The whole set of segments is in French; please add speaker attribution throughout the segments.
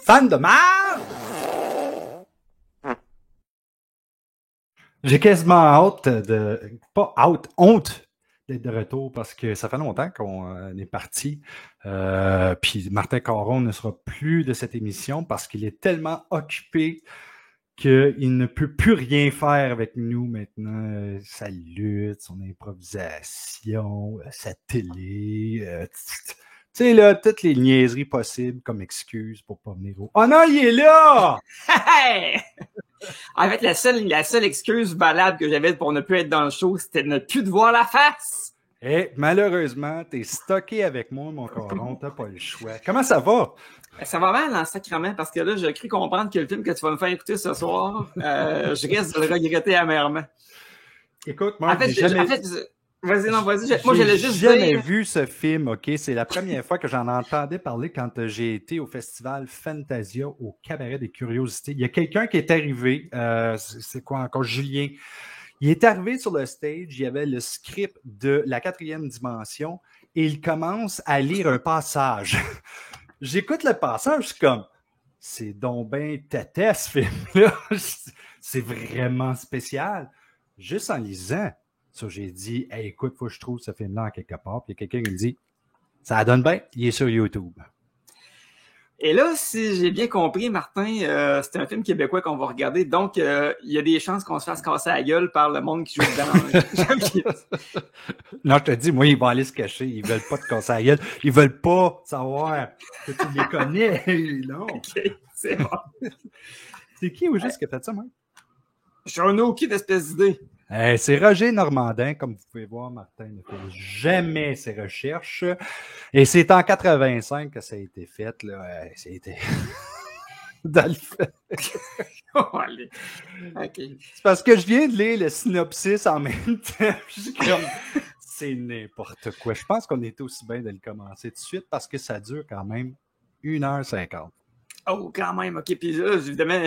Speaker 1: Fan de marde! J'ai quasiment hâte de... Pas hâte, honte d'être de retour parce que ça fait longtemps qu'on est parti. Puis Martin Caron ne sera plus de cette émission parce qu'il est tellement occupé qu'il ne peut plus rien faire avec nous maintenant. Sa lutte, son improvisation, sa télé... Tu sais, là, toutes les niaiseries possibles comme excuse pour pas venir au... Oh non, il est là!
Speaker 2: En fait, la seule excuse valable que j'avais pour ne plus être dans le show, c'était de ne plus te voir la face.
Speaker 1: Et malheureusement, t'es stocké avec moi, mon coron, t'as pas le choix. Comment ça va?
Speaker 2: Ça va mal en sacrement, parce que là, j'ai cru comprendre que le film que tu vas me faire écouter ce soir, je risque de le regretter amèrement.
Speaker 1: Écoute, moi, vas-y,
Speaker 2: moi, j'allais juste
Speaker 1: dire... J'ai jamais vu ce film, OK? C'est la première fois que j'en entendais parler quand j'ai été au festival Fantasia au Cabaret des Curiosités. Il y a quelqu'un qui est arrivé, c'est quoi encore, Julien? Il est arrivé sur le stage, il y avait le script de La quatrième dimension et il commence à lire un passage. J'écoute le passage, je suis comme, c'est donc ben tata ce film-là. C'est vraiment spécial. Juste en lisant, ça, j'ai dit, hey, écoute, faut que je trouve ce film-là en quelque part. Puis il y a quelqu'un qui me dit, ça donne bien, il est sur YouTube.
Speaker 2: Et là, si j'ai bien compris, Martin, c'est un film québécois qu'on va regarder. Donc, il y a des chances qu'on se fasse casser la gueule par le monde qui joue dedans.
Speaker 1: Non, je te dis, moi, ils vont aller se cacher. Ils veulent pas te casser la gueule. Ils veulent pas savoir que tu les connais. Non.
Speaker 2: OK, c'est bon.
Speaker 1: C'est qui au juste qui a fait ça, moi?
Speaker 2: J'en ai aucune espèce d'idée.
Speaker 1: C'est Roger Normandin, comme vous pouvez voir, Martin ne fait jamais ses recherches. Et c'est en 85 que ça a été fait. Là. C'était dans le fait.
Speaker 2: Okay.
Speaker 1: C'est parce que je viens de lire le synopsis en même temps. Je suis comme, c'est n'importe quoi. Je pense qu'on était aussi bien de le commencer tout de suite parce que ça dure quand même 1h50.
Speaker 2: Oh, quand même, OK. Puis là, évidemment,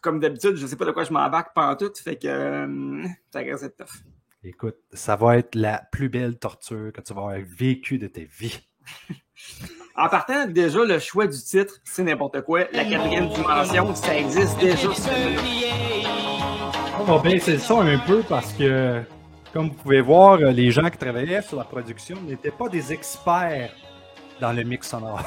Speaker 2: comme d'habitude, je sais pas de quoi je m'embarque pantoute, fait que ça reste être tough.
Speaker 1: Écoute, ça va être la plus belle torture que tu vas avoir vécue de ta vie.
Speaker 2: En partant, déjà, le choix du titre, c'est n'importe quoi. La quatrième dimension, ça existe déjà.
Speaker 1: On va baisser le son un peu parce que, comme vous pouvez voir, les gens qui travaillaient sur la production n'étaient pas des experts dans le mix sonore.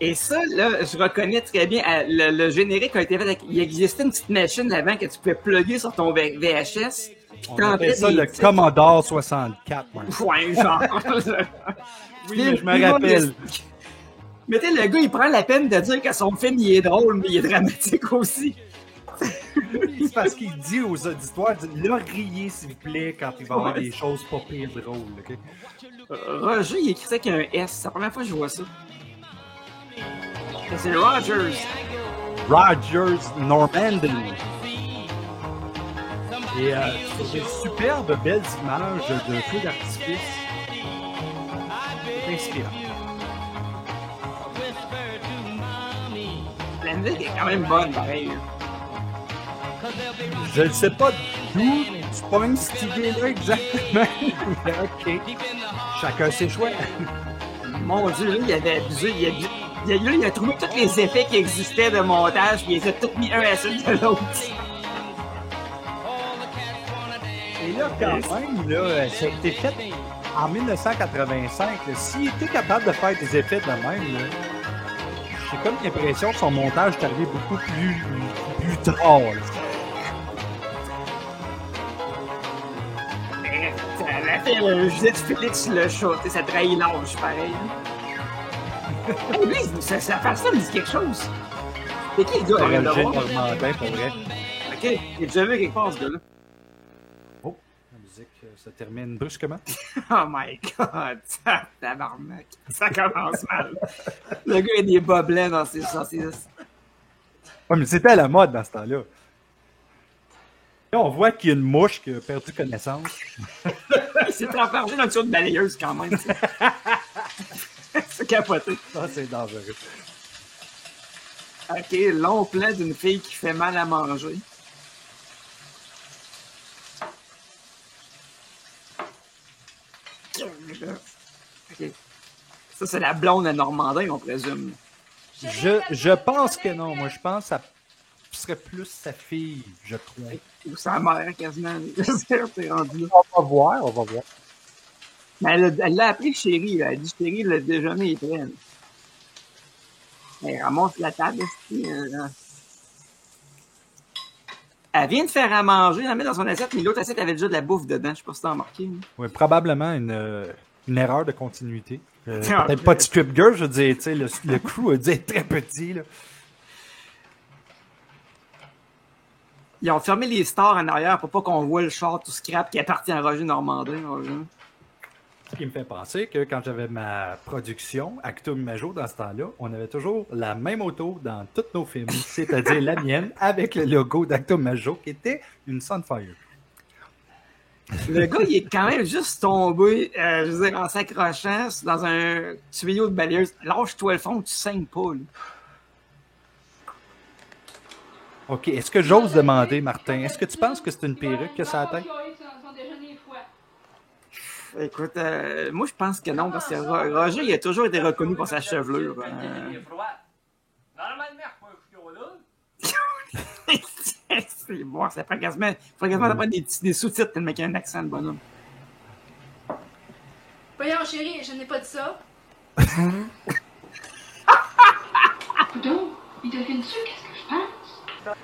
Speaker 2: Et ça, là, je reconnais très bien, le générique a été fait avec... Il existait une petite machine avant que tu pouvais plugger sur ton VHS.
Speaker 1: On appelle ça le Commodore 64.
Speaker 2: Ouais, genre...
Speaker 1: Oui, mais je me rappelle.
Speaker 2: Mais tu sais, le gars, il prend la peine de dire que son film, il est drôle, mais il est dramatique aussi.
Speaker 1: C'est parce qu'il dit aux auditoires, là, riez, s'il vous plaît, quand il va y avoir des choses pas pires drôles. Okay?
Speaker 2: Roger, il écrit ça avec un S. C'est la première fois que je vois ça. C'est Rogers.
Speaker 1: Rogers Normandy. Et sur des superbes belles images de feux d'artifice. C'est inspirant.
Speaker 2: La musique est quand même bonne, pareil.
Speaker 1: Je ne sais pas d'où tu pognes cette idée-là exactement. OK. Chacun ses choix.
Speaker 2: Mon Dieu, là, il avait abusé. Il a trouvé tous les effets qui existaient de montage, puis il les a tous mis un à celui de l'autre.
Speaker 1: Et là, quand même, là, ça a été fait en 1985. S'il était capable de faire des effets de même, là, j'ai comme l'impression que son montage est arrivé beaucoup plus tard.
Speaker 2: Judith Félix le chat, ça trahit l'âge, pareil. Hey, lui, ça me dit quelque chose. C'est qui le gars?
Speaker 1: Roger Normandin, pour vrai.
Speaker 2: OK, j'ai déjà vu quelque part, ce gars-là.
Speaker 1: Oh, la musique se termine brusquement.
Speaker 2: Oh my God, tabarnak. Ça commence mal. Le gars a des bas blancs dans ses saucisses.
Speaker 1: Ouais, mais c'était à la mode dans ce temps-là. Là, on voit qu'il y a une mouche qui a perdu connaissance.
Speaker 2: Il s'est enfermé dans le tuyau de balayeuse quand même. C'est capoté.
Speaker 1: Ça, c'est dangereux.
Speaker 2: OK, long plan d'une fille qui fait mal à manger. OK. Ça, c'est la blonde à Normandin, on présume.
Speaker 1: Je pense que non. Moi, je pense que ça serait plus sa fille, je crois.
Speaker 2: Ou sa mère, quasiment. C'est rendu là.
Speaker 3: On va voir.
Speaker 2: Mais elle l'a appelé chérie. Elle a dit chérie, le déjeuner est prêt. Elle ramasse la table. Elle vient de faire à manger, elle la met dans son assiette, mais l'autre assiette avait déjà de la bouffe dedans. Je sais pas si t'as remarqué.
Speaker 1: Oui, probablement une erreur de continuité. Peut-être pas de script girl, je veux dire, tu sais, le crew a dû être très petit, là.
Speaker 2: Ils ont fermé les stores en arrière pour pas qu'on voit le char tout scrap qui appartient à Roger Normandin.
Speaker 1: Ce qui me fait penser que quand j'avais ma production, Actum Majo, dans ce temps-là, on avait toujours la même auto dans tous nos films, c'est-à-dire la mienne, avec le logo d'Actum Majo, qui était une Sunfire.
Speaker 2: Le gars, il est quand même juste tombé, je veux dire, en s'accrochant dans un tuyau de balayeuse. Lâche-toi le fond, tu saignes pas. Là.
Speaker 1: OK, est-ce que j'ose demander, Martin, est-ce que tu penses que c'est une perruque que ça a tête?
Speaker 2: Écoute, moi, je pense que non, parce que Roger, il a toujours été reconnu pour sa chevelure. C'est bon, ça prend quasiment d'avoir des sous-titres tellement qu'il y a un accent de bonhomme.
Speaker 4: Voyons, chérie, je n'ai pas dit ça.
Speaker 5: Coudon, il devine-tu qu'est-ce que je pense?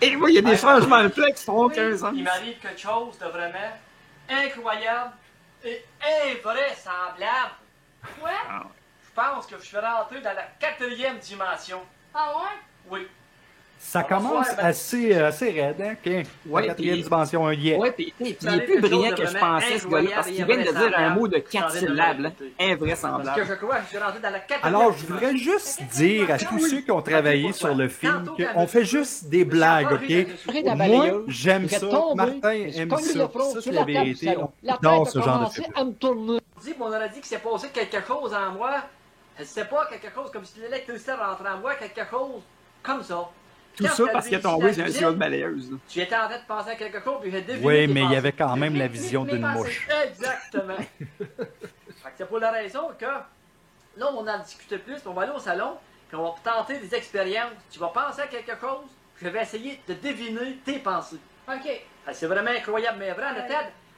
Speaker 2: Et moi, il y a des changements de plan qui font aucun sens.
Speaker 6: Il m'arrive quelque chose de vraiment incroyable et invraisemblable.
Speaker 4: Ouais?
Speaker 6: Je pense que je suis rentré dans la 4e dimension.
Speaker 4: Ah ouais?
Speaker 6: Oui.
Speaker 1: Ça commence assez raide, hein? OK.
Speaker 2: Ouais,
Speaker 1: La 4e
Speaker 2: puis-
Speaker 1: dimension, un yeah.
Speaker 2: Ouais, puis il est plus brillant que je pensais, ce gars-là, parce qu'il vient de dire un mot de 4 syllabes, là.
Speaker 6: Parce
Speaker 2: Invraisemblable.
Speaker 6: que je crois que je suis rentré dans la 4e
Speaker 1: Alors, je
Speaker 6: dimension.
Speaker 1: voudrais juste dire à tous ceux qui ont travaillé sur le film qu'on fait juste des blagues, OK? Moi, j'aime ça. Martin aime ça. Ça, c'est la vérité. On adore ce genre de film.
Speaker 6: Dit, on aurait dit qu'il s'est passé quelque chose en moi. C'était pas quelque chose comme si l'électricité rentrait en moi, quelque chose comme ça.
Speaker 2: Tout ça parce qu'il a tombé sur un tuyau de balayeuse. là.
Speaker 6: Tu étais en train de penser à quelque chose, puis j'ai deviné.
Speaker 1: Oui,
Speaker 6: tes
Speaker 1: mais il y
Speaker 6: pensées.
Speaker 1: avait quand même la
Speaker 6: Mes-
Speaker 1: vision
Speaker 6: mes
Speaker 1: d'une
Speaker 6: pensées.
Speaker 1: mouche.
Speaker 6: Exactement. Fait que c'est pour la raison que là, on en discute plus, puis on va aller au salon, puis on va tenter des expériences. Tu vas penser à quelque chose, puis je vais essayer de deviner tes pensées.
Speaker 4: OK.
Speaker 6: Fait que c'est vraiment incroyable, mais vrai, Ted,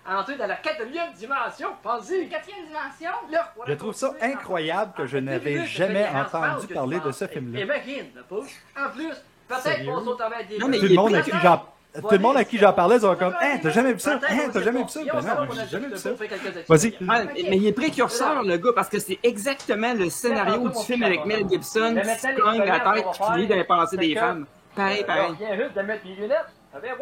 Speaker 6: entrer dans la 4e dimension, pensez.
Speaker 4: 4e dimension?
Speaker 6: Là, on va
Speaker 1: Je trouve ça
Speaker 6: continuer
Speaker 1: incroyable que je
Speaker 6: en
Speaker 1: n'avais
Speaker 6: 10 minutes,
Speaker 1: jamais
Speaker 6: je pense
Speaker 1: entendu
Speaker 6: que
Speaker 1: parler
Speaker 6: tu
Speaker 1: de ce
Speaker 6: penses.
Speaker 1: film-là.
Speaker 6: Imagine, pas? En plus, peut-être
Speaker 1: Sérieux?
Speaker 6: qu'on saute avec des...
Speaker 2: Non, mais
Speaker 1: Tout
Speaker 2: il
Speaker 1: le
Speaker 2: est
Speaker 1: monde à
Speaker 2: plus-
Speaker 1: qui j'en tout le monde à qui j'en parlais, ils ont comme Hein, t'as jamais vu ça? Hein, t'as jamais vu ça? Ben non, j'ai jamais vu ça. Vas-y.
Speaker 2: Ah, mais il est précurseur, le gars, parce que c'est exactement le scénario du film avec Mel Gibson qui se cogne la tête et qui finit dans les pensées des femmes. Pareil, pareil.
Speaker 6: Je viens juste de mettre mes lunettes.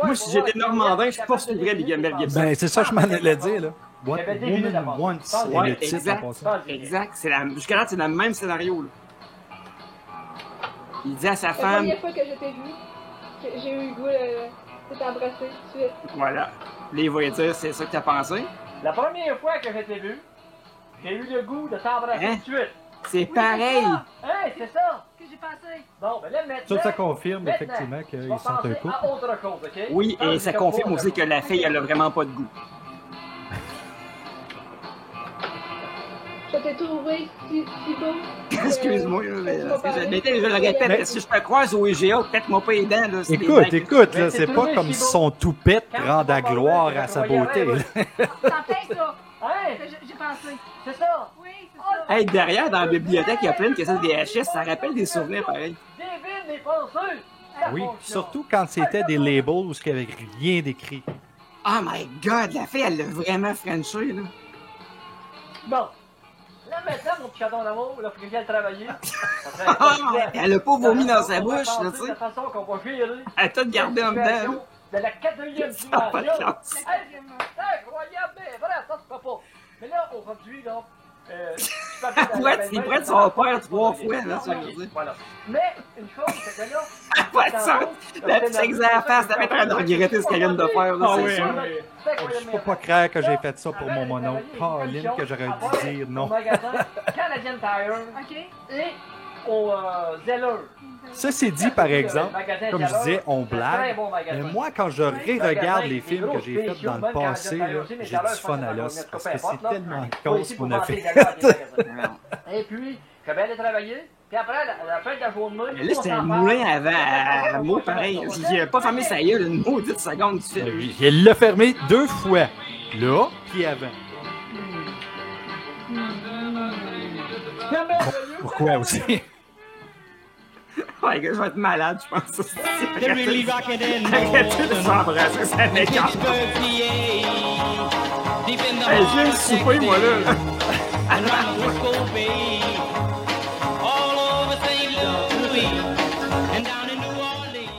Speaker 2: Moi, si j'étais Normandin, je poursuivrais Mel Gibson.
Speaker 1: Ben, c'est ça, je m'en allais dire, là. What
Speaker 6: J'avais deviné
Speaker 1: Woman
Speaker 6: d'abord.
Speaker 1: Wants est
Speaker 2: Ouais,
Speaker 1: le titre en
Speaker 2: exact.
Speaker 1: passant.
Speaker 2: Exact. Jusqu'à là, c'est le même scénario. Là. Il dit à sa
Speaker 7: La
Speaker 2: femme,
Speaker 7: première fois que je t'ai vu, que j'ai eu le goût de t'embrasser tout de suite.
Speaker 2: voilà. Les voyages dire, c'est ça que t'as pensé.
Speaker 6: La première fois que je t'ai vu, j'ai eu le goût de t'embrasser
Speaker 2: Hein?
Speaker 6: tout de suite.
Speaker 2: C'est pareil.
Speaker 6: Hein, c'est ça?
Speaker 4: Que j'ai pensé?
Speaker 6: Bon, ben là, maintenant...
Speaker 1: Ça confirme
Speaker 6: maintenant,
Speaker 1: effectivement
Speaker 6: tu
Speaker 1: qu'ils
Speaker 6: vas
Speaker 1: sont un
Speaker 6: penser
Speaker 1: couple.
Speaker 6: à autre chose, OK?
Speaker 2: Oui, et ça confirme aussi que la fille, elle a vraiment pas de goût.
Speaker 7: Je t'ai trouvé si beau.
Speaker 2: Excuse-moi, mais
Speaker 7: Tu m'as parlé.
Speaker 2: je le répète,
Speaker 1: Mais-
Speaker 2: si je te croise au IGA, pète-moi pas les dents. Là, c'est des
Speaker 1: Écoute,
Speaker 2: dents-
Speaker 1: écoute,
Speaker 6: Mais
Speaker 1: là,
Speaker 6: c'est
Speaker 1: c'est
Speaker 6: toujours
Speaker 1: pas comme
Speaker 6: si
Speaker 1: si
Speaker 6: beau.
Speaker 1: son toupette
Speaker 6: Quand
Speaker 1: rend
Speaker 6: tu
Speaker 1: à
Speaker 6: vas
Speaker 1: gloire
Speaker 6: parler,
Speaker 1: à
Speaker 6: je
Speaker 1: sa
Speaker 6: vais y
Speaker 1: beauté.
Speaker 6: aller,
Speaker 1: là.
Speaker 4: T'en fais ça?
Speaker 6: Hein?
Speaker 4: Que j'ai pensé.
Speaker 6: C'est ça?
Speaker 4: Oui, c'est ça.
Speaker 2: Hey, derrière, dans la bibliothèque, il y a plein de cassettes VHS, ça rappelle des souvenirs pareils.
Speaker 6: Devine les pensées! Ça
Speaker 1: Oui,
Speaker 6: fonctionne.
Speaker 1: surtout quand c'était des labels où il n'y avait rien d'écrit.
Speaker 2: Oh my god, la fille, elle l'a vraiment frenché, là.
Speaker 6: Bon. Là, maintenant, mon petit chaton d'amour, là, faut que j'aille travailler.
Speaker 2: Ah, elle a pas vomi dans sa bouche, là, tu
Speaker 6: De
Speaker 2: sais.
Speaker 6: façon qu'on va gérer
Speaker 2: Elle a tout gardé en dedans.
Speaker 6: de la 4e
Speaker 2: Ça a pas de
Speaker 6: dimension.
Speaker 2: chance.
Speaker 6: Hey, c'est incroyable, mais vrai, ça se fait pas. Mais là, aujourd'hui, là,
Speaker 2: Il prête son père 3 fois, là, ça veut dire.
Speaker 6: Voilà. Mais, une chose, c'est que là...
Speaker 2: Pas de sens. La petite exer à la face, elle va en train de regretter ce qu'elle vient de faire, là,
Speaker 1: Ah
Speaker 2: c'est
Speaker 1: oui,
Speaker 2: sûr.
Speaker 1: Je peux pas croire que j'ai fait ça pour mon mono. Pauline, que j'aurais dû dire non.
Speaker 6: Au magasin Canadian Tire
Speaker 4: OK.
Speaker 6: et au Zeller.
Speaker 1: Ceci dit, par exemple, comme je disais, on blague. Mais moi, quand je ré-regarde les films que j'ai faits dans le passé, là, j'ai du fun à l'os. Parce que c'est tellement con ce qu'on a fait.
Speaker 6: Et puis, je vais aller travailler, puis après, à la fin de la journée...
Speaker 2: Mais là, c'était un moulin à mots pareil. Il a pas fermé sa gueule une maudite seconde du film.
Speaker 1: Il l'a fermé 2 fois. Là, puis avant. Pourquoi aussi?
Speaker 2: Ouais, gars, je vais être malade, je pense. Arrêtez de s'embrasser, ça m'écarte. Hey, je viens de souper, moi, là.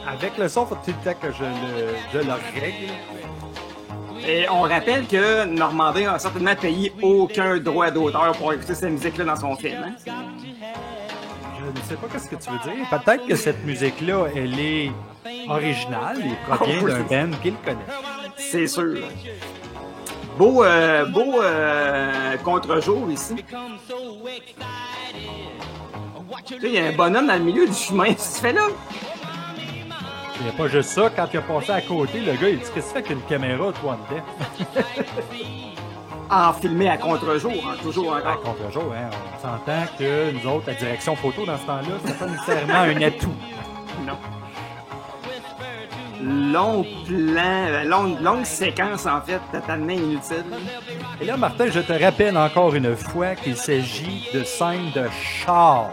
Speaker 1: Avec le son, faut tout le temps que je le règle.
Speaker 2: Et on rappelle que Normandin a certainement payé aucun droit d'auteur pour écouter cette musique-là dans son film. Hein?
Speaker 1: Je ne sais pas ce que tu veux dire. Peut-être que cette musique-là, elle est originale et provient d'un band qu'il connaît.
Speaker 2: C'est sûr. Beau contre-jour ici. Tu sais, il y a un bonhomme dans le milieu du chemin. Qu'est-ce que tu fais là?
Speaker 1: Il n'y a pas juste ça. Quand il a passé à côté, le gars, il dit « Qu'est-ce que tu fais avec une caméra, toi, en dedans? »
Speaker 2: En filmé à contre-jour, hein, toujours
Speaker 1: À
Speaker 2: encore.
Speaker 1: contre-jour, hein. On s'entend que nous autres, la direction photo, dans ce temps-là, c'est pas nécessairement un atout.
Speaker 2: Non. Long plan, longue séquence, en fait, totalement inutile.
Speaker 1: Et là, Martin, je te rappelle encore une fois qu'il s'agit de scènes de char.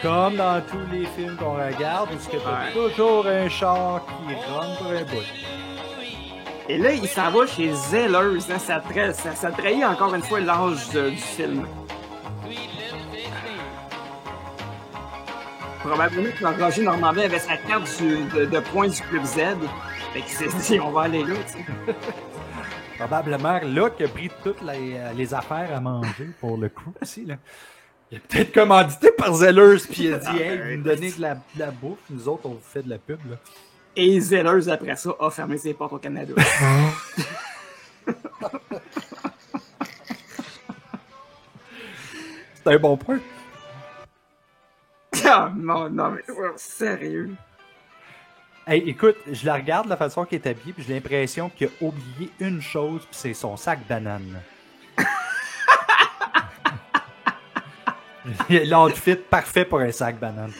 Speaker 1: Comme dans tous les films qu'on regarde, où il y a toujours un char qui rentre pour un bout.
Speaker 2: Et là, il s'en va chez Zellers. Hein, ça trahit encore une fois l'âge du film. Probablement que Roger Normandin avait sa carte de points du Club Z. Fait qu'il s'est dit, on va aller là, tu sais.
Speaker 1: Probablement là qui a pris toutes les affaires à manger pour le coup aussi. Là. Il a peut-être commandité par Zellers, puis il a dit « Hey, vous me donnez de la bouffe, nous autres, on vous fait de la pub. » là.
Speaker 2: Et Zellers, après ça, a fermé ses portes au Canada.
Speaker 1: C'est un bon point.
Speaker 2: Ah, non, mais sérieux.
Speaker 1: Hey, écoute, je la regarde de la façon qu'il est habillé, puis j'ai l'impression qu'il a oublié une chose, puis c'est son sac banane. L'outfit parfait pour un sac banane.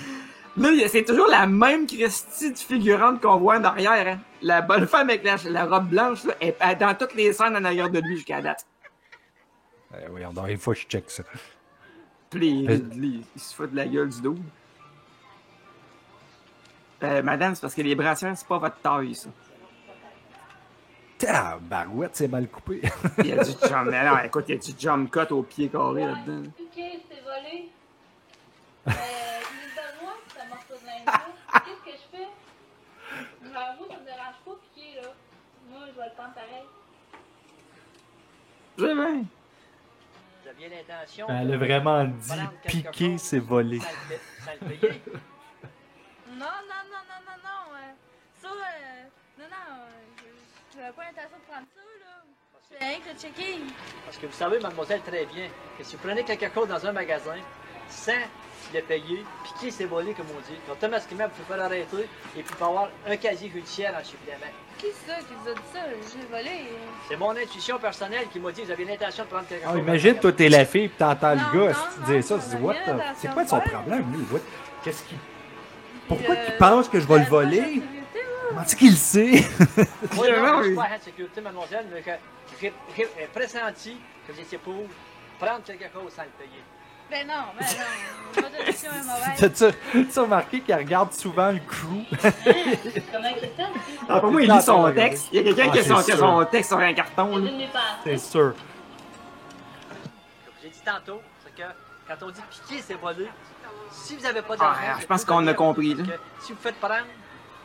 Speaker 2: Là, c'est toujours la même Christie de figurante qu'on voit en arrière. Hein. La bonne femme avec la robe blanche, là, elle est dans toutes les scènes en arrière de lui jusqu'à date.
Speaker 1: Oui, il faut que je check ça.
Speaker 2: Puis il se fout de la gueule du dos. Madame, c'est parce que les brassières, c'est pas votre taille, ça.
Speaker 1: Barouette, c'est mal coupé.
Speaker 2: Il y a du jump. Non, écoute, il y a du jump cut au pied carré là-dedans.
Speaker 4: Piqué, c'est volé. Donne-moi ce morceau de linge-là. Qu'est-ce que je fais? J'avoue, ça me dérange pas, piqué, là. Moi, je vais le prendre pareil.
Speaker 2: C'est bien.
Speaker 6: Vous aviez l'intention...
Speaker 1: Elle a vraiment dit piquer, c'est volé.
Speaker 6: Ça le payer.
Speaker 4: Non. Ça, non. J'avais pas l'intention de prendre ça, là. C'est rien que de checker.
Speaker 6: Parce que vous savez, mademoiselle, très bien, que si vous prenez quelque chose dans un magasin, sans le payer, piquer, c'est volé, comme on dit, donc automatiquement, vous pouvez faire arrêter et puis avoir un casier judiciaire en supplément.
Speaker 4: Qui c'est ça qui vous a dit ça? J'ai volé.
Speaker 6: C'est mon intuition personnelle qui m'a dit que vous avez l'intention de prendre quelque chose.
Speaker 1: Imagine, toi, t'es la fille, puis t'entends
Speaker 4: Non,
Speaker 1: le gars
Speaker 4: non,
Speaker 1: se dire ça,
Speaker 4: non,
Speaker 1: tu dis
Speaker 4: non,
Speaker 1: what
Speaker 4: rien
Speaker 1: the...
Speaker 4: d'intention
Speaker 1: C'est quoi
Speaker 4: de
Speaker 1: son
Speaker 4: vol.
Speaker 1: problème, lui? Qu'est-ce qu'il... Pourquoi qu'il pense que je vais le voler? Comment est-ce qu'il le sait?
Speaker 6: Moi, non, je ne suis pas agent de sécurité, mademoiselle, mais que j'ai pressenti que vous étiez pour prendre quelque chose sans le payer.
Speaker 4: Ben non. Votre intuition est mauvaise.
Speaker 1: T'as-tu remarqué qu'il regarde souvent le crew?
Speaker 4: Comment Christelle?
Speaker 2: Ah, pour moi, il lit son texte. Il y a quelqu'un qui a
Speaker 1: c'est
Speaker 2: son texte sur un carton. Là.
Speaker 1: C'est sûr.
Speaker 6: Comme j'ai dit tantôt, c'est que quand on dit piquer, c'est voler. Si vous n'avez pas
Speaker 2: Ah,
Speaker 6: d'argent,
Speaker 2: je pense qu'on a compris, là.
Speaker 6: Si vous faites prendre,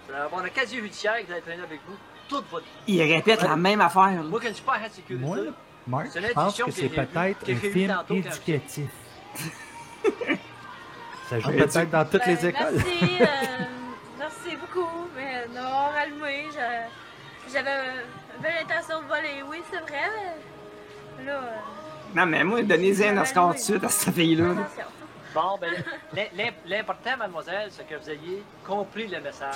Speaker 6: vous allez avoir un casier judiciaire que vous allez traîner avec vous toute votre vie.
Speaker 2: Il répète la même affaire. Là.
Speaker 6: Moi, qui ne suis pas agent de sécurité,
Speaker 1: Moi, Marc,
Speaker 6: c'est
Speaker 1: je pense
Speaker 6: l'intuition
Speaker 1: que
Speaker 6: que
Speaker 1: c'est
Speaker 6: j'ai vue,
Speaker 1: peut-être
Speaker 6: que
Speaker 1: un
Speaker 6: j'ai vue
Speaker 1: film
Speaker 6: tantôt quand
Speaker 1: éducatif. Ça joue
Speaker 2: Ouais,
Speaker 1: peut-être dans toutes les écoles.
Speaker 4: Merci beaucoup, mais non, allumé, j'avais belle intention de voler, oui, c'est vrai, mais là,
Speaker 2: Non, mais moi, donnez-y un Oscar tout de suite à cette fille-là. Là.
Speaker 4: attention.
Speaker 6: Bon, ben, l'important, mademoiselle, c'est que vous ayez compris le message.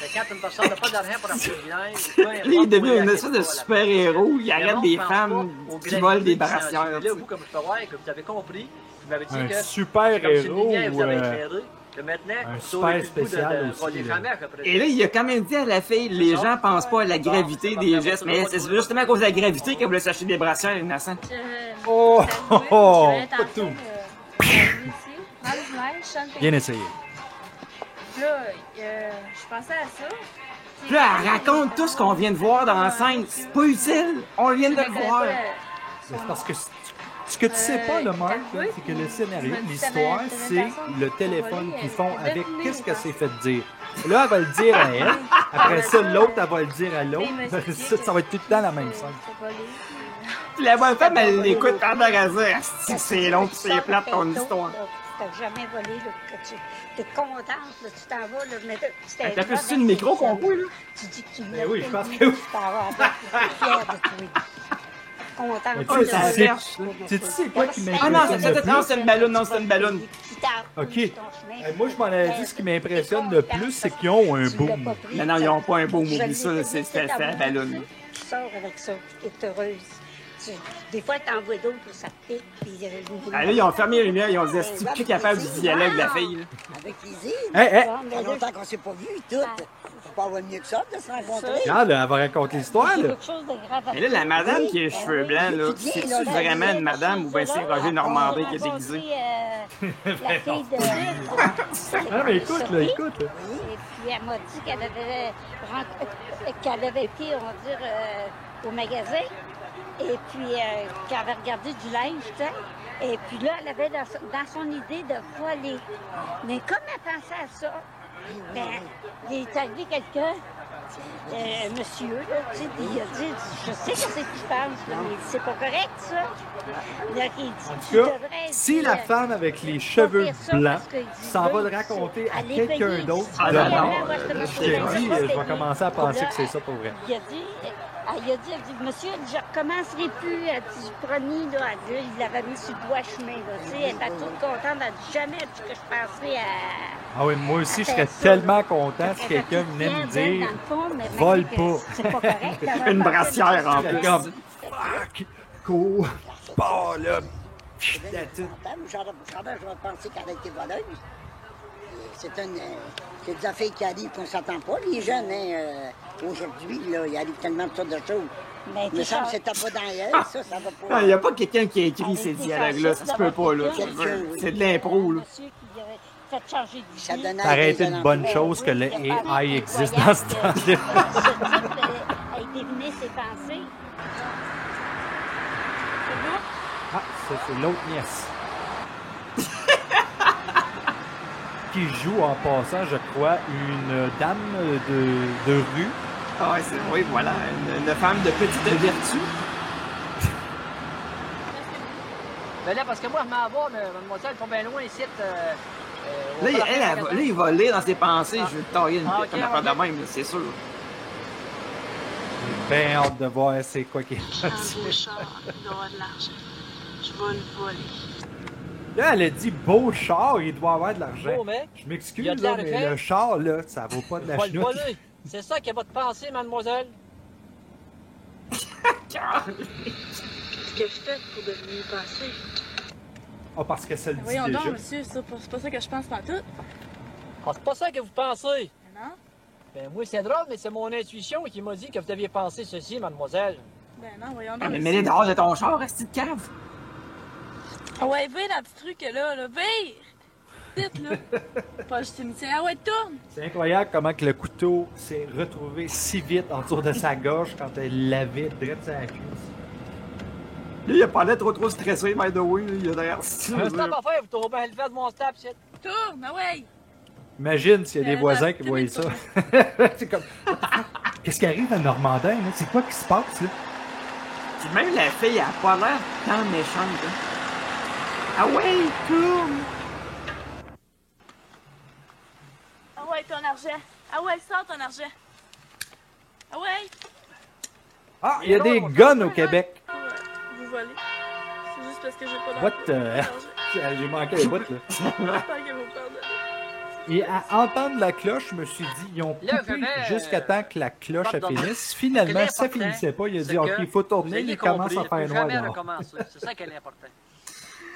Speaker 6: Mais quand une personne n'a pas d'argent pour acheter du linge, peu importe
Speaker 2: Lui, il est devenu
Speaker 6: où
Speaker 2: une
Speaker 6: est
Speaker 2: espèce de
Speaker 6: la
Speaker 2: super-héros. Il
Speaker 6: Mais
Speaker 2: arrête
Speaker 6: bon,
Speaker 2: des
Speaker 6: je pense
Speaker 2: femmes
Speaker 6: pas aux
Speaker 2: qui volent des
Speaker 6: gravités
Speaker 2: brassières.
Speaker 6: Là,
Speaker 2: tu sais.
Speaker 6: vous, comme je peux voir, que vous avez compris, vous m'avez dit
Speaker 1: Un
Speaker 6: que comme
Speaker 1: super-héros
Speaker 6: c'est vous
Speaker 1: ou
Speaker 6: avez éclairé, que maintenant,
Speaker 1: un
Speaker 6: vous
Speaker 1: super
Speaker 6: aurez plus le goût
Speaker 1: spécial
Speaker 6: de
Speaker 1: aussi,
Speaker 6: voler
Speaker 1: là.
Speaker 6: jamais à peu près.
Speaker 2: Et là, il a quand même dit à la fille, les gens pensent pas à la gravité des gestes, mais c'est justement à cause de la gravité qu'elle voulait s'acheter des brassières, innocent.
Speaker 1: Oh, oh, oh, pas tout. Bien essayé.
Speaker 4: Là, je pensais à ça.
Speaker 2: Puis là, elle raconte tout ce qu'on vient de voir dans la scène. C'est pas utile. On vient de le voir.
Speaker 1: C'est parce que ce que tu sais pas, le Marc, là, c'est que le scénario, l'histoire, c'est le téléphone qu'ils font avec qu'est-ce que c'est fait dire. Là, elle va le dire à elle. Après ça, l'autre, elle va le dire à l'autre. Ça va être tout le temps la même scène.
Speaker 2: Puis la bonne femme, elle l'écoute pendant qu'elle dit « C'est long pis c'est plate ton histoire. »
Speaker 3: T'as jamais volé, là, que tu t'es contente, là, tu t'en vas, là, mais c'était...
Speaker 2: T'as plus le micro qu'on peut, là?
Speaker 3: Tu dis que tu
Speaker 1: Ben oui, je pense que oui.
Speaker 3: Tu t'en vas avec, t'es fière de toi. Contente.
Speaker 1: Mais
Speaker 2: Oh, ça
Speaker 1: sais-
Speaker 2: cherche.
Speaker 1: tu sais quoi qui
Speaker 2: Ah non,
Speaker 1: m'impressionne le plus?
Speaker 2: c'est une ballonne, non, c'est une ballonne.
Speaker 1: OK. Moi, je m'en avais dit, ce qui m'impressionne le plus, c'est qu'ils ont un boom.
Speaker 2: Mais non, ils ont pas un beau mot, oublie ça, là, c'est la ballonne.
Speaker 3: Tu sors avec ça, tu es heureuse. Des fois, t'en vois d'autres, ça te pique, puis...
Speaker 2: Ah, là, ils ont fermé les lumières, ils ont dit « C'est plus capable du dialogue de la fille, là. »
Speaker 3: Avec plaisir.
Speaker 1: Hey,
Speaker 3: Ça fait longtemps qu'on s'est pas vu, tout. Faut pas avoir mieux que ça, de se rencontrer.
Speaker 1: Regarde, là, elle va raconter l'histoire, là.
Speaker 3: Quelque chose de grave à
Speaker 2: Mais là, la madame qui a les
Speaker 3: Ben
Speaker 2: cheveux
Speaker 3: oui,
Speaker 2: blancs, là,
Speaker 3: puis tu dis,
Speaker 2: c'est-tu
Speaker 3: là,
Speaker 2: vraiment
Speaker 3: la
Speaker 2: une madame ou bien c'est Roger Normandin qui est
Speaker 3: on a
Speaker 2: déguisé?
Speaker 3: rencontré, la fille de...
Speaker 1: Ah, mais écoute, là, écoute. Là.
Speaker 3: Et puis elle m'a dit qu'elle avait été, on va dire, au magasin. Et puis qu'elle avait regardé du linge, tu sais. Et puis là, elle avait dans son idée de voler. Mais comme elle pensait à ça, ben, il est arrivé quelqu'un, monsieur, là, tu sais, il a dit, je sais que c'est ce qu'il pense, là, mais c'est pas correct, ça. Là, il dit,
Speaker 1: En
Speaker 3: tu
Speaker 1: tout cas,
Speaker 3: devrais
Speaker 1: si
Speaker 3: dire,
Speaker 1: la femme avec les cheveux
Speaker 3: faire ça
Speaker 1: blancs
Speaker 3: parce qu'il dit,
Speaker 1: s'en va
Speaker 3: oui,
Speaker 1: le raconter à
Speaker 3: allez
Speaker 1: quelqu'un
Speaker 3: payer.
Speaker 1: d'autre
Speaker 2: Ah,
Speaker 1: demain,
Speaker 2: non,
Speaker 1: je te dis, je vais commencer à penser que c'est ça pour vrai.
Speaker 3: Il a dit, elle dit, monsieur, je ne recommencerai plus. Elle dit, promis, là, elle dit, il l'avait mis sur le doigt chemin, là, tu sais, elle était toute contente, elle dit, jamais que je penserais à...
Speaker 1: Ah oui, moi aussi, je serais
Speaker 3: ça,
Speaker 1: tellement content si
Speaker 3: Elle
Speaker 1: quelqu'un
Speaker 3: était
Speaker 1: venait me
Speaker 3: fière
Speaker 1: dire
Speaker 3: d'elle, dans le fond, mais
Speaker 1: vole
Speaker 3: même que
Speaker 1: pas.
Speaker 3: C'est pas correct. d'avoir
Speaker 2: Une
Speaker 3: pensé
Speaker 2: brassière, en
Speaker 3: de
Speaker 2: plus.
Speaker 3: ça.
Speaker 1: Comme, fuck, cours, pars là. That's it.
Speaker 3: J'aurais pensé qu'elle a été voleuse. C'est des affaires qui arrivent qu'on ne s'attend pas. Les jeunes, hein, aujourd'hui, là, il arrive tellement de sortes de choses. Mais il me semble que c'était pas dans elle, ça va pas.
Speaker 2: Non, il n'y a pas quelqu'un qui a écrit ces dialogues-là, ça se peut pas, là. C'est de l'impro, là.
Speaker 3: Ça donnait
Speaker 1: Ça aurait
Speaker 3: des
Speaker 1: été une
Speaker 3: emplois.
Speaker 1: bonne chose que le AI existe dans ce temps-là.
Speaker 3: Elle devinait ses pensées.
Speaker 1: Ah, ça, c'est l'autre nièce. Qui joue en passant, je crois, une dame de rue.
Speaker 2: Ah ouais, oui, voilà, une femme de petite vertu.
Speaker 6: Mais là, parce que moi, je m'en vais, mais mademoiselle, pas bien loin ici.
Speaker 2: Là, il va lire dans ses pensées, je vais te tailler une
Speaker 6: Ah,
Speaker 2: tête,
Speaker 6: ok,
Speaker 2: une affaire
Speaker 6: ok.
Speaker 2: de même, là, c'est sûr.
Speaker 1: J'ai bien hâte de voir c'est quoi qui est
Speaker 8: Un beau char, il doit avoir de l'argent. Je vais le voler.
Speaker 1: Là, elle a dit beau char, il doit avoir de l'argent.
Speaker 6: Beau mec.
Speaker 1: Je m'excuse,
Speaker 6: Il y a de
Speaker 1: là,
Speaker 6: l'argent.
Speaker 1: mais le char, là, ça vaut pas de
Speaker 6: Je
Speaker 1: la
Speaker 6: vais le
Speaker 1: chenoute.
Speaker 6: voler. C'est ça qui est votre pensée, mademoiselle?
Speaker 8: Qu'est-ce que je fais pour devenir passé?
Speaker 1: Ah, parce que ça le dit
Speaker 7: Voyons
Speaker 1: déjà.
Speaker 7: donc, monsieur, c'est pas ça que je pense pas tout.
Speaker 6: Ah, c'est pas ça que vous pensez.
Speaker 7: Non?
Speaker 6: Ben, moi, c'est drôle, mais c'est mon intuition qui m'a dit que vous aviez pensé ceci, mademoiselle.
Speaker 7: Ben non, voyons donc.
Speaker 2: Ah, mais
Speaker 7: monsieur.
Speaker 2: mets-les dehors de ton char, reste de cave.
Speaker 7: Ah ouais, vire la petite truc là, vire! Vite, là. Pas juste une Ah ouais, tourne!
Speaker 1: C'est incroyable comment que le couteau s'est retrouvé si vite autour de sa gorge quand elle l'avait direct sur la cuisse.
Speaker 2: Lui, il a pas l'air trop stressé, by the way, là, il a derrière.
Speaker 6: Un stop à faire, vous trouvez bien le fait de mon stop, shit.
Speaker 7: Tourne, ah ouais!
Speaker 1: Imagine s'il y a des
Speaker 7: Mais
Speaker 1: voisins
Speaker 7: là,
Speaker 1: qui voient ça.
Speaker 7: tourne.
Speaker 1: C'est comme. Qu'est-ce qui arrive à Normandin, là? C'est quoi qui se passe, là?
Speaker 2: Puis même la fille, elle a pas l'air tant méchante, hein. Ah ouais, tourne!
Speaker 7: Ah ouais, ton argent! Ah ouais, sors ton argent! Ah ouais!
Speaker 1: Ah, il y a des guns au Québec.
Speaker 7: Ouais, vous volez. C'est juste parce que j'ai pas
Speaker 1: What
Speaker 7: d'argent.
Speaker 1: the... J'ai manqué les bouts, là.
Speaker 7: J'espère que vous pardonnez.
Speaker 1: Et à entendre la cloche, je me suis dit, ils ont
Speaker 6: Là,
Speaker 1: coupé
Speaker 6: j'avais,
Speaker 1: jusqu'à temps que la cloche
Speaker 6: pas
Speaker 1: elle
Speaker 6: de dommage.
Speaker 1: finisse. Finalement, ça
Speaker 6: l'important,
Speaker 1: finissait pas. Il a
Speaker 6: c'est
Speaker 1: dit, OK,
Speaker 6: que
Speaker 1: il faut
Speaker 6: vous
Speaker 1: tourner.
Speaker 6: ayez
Speaker 1: Il commence
Speaker 6: compris,
Speaker 1: à faire
Speaker 6: faut
Speaker 1: noir
Speaker 6: jamais
Speaker 1: dehors.
Speaker 6: recommencer. C'est ça qui est l'important.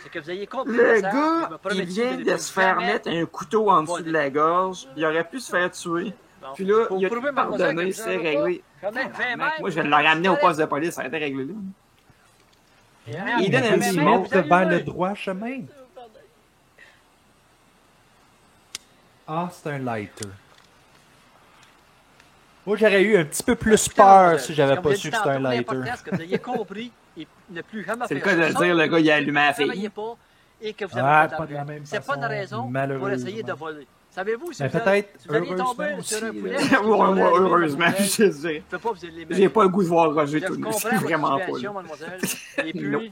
Speaker 6: C'est que vous ayez compris
Speaker 2: Le
Speaker 6: message, puis
Speaker 2: gars,
Speaker 6: me promettez
Speaker 2: il vient
Speaker 6: ne
Speaker 2: de
Speaker 6: plus
Speaker 2: se faire
Speaker 6: jamais
Speaker 2: mettre un couteau en dessous
Speaker 6: voler.
Speaker 2: de la gorge. Il aurait pu se faire tuer.
Speaker 6: Bon,
Speaker 2: Puis là,
Speaker 6: pour
Speaker 2: il a
Speaker 6: prouver,
Speaker 2: tout
Speaker 6: mademoiselle,
Speaker 2: pardonné,
Speaker 6: que vous
Speaker 2: c'est
Speaker 6: en avez
Speaker 2: réglé.
Speaker 6: pas, quand même 20
Speaker 2: Mec,
Speaker 6: mètres,
Speaker 2: moi, je vais le ramener au
Speaker 6: correct.
Speaker 2: poste de police, ça a été réglé là.
Speaker 6: Il
Speaker 2: donne un
Speaker 1: Il
Speaker 2: petit
Speaker 1: monte
Speaker 2: mot.
Speaker 1: vers le droit chemin. Ah, c'est un lighter. Moi, j'aurais eu un petit peu plus peur si j'avais pas su que c'était un lighter.
Speaker 6: L'important, c'est que vous ayez compris et ne plus jamais
Speaker 2: C'est le
Speaker 6: faire
Speaker 2: cas de
Speaker 6: ça.
Speaker 2: dire, le gars, il a allumé la
Speaker 6: Ne travaillez
Speaker 2: fille.
Speaker 6: pas et que vous
Speaker 1: Ah,
Speaker 6: n'avez
Speaker 1: pas
Speaker 6: pas
Speaker 1: de la
Speaker 6: d'argent.
Speaker 1: même
Speaker 6: C'est pas une
Speaker 1: façon,
Speaker 6: raison pour
Speaker 1: malheureusement.
Speaker 6: essayer de voler. Savez-vous, si
Speaker 1: Mais
Speaker 6: vous
Speaker 1: peut-être,
Speaker 6: si vous alliez tomber
Speaker 1: heureusement
Speaker 6: sur un
Speaker 1: aussi,
Speaker 6: poulet,
Speaker 1: là.
Speaker 6: qui
Speaker 2: Moi,
Speaker 6: aurait allumé,
Speaker 2: heureusement,
Speaker 6: mademoiselle,
Speaker 2: je sais.
Speaker 6: je peux pas vous l'imaginer.
Speaker 2: J'ai pas le goût de voir Roger
Speaker 6: Je
Speaker 2: tout nu.
Speaker 6: comprends
Speaker 2: C'est
Speaker 6: votre
Speaker 2: vraiment pas
Speaker 6: situation,
Speaker 2: là.
Speaker 6: mademoiselle. Et puis,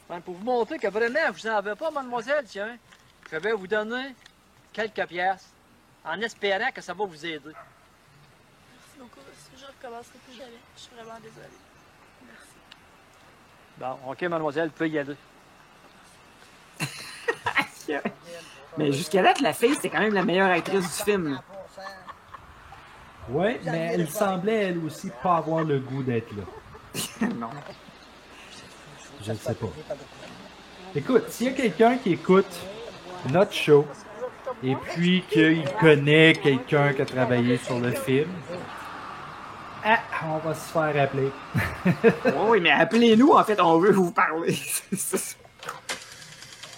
Speaker 6: ben, pour vous montrer que vraiment, vous n'en avez pas, mademoiselle, tiens, je vais vous donner quelques pièces en espérant que ça va vous aider.
Speaker 7: Merci beaucoup. Je recommencerai plus jamais. Je suis vraiment désolée. Merci.
Speaker 6: Bon, OK, mademoiselle, vous pouvez y aller.
Speaker 2: Mais jusqu'à là, la fille, c'était quand même la meilleure actrice du film. là.
Speaker 1: Ouais, mais elle semblait, elle aussi, pas avoir le goût d'être là.
Speaker 2: Non.
Speaker 1: Je ne sais pas. Écoute, s'il y a quelqu'un qui écoute notre show et puis qu'il connaît quelqu'un qui a travaillé sur le film, ah, on va se faire appeler.
Speaker 2: Oui, mais appelez-nous, en fait, on veut vous parler.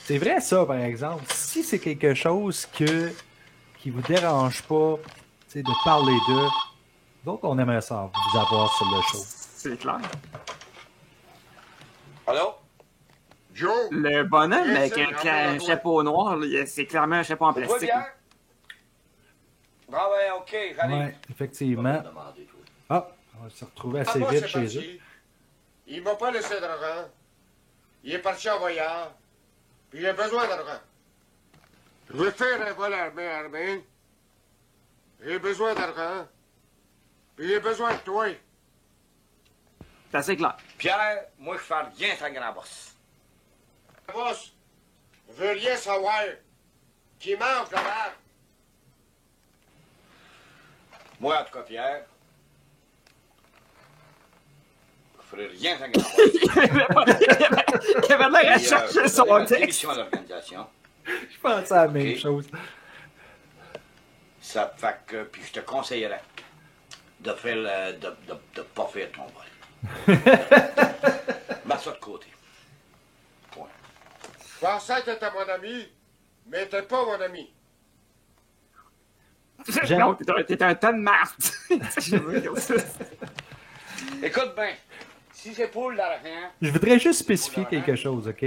Speaker 1: C'est vrai ça, par exemple. Si c'est quelque chose qui vous dérange pas, tu sais, de parler d'eux, donc on aimerait ça vous avoir sur le show.
Speaker 2: C'est clair.
Speaker 9: Allô? Joe?
Speaker 2: Le bonhomme
Speaker 9: Yes,
Speaker 2: avec
Speaker 9: sir.
Speaker 2: un chapeau noir, là, c'est clairement un chapeau en
Speaker 9: Toi,
Speaker 2: plastique.
Speaker 9: bien? Ah ouais, OK, j'arrive.
Speaker 1: Ouais, effectivement. Ah, on va se retrouver assez
Speaker 9: moi,
Speaker 1: vite
Speaker 9: c'est
Speaker 1: chez eux.
Speaker 9: parti. Il m'a pas laissé d'argent. Il est parti en voyage. Puis il a besoin d'argent. Je veux faire un vol armé. J'ai besoin d'argent. Puis il a besoin de toi.
Speaker 2: C'est assez clair.
Speaker 9: Pierre, moi, je fais rien sans grand boss. Boss, je veux rien savoir. Qui mange la merde? Moi, en tout cas, Pierre, je ferai rien sans grand boss.
Speaker 2: Il avait l'air à chercher son texte.
Speaker 9: Démission à l'organisation.
Speaker 1: Je pensais à la même
Speaker 9: Ok.
Speaker 1: chose.
Speaker 9: Ça fait que, puis je te conseillerais de faire de pas faire ton vol. Mets ça de côté. Point. Je pensais que t'étais mon ami, mais t'es pas mon ami.
Speaker 1: J'aime-
Speaker 2: Non, t'es un tas de marde.
Speaker 9: Écoute bien, si c'est pour l'argent,
Speaker 1: Je voudrais juste spécifier quelque chose, OK?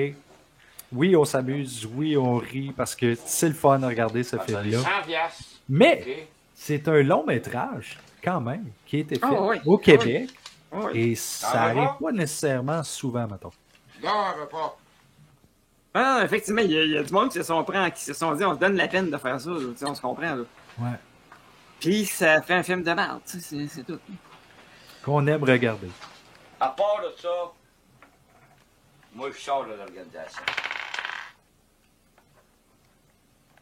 Speaker 1: Oui, on s'amuse, oui, on rit, parce que c'est le fun de regarder ce
Speaker 9: ça donne
Speaker 1: film-là.
Speaker 9: 100 piastres.
Speaker 1: Mais
Speaker 9: OK?
Speaker 1: c'est un long métrage, quand même, qui a été fait
Speaker 2: Ah oui,
Speaker 1: au Québec.
Speaker 2: Oui.
Speaker 1: Et ça
Speaker 9: Ah,
Speaker 1: arrive
Speaker 9: vraiment?
Speaker 1: pas nécessairement souvent, mettons.
Speaker 9: Non, elle veut pas.
Speaker 2: Ah, effectivement, il y a du monde qui se sont dit, on se donne la peine de faire ça, là. Tu sais, on se comprend, là.
Speaker 1: Ouais.
Speaker 2: Puis ça fait un film de merde, tu sais, c'est tout.
Speaker 1: Qu'on aime regarder.
Speaker 9: À part de ça, moi, je sors de l'organisation.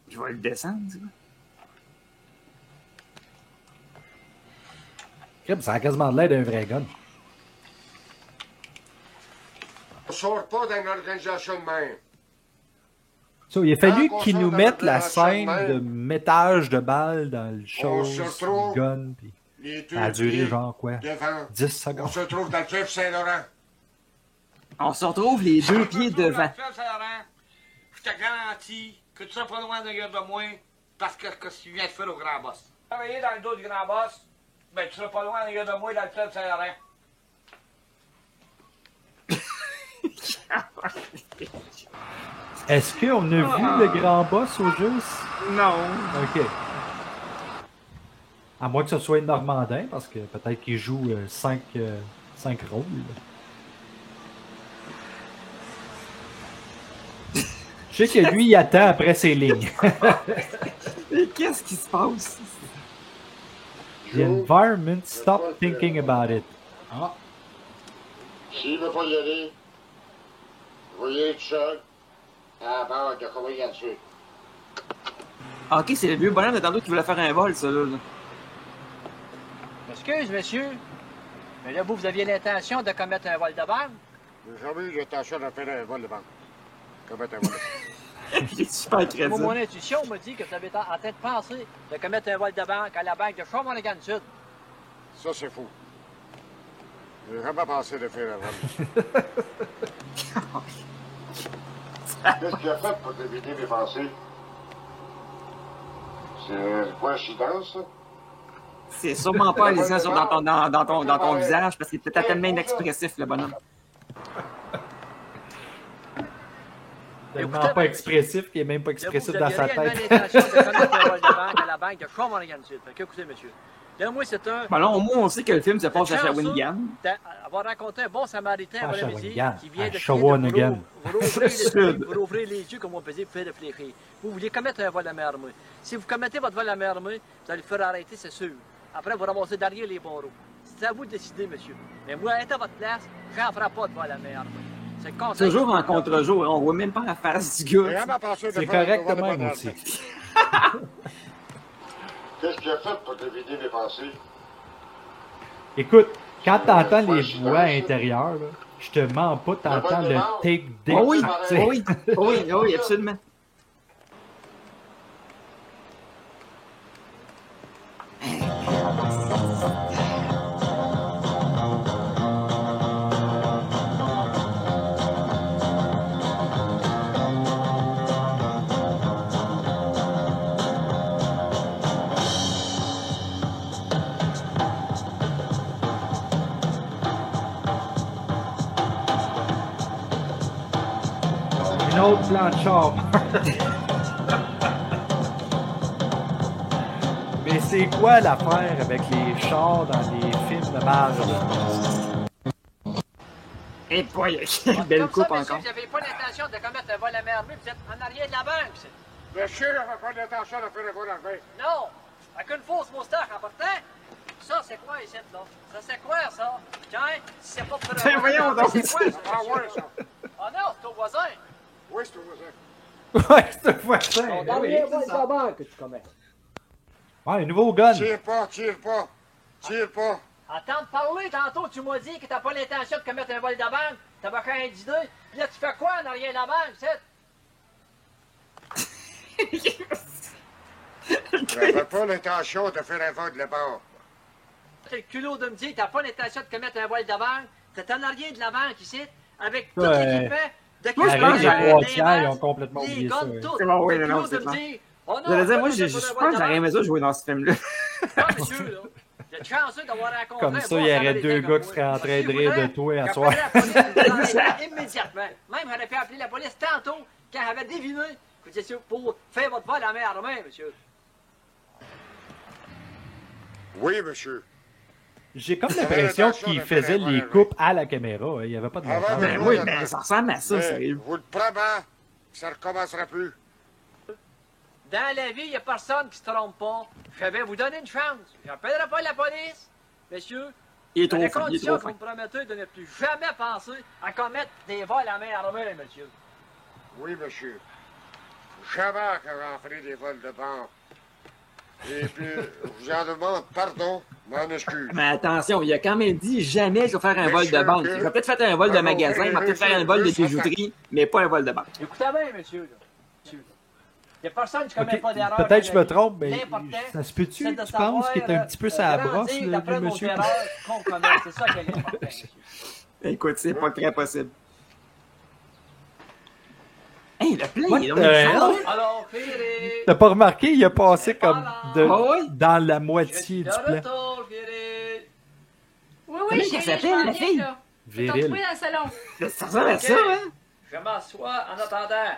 Speaker 2: Je vais le descendre, tu vois.
Speaker 1: Crème, ça a quasiment de l'air d'un vrai gun.
Speaker 9: On sort pas d'une organisation de même.
Speaker 1: So, il a fallu
Speaker 9: Quand on
Speaker 1: qu'ils
Speaker 9: sort
Speaker 1: nous
Speaker 9: de
Speaker 1: mettent la
Speaker 9: l'organisation de
Speaker 1: scène
Speaker 9: même,
Speaker 1: de mettage de balles dans le show,
Speaker 9: se retrouve
Speaker 1: le gun, puis
Speaker 9: Les deux
Speaker 1: ça a duré
Speaker 9: pieds
Speaker 1: genre quoi?
Speaker 9: devant.
Speaker 1: 10
Speaker 9: On
Speaker 1: secondes.
Speaker 9: se trouve dans le fleuve Saint-Laurent.
Speaker 2: On se retrouve les deux pieds devant.
Speaker 9: Je te garantis que tu seras pas loin de gueule de moi parce que tu viens de faire au grand boss. Travailler dans le dos du grand boss, ben tu seras pas loin de gueule de moi dans le fleuve Saint-Laurent.
Speaker 1: Est-ce qu'on a vu le grand boss au juste?
Speaker 2: Non.
Speaker 1: Ok. À moins que ce soit Normandin, parce que peut-être qu'il joue 5 rôles. Je sais que lui, il attend après ses lignes.
Speaker 2: Mais qu'est-ce qui se passe?
Speaker 1: The environment, stop thinking about it. Ah,
Speaker 9: S'il veut pas y aller, vous voyez tout seul, à la barre de travailler là-dessus.
Speaker 2: Ah, ok, c'est le vieux bonhomme de tantôt qui voulait faire un vol, ça, là.
Speaker 6: Excuse, monsieur. Mais là, vous aviez l'intention de commettre un vol de banque?
Speaker 9: J'ai jamais eu l'intention de faire un vol de banque. Commettre un vol de banque.
Speaker 2: Il est super crédible.
Speaker 6: Moi, mon intuition me dit que vous avez en train de penser de commettre un vol de banque à la banque de Shawinigan Sud.
Speaker 9: Ça, c'est fou. J'ai vraiment pensé de faire un vol. Qu'est-ce qu'il a fait pour deviner mes pensées? C'est quoi, coïncidence, ça?
Speaker 2: C'est sûrement pas les yeux dans ton visage, parce qu'il est peut-être tellement inexpressif, le bonhomme.
Speaker 1: Tellement pas expressif qu'il est même pas expressif dans sa tête.
Speaker 6: Vous aviez l'intention de commettre un vol de banque à la banque de Shawinigan Sud. Fait que, écoutez, monsieur. Là, moi, c'est un...
Speaker 2: Ben là, au moins, on sait que le film se passe à Shawinigan.
Speaker 6: Avoir rencontré un bon samaritain
Speaker 1: À
Speaker 6: après-midi
Speaker 1: Shawinigan,
Speaker 6: qui vient
Speaker 1: à
Speaker 6: de
Speaker 1: Shawinigan.
Speaker 2: Sud.
Speaker 6: vous ouvrez les yeux comme on peut dire, vous faites réfléchir. Vous voulez commettre un vol à main armée. Si vous commettez votre vol à main armée, vous allez le faire arrêter, c'est sûr. Après, vous ramassez derrière les barreaux. C'est à vous de décider, monsieur. Mais moi, être à votre place, j'en ferai pas de vol à main armée. C'est le conseil.
Speaker 2: Toujours en contre-jour, on voit même pas la face du gars.
Speaker 1: C'est correct de même aussi.
Speaker 9: Qu'est-ce qu'il a fait pour deviner mes pensées?
Speaker 1: Écoute, quand t'entends les voix intérieures, là, je te mens pas, t'entends le take deck.
Speaker 2: Oh oui, oui, absolument.
Speaker 1: Une autre plan de char. Mais c'est quoi l'affaire avec les chars dans les films de marge?
Speaker 2: Et boy, quelle belle coupe
Speaker 6: Comme ça,
Speaker 2: encore.
Speaker 6: monsieur, vous n'avez pas l'intention de commettre un vol à main armée, vous êtes en arrière de la banque.
Speaker 9: Monsieur n'avait pas l'intention de faire un vol armé.
Speaker 6: Non! Avec une fausse moustache en partant. Ça, c'est quoi ici, là? Ça, c'est quoi, ça? Tiens, si c'est pas pour
Speaker 2: Ben, voyons donc.
Speaker 6: c'est quoi, ça?
Speaker 9: Ah ouais, ça.
Speaker 6: Ah non, c'est au voisin.
Speaker 9: Oui, c'est au voisin.
Speaker 1: Ouais, c'est un voisin.
Speaker 6: Ton
Speaker 1: Oui,
Speaker 6: dernier vol
Speaker 1: c'est
Speaker 6: de
Speaker 1: ça.
Speaker 6: banque que tu commets.
Speaker 1: Ouais, un nouveau gun.
Speaker 9: Tire pas, tire pas. Tire pas.
Speaker 6: Attends de parler, tantôt, tu m'as dit que t'as pas l'intention de commettre un vol de banque. T'avais qu'un d'idée. Puis là, tu fais quoi en arrière de la banque, c'est?
Speaker 9: J'avais pas l'intention de faire un vol de banque.
Speaker 6: T'as le culot de me dire que t'as pas l'intention de commettre un vol de banque. T'es en arrière de la banque ici, avec tout
Speaker 1: Ouais.
Speaker 6: l'équipement de
Speaker 2: Moi, je pense
Speaker 1: Avec
Speaker 2: que
Speaker 1: les
Speaker 2: j'aurais
Speaker 1: trois
Speaker 6: des
Speaker 1: tiers,
Speaker 6: masques,
Speaker 1: ils ont complètement
Speaker 6: des
Speaker 1: oublié
Speaker 6: guns,
Speaker 1: ça. Ouais.
Speaker 6: tout.
Speaker 2: C'est bon, oui,
Speaker 6: Le
Speaker 2: non,
Speaker 6: culot
Speaker 2: c'est
Speaker 6: de me
Speaker 2: clair.
Speaker 6: dire, oh non,
Speaker 2: Je disais, moi,
Speaker 6: pas
Speaker 2: je
Speaker 6: pour un vol
Speaker 2: pense
Speaker 6: de
Speaker 2: que j'aurais aimé
Speaker 6: banque.
Speaker 2: ça jouer dans ce film-là.
Speaker 6: Ah, monsieur, là. Vous êtes chanceux d'avoir rencontré
Speaker 1: Comme
Speaker 6: un
Speaker 1: ça,
Speaker 6: bon
Speaker 1: il y aurait
Speaker 6: Samaritain
Speaker 1: deux
Speaker 6: comme
Speaker 1: gars qui
Speaker 6: moi.
Speaker 1: seraient en train de
Speaker 6: Si vous
Speaker 1: rire de
Speaker 6: voulez,
Speaker 1: toi à
Speaker 6: j'appellerais
Speaker 1: soir.
Speaker 6: la police immédiatement. Même, j'aurais pu appeler la police tantôt, quand j'avais deviné que vous étiez pour faire votre vol à main armée, monsieur.
Speaker 9: Oui, monsieur.
Speaker 1: J'ai comme l'impression qu'il faisait les coupes à la caméra. Il n'y avait pas de
Speaker 9: Ah,
Speaker 1: montage.
Speaker 2: Ben oui, ben ça ressemble à ça,
Speaker 9: Mais
Speaker 2: sérieux.
Speaker 9: vous le promets, ça recommencera plus.
Speaker 6: Dans la vie, il n'y a personne qui se trompe pas. Je vais vous donner une chance. J'appellerai pas la police. Messieurs,
Speaker 2: Il est
Speaker 6: à
Speaker 2: trop
Speaker 6: la
Speaker 2: fin, il est
Speaker 6: condition
Speaker 2: trop
Speaker 6: que vous
Speaker 2: fin.
Speaker 6: me promettez de ne plus jamais penser à commettre des vols à main armée, monsieur.
Speaker 9: Oui, monsieur. Jamais que j'en ferai des vols de banque. Et puis, je vous en demande pardon, m'en excuse.
Speaker 2: Mais attention, il a quand même dit jamais je vais faire un vol de
Speaker 9: Monsieur,
Speaker 2: banque. Il va peut-être faire un vol de
Speaker 9: pardon,
Speaker 2: magasin, il va peut-être faire un vol de
Speaker 9: monsieur,
Speaker 2: bijouterie, mais pas un vol de banque.
Speaker 6: Écoutez bien, monsieur. Il n'y a personne qui ne commet
Speaker 1: Ok,
Speaker 6: pas d'erreur.
Speaker 1: peut-être je me trompe, mais
Speaker 6: L'important,
Speaker 1: ça se peut-tu,
Speaker 6: c'est de
Speaker 1: tu
Speaker 6: savoir,
Speaker 1: penses qu'il est un petit peu sa brosse,
Speaker 6: grandir
Speaker 1: le
Speaker 6: d'après
Speaker 1: vieux
Speaker 6: nos
Speaker 1: monsieur?
Speaker 6: erreurs qu'on commet. C'est ça qui est important, monsieur.
Speaker 2: Écoute, c'est pas très possible. Hey, le plein,
Speaker 1: What
Speaker 2: il est
Speaker 1: the
Speaker 2: dans le
Speaker 1: hell?
Speaker 2: fond.
Speaker 6: Alors, Ferré.
Speaker 1: T'as pas remarqué, il a passé comme de,
Speaker 2: Ah oui?
Speaker 1: dans la
Speaker 6: Je
Speaker 1: moitié
Speaker 6: suis
Speaker 1: du
Speaker 6: de
Speaker 1: plat.
Speaker 6: retour, Ferré.
Speaker 4: Oui,
Speaker 2: Comment
Speaker 4: oui,
Speaker 2: qu'elle
Speaker 4: chérie,
Speaker 2: s'appelle,
Speaker 4: je m'en
Speaker 2: la
Speaker 4: viens,
Speaker 2: fille?
Speaker 4: là. Je vais t'en
Speaker 1: Viril.
Speaker 4: trouver dans le salon.
Speaker 2: Ça ressemble à
Speaker 6: Ok.
Speaker 2: ça, hein?
Speaker 6: Je m'assois en attendant.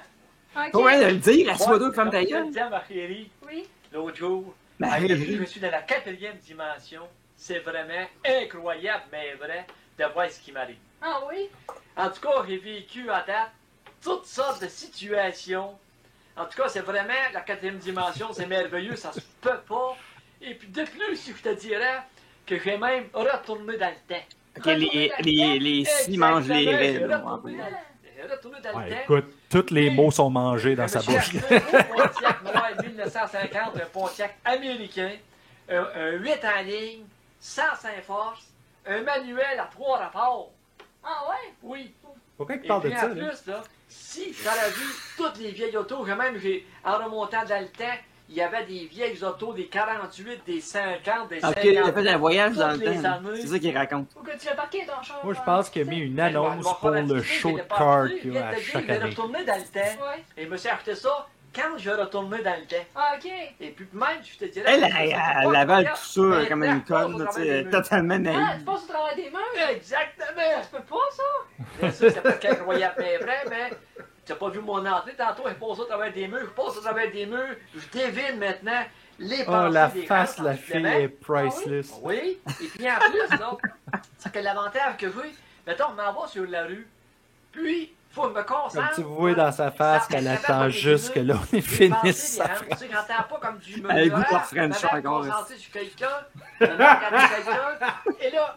Speaker 4: OK.
Speaker 2: Faut rien de le dire, assois-toi,
Speaker 6: Moi,
Speaker 2: femme ta
Speaker 6: comme je
Speaker 2: gueule.
Speaker 6: le disais à Marie
Speaker 4: Oui.
Speaker 6: l'autre jour,
Speaker 2: Marie.
Speaker 6: je suis dans la 4e dimension. C'est vraiment incroyable, mais vrai, de voir ce qui m'arrive.
Speaker 4: Ah oui?
Speaker 6: En tout cas, j'ai vécu à date toutes sortes de situations. En tout cas, c'est vraiment la 4e dimension, c'est merveilleux, ça se peut pas. Et puis de plus, je te dirais que j'ai même retourné dans le temps.
Speaker 2: Ok, les scies mangent les
Speaker 6: Exactement,
Speaker 2: raies.
Speaker 6: j'ai
Speaker 2: là,
Speaker 6: retourné dans le temps.
Speaker 1: Ouais, écoute, tous les mots sont mangés dans sa
Speaker 6: Je me
Speaker 1: bouche.
Speaker 6: suis acheté un gros Pontiac noir de 1950, un Pontiac américain, un 8 en ligne, 105 forces, un manuel à 3 rapports.
Speaker 7: Ah ouais?
Speaker 6: Oui.
Speaker 1: Pourquoi il
Speaker 6: Et
Speaker 1: parle de
Speaker 6: puis
Speaker 1: ça?
Speaker 6: en plus, là, si j'aurais vu toutes les vieilles autos, en remontant dans le temps, il y avait des vieilles autos, des 48, des 50, des 50.
Speaker 2: Ok, il a fait un voyage dans le
Speaker 6: toutes les
Speaker 2: temps.
Speaker 6: années.
Speaker 2: C'est ça qu'il raconte.
Speaker 7: Faut que tu l'as parqué ton char.
Speaker 1: Moi, je pense qu'il a mis une
Speaker 6: Ben,
Speaker 1: annonce
Speaker 6: bon,
Speaker 1: pour
Speaker 6: la
Speaker 1: le
Speaker 6: petite
Speaker 1: show
Speaker 6: fille,
Speaker 1: de
Speaker 6: il est pas
Speaker 1: cartes
Speaker 6: parti,
Speaker 1: qu'il y a à
Speaker 6: il
Speaker 1: chaque
Speaker 6: vient de
Speaker 1: année.
Speaker 6: retourner dans le temps.
Speaker 7: Ouais.
Speaker 6: Et il me s'est acheté ça quand je retournais dans le temps.
Speaker 7: Ah, ok.
Speaker 6: Et puis même, je te dirais...
Speaker 2: Elle avale tout ça comme une conne, là, tu sais, totalement
Speaker 7: Ah,
Speaker 2: naïve.
Speaker 7: tu passes au travail des murs?
Speaker 6: Exactement!
Speaker 7: Tu peux pas, ça?
Speaker 6: Bien sûr, c'est pas incroyable, mais vrai, mais tu n'as pas vu mon entrée tantôt, elle passe au travers des murs, je passe au travers des murs, je devine maintenant les
Speaker 1: Oh,
Speaker 6: pensées
Speaker 1: la
Speaker 6: des
Speaker 1: face,
Speaker 6: gens,
Speaker 1: la fille
Speaker 6: sensiblement.
Speaker 1: est priceless.
Speaker 6: Oui, et puis en plus, là, c'est que l'avantage que j'ai, mettons, on m'en va sur la rue, puis faut me concentre.
Speaker 1: Comme tu vois dans sa face qu'elle attend juste que l'on finisse sa phrase.
Speaker 6: Tu sais, j'entends pas comme du
Speaker 2: Elle goûte leur French encore.
Speaker 6: concentré sur quelqu'un, je me mets à regarder quelqu'un, et là,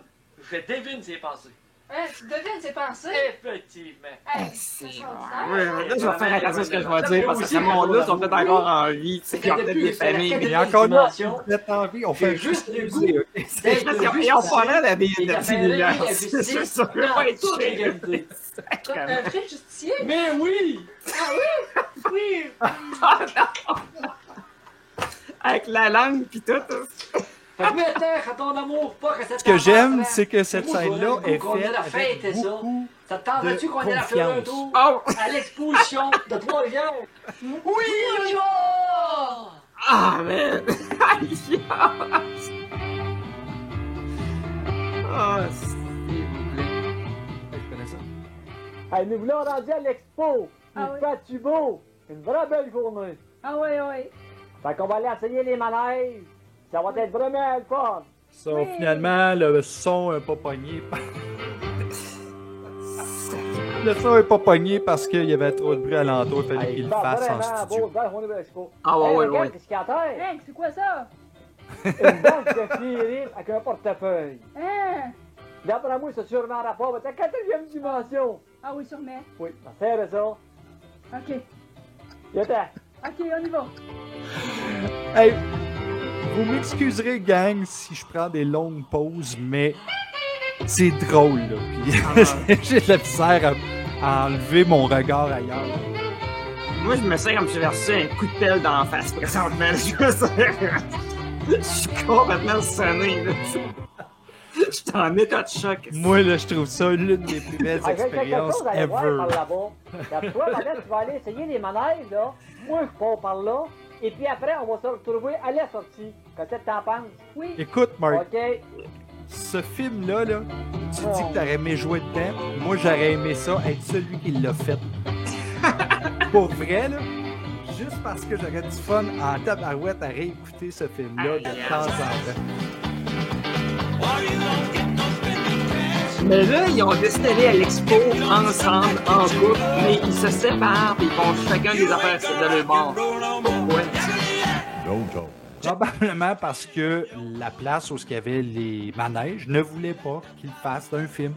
Speaker 6: je devine ses pensées.
Speaker 7: Hein, tu devines ses pensées?
Speaker 6: Effectivement.
Speaker 7: Hey,
Speaker 2: C'est
Speaker 7: c'est
Speaker 2: genre.
Speaker 7: extraordinaire.
Speaker 2: Ouais, là, je vais faire attention à ce que je vais dire parce que ce monde-là sont peut-être encore en vie. Tu sais, ils ont peut-être des familles.
Speaker 1: Il
Speaker 2: Mais
Speaker 1: y a encore là,
Speaker 6: dimension.
Speaker 1: vous êtes en vie, on fait
Speaker 6: juste le
Speaker 1: goût.
Speaker 2: ils ont pas l'air de petits milliards. C'est
Speaker 6: C'est
Speaker 2: sûr que je vais pas être sûr.
Speaker 6: égalité.
Speaker 7: Un vrai justicier?
Speaker 6: Mais oui!
Speaker 7: Ah oui? Oui!
Speaker 2: Avec la langue pis tout.
Speaker 6: Fait que maintenant, quand ton amour pas que cette
Speaker 1: Ce que j'aime, c'est que cette scène-là est faite avec
Speaker 6: ça.
Speaker 1: beaucoup
Speaker 6: Ça te tenterait-tu
Speaker 1: de
Speaker 6: qu'on ait la faire un
Speaker 1: confiance.
Speaker 6: tour
Speaker 2: Oh!
Speaker 6: à l'exposition de Trois-Rivières? Oui!
Speaker 2: Ah, man! Ah, s'il vous plaît.
Speaker 1: Je connais ça.
Speaker 6: Hey, nous voulons rendu à l'expo.
Speaker 7: Ah oui.
Speaker 6: fait du beau. Une vraie belle journée.
Speaker 7: Ah oui, oui.
Speaker 6: Fait qu'on va aller essayer les manèges. Ça va être vraiment le fun.
Speaker 1: So, finalement, le son n'est pas pogné. Le son n'est pas pogné parce qu'il y avait trop de bruit alentour. Il fallait qu'il le fasse en studio.
Speaker 2: Ah, ouais, ouais.
Speaker 6: Qu'est-ce qu'il y a à terre?
Speaker 7: Hein, c'est quoi ça?
Speaker 6: Une banque de fierine avec un portefeuille.
Speaker 7: Hein?
Speaker 6: D'après moi, c'est sûrement un rapport avec ta quatrième dimension.
Speaker 7: Ah oui, sûrement.
Speaker 6: Oui, ça sert à ça.
Speaker 7: Ok.
Speaker 6: Viens-t'en.
Speaker 7: Ok, on y va.
Speaker 1: Hey, vous m'excuserez, gang, si je prends des longues pauses, mais c'est drôle, là. Puis j'ai de la misère à enlever mon regard ailleurs.
Speaker 2: Moi, je me sens comme si j'avais reçu un coup de pelle dans la face présentement. Je suis complètement sonné, là. Je suis en état de choc.
Speaker 1: Moi, là, je trouve ça l'une des plus belles
Speaker 6: Avec quelque
Speaker 1: expériences
Speaker 6: chose à aller voir
Speaker 1: ever.
Speaker 6: par là-bas. Quand toi, madame, tu vas aller essayer les manèges, là. Moi, je pars par là. Et puis après, on va se retrouver à la sortie. Qu'est-ce que t'en penses?
Speaker 7: Oui.
Speaker 1: Écoute, Mark,
Speaker 6: OK.
Speaker 1: ce film-là, là, tu dis que t'aurais aimé jouer dedans. Moi, j'aurais aimé ça être celui qui l'a fait. Pour vrai, là, juste parce que j'aurais du fun en tabarouette à réécouter ce film-là de temps en temps.
Speaker 2: Mais là, ils ont décidé d'aller à l'expo ensemble, en couple, mais ils se séparent et ils font chacun des affaires de leur bord. Pourquoi?
Speaker 1: Probablement parce que la place où il y avait les manèges ne voulait pas qu'ils fassent un film.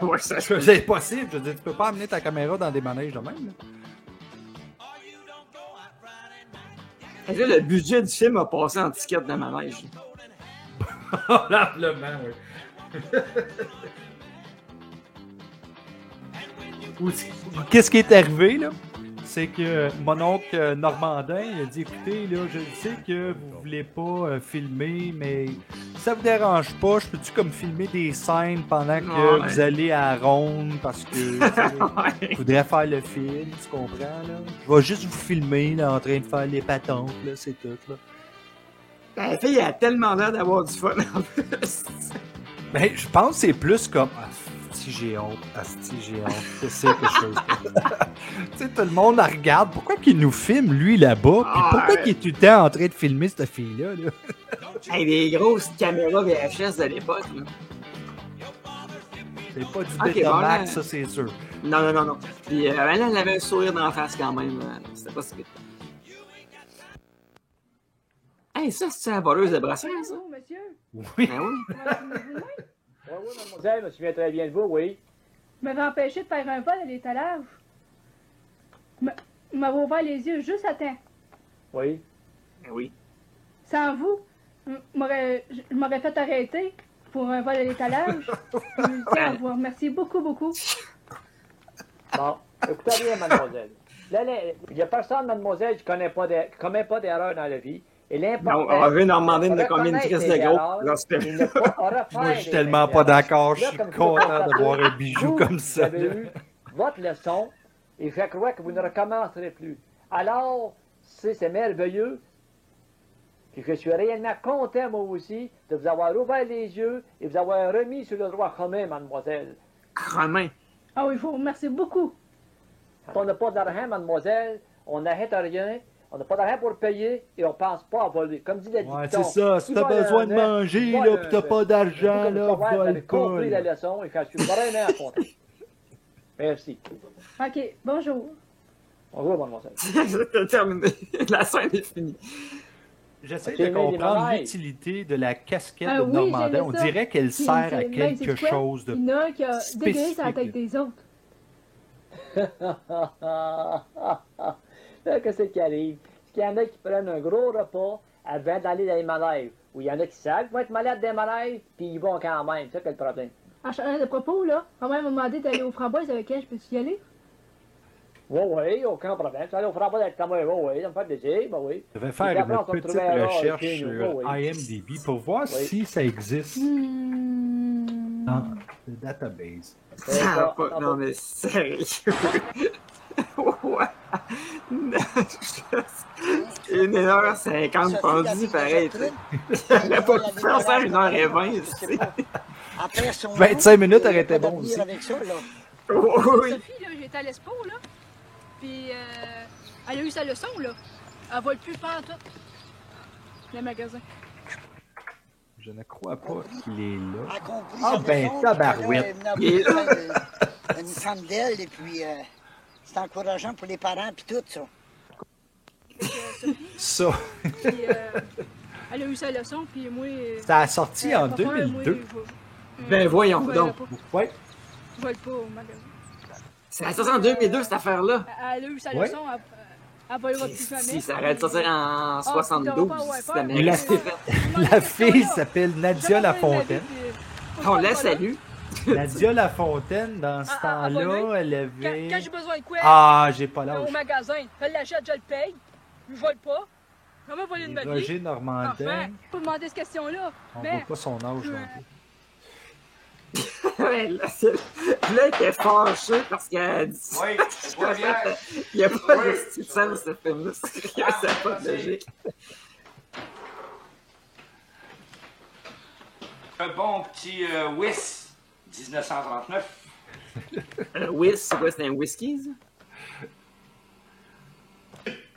Speaker 2: Ouais, ça
Speaker 1: C'est impossible. Je veux dire, tu peux pas amener ta caméra dans des manèges de même. Là.
Speaker 2: Et là, le budget du film a passé en ticket de manège.
Speaker 1: Probablement, oui. Qu'est-ce qui est arrivé, là? C'est que mon oncle Normandin il a dit, écoutez, là, je sais que vous voulez pas filmer, mais ça vous dérange pas, je peux-tu comme filmer des scènes pendant que
Speaker 2: Ouais.
Speaker 1: vous allez à Ronde parce que je voudrais faire le film, tu comprends, là? Je vais juste vous filmer, là, en train de faire les patentes, là, c'est tout, là.
Speaker 2: La fille a tellement l'air d'avoir du fun en plus.
Speaker 1: Ben, je pense que c'est plus comme. Ah, si j'ai honte. Ah, si j'ai honte. C'est quelque chose. Tu sais, tout le monde la regarde. Pourquoi qu'il nous filme, lui, là-bas? Puis pourquoi qu'il est tout le temps en train de filmer cette fille-là? Là?
Speaker 2: Hey, des grosses caméras VHS de l'époque, là.
Speaker 1: C'est pas du
Speaker 2: Ok,
Speaker 1: Betamax,
Speaker 2: bon, là-
Speaker 1: ça, c'est sûr.
Speaker 2: Non. Puis elle avait un sourire dans la face quand même. C'était pas si vite. Hey, ça, c'est la voleuse de brassière, ça?
Speaker 7: Bonjour, monsieur.
Speaker 1: Oui.
Speaker 2: Ben oui.
Speaker 6: Oui, mademoiselle, je me souviens très bien de vous, oui.
Speaker 7: Vous m'avez empêché de faire un vol à l'étalage. Vous m'avez ouvert les yeux juste à temps.
Speaker 6: Oui.
Speaker 2: Oui.
Speaker 7: Sans vous, je m'aurais fait arrêter pour un vol à l'étalage. Je tiens à vous remercier beaucoup, beaucoup.
Speaker 6: Bon, écoutez bien, mademoiselle. Là, il n'y a personne, mademoiselle, qui ne commet pas d'erreur dans la vie. Et l'important,
Speaker 2: Non, on veut Normandine de
Speaker 6: c'est
Speaker 2: combien de
Speaker 6: reconnaître
Speaker 2: crise de
Speaker 6: les
Speaker 2: gros.
Speaker 6: erreurs et ne pas refaire
Speaker 1: Moi, je suis
Speaker 6: les
Speaker 1: tellement
Speaker 6: mêmes
Speaker 1: pas
Speaker 6: erreurs.
Speaker 1: d'accord. Je
Speaker 6: Là,
Speaker 1: suis
Speaker 6: comme tu
Speaker 1: content
Speaker 6: peux
Speaker 1: d'avoir un
Speaker 6: constater,
Speaker 1: bijou
Speaker 6: vous,
Speaker 1: comme ça.
Speaker 6: Vous avez eu votre leçon et je crois que vous ne recommencerez plus. Alors, c'est merveilleux. Puis je suis réellement content, moi aussi, de vous avoir ouvert les yeux et vous avoir remis sur le droit commun, mademoiselle.
Speaker 2: Romain.
Speaker 7: Ah oui, je vous remercie beaucoup.
Speaker 6: On n'a pas d'argent, mademoiselle, on n'arrête rien, on n'a pas d'argent pour payer et on ne pense pas à voler. Comme dit le dicton.
Speaker 1: Ouais, c'est ça. Si
Speaker 6: qui
Speaker 1: t'as
Speaker 6: vole
Speaker 1: besoin
Speaker 6: un
Speaker 1: de
Speaker 6: œuf,
Speaker 1: manger,
Speaker 6: vole
Speaker 1: là,
Speaker 6: un
Speaker 1: pis t'as
Speaker 6: œuf.
Speaker 1: pas d'argent,
Speaker 6: Comme
Speaker 1: là,
Speaker 6: ça, vous avez
Speaker 1: vole
Speaker 6: compris la
Speaker 1: pas.
Speaker 6: leçon et je suis vraiment content. Merci.
Speaker 7: OK, bonjour.
Speaker 6: Bonjour, mademoiselle.
Speaker 2: C'est terminé. La scène est finie.
Speaker 1: J'essaie
Speaker 6: As-tu
Speaker 1: de
Speaker 6: aimé les
Speaker 1: comprendre
Speaker 6: mamailles?
Speaker 1: l'utilité de la casquette
Speaker 7: Ah
Speaker 1: de
Speaker 7: oui,
Speaker 1: Normandin.
Speaker 7: j'aimais
Speaker 1: On
Speaker 7: ça.
Speaker 1: dirait qu'elle
Speaker 7: Puis,
Speaker 1: sert à
Speaker 7: c'est- même,
Speaker 1: quelque
Speaker 7: sais-tu quoi?
Speaker 1: chose de
Speaker 7: Il y en a un qui a dégueulé sur la
Speaker 1: spécifique.
Speaker 7: tête des autres.
Speaker 6: Là, qu'est-ce qui arrive? C'est qu'il y en a qui prennent un gros repas avant d'aller dans les manèges. Ou il y en a qui savent qu'ils vont être malades des manèges, puis ils vont quand même. C'est ça qui est le problème.
Speaker 7: En changeant de propos, là, maman m'a demandé d'aller aux framboises avec elle. Je peux-tu y aller?
Speaker 6: Oui, aucun problème. Ça, on fera pas d'être comme oui, ça me fait plaisir, ben oui.
Speaker 1: Je vais
Speaker 6: Et
Speaker 1: faire
Speaker 6: puis après,
Speaker 1: une
Speaker 6: on se
Speaker 1: petite
Speaker 6: retrouvera là,
Speaker 1: recherche
Speaker 6: avec nous.
Speaker 1: sur
Speaker 6: Oui.
Speaker 1: IMDb pour voir si ça existe dans le database.
Speaker 2: Ça va pas. Non, mais sérieux. Ouais. Une 1h50 pendue, pareil. Elle n'a pas pu faire ça à 1h20.
Speaker 10: Après son
Speaker 1: 25 minutes
Speaker 10: il y a
Speaker 1: aurait été
Speaker 10: pas
Speaker 1: bon
Speaker 10: d'avenir
Speaker 1: aussi.
Speaker 10: avec ça, là.
Speaker 2: Oui.
Speaker 7: Sophie, là, j'étais à l'Espo, là. Puis, elle a eu sa leçon, là. Elle vole plus faire tout. Le magasin.
Speaker 1: Je ne crois pas qu'il est là.
Speaker 10: Elle a compris
Speaker 1: Ah
Speaker 10: sa
Speaker 1: ben,
Speaker 10: leçon,
Speaker 1: tabarouette.
Speaker 10: puis là, elle venait avoir une femme d'elle, et puis c'est encourageant pour les parents, puis tout ça.
Speaker 1: Ça,
Speaker 7: Puis, elle a eu sa leçon, puis moi...
Speaker 1: ça a sorti en
Speaker 7: papa, moi,
Speaker 1: 2002.
Speaker 2: Ben voyons
Speaker 7: je
Speaker 2: donc.
Speaker 1: Ouais.
Speaker 7: vole pas au magasin.
Speaker 2: C'est la sortie en 2002, cette affaire-là.
Speaker 7: Elle a eu sa
Speaker 1: Ouais.
Speaker 7: leçon, elle volera plus jamais.
Speaker 2: Si, ça aurait dû sortir en
Speaker 7: Ah,
Speaker 2: 72.
Speaker 7: puis t'auras pas
Speaker 2: Si
Speaker 7: à
Speaker 2: la
Speaker 7: faire.
Speaker 1: Et la,
Speaker 2: mairie s'était faite.
Speaker 1: la fille s'appelle Nadia Lafontaine.
Speaker 2: On la salue.
Speaker 1: Nadia Lafontaine, dans ce
Speaker 7: Ah,
Speaker 1: temps-là, elle
Speaker 7: Quand
Speaker 1: avait...
Speaker 7: j'ai besoin de quoi,
Speaker 1: Ah, j'ai pas
Speaker 7: au
Speaker 1: l'âge.
Speaker 7: magasin, je l'achète, je le paye. Je vole pas. Comment voler de ma vie?
Speaker 1: Roger Normandin,
Speaker 7: Enfin, pas demander cette question-là.
Speaker 1: on
Speaker 7: Mais,
Speaker 1: voit pas son âge non plus.
Speaker 2: Ouais, là, elle était fâchée parce qu'elle a dit ça.
Speaker 9: Oui, c'est pas bien.
Speaker 2: Il n'y a pas de style sens, ce film-là. Ça n'a pas de logique.
Speaker 11: Un bon petit Wiss 1939.
Speaker 2: Whis, c'est quoi? C'est un whisky, ça?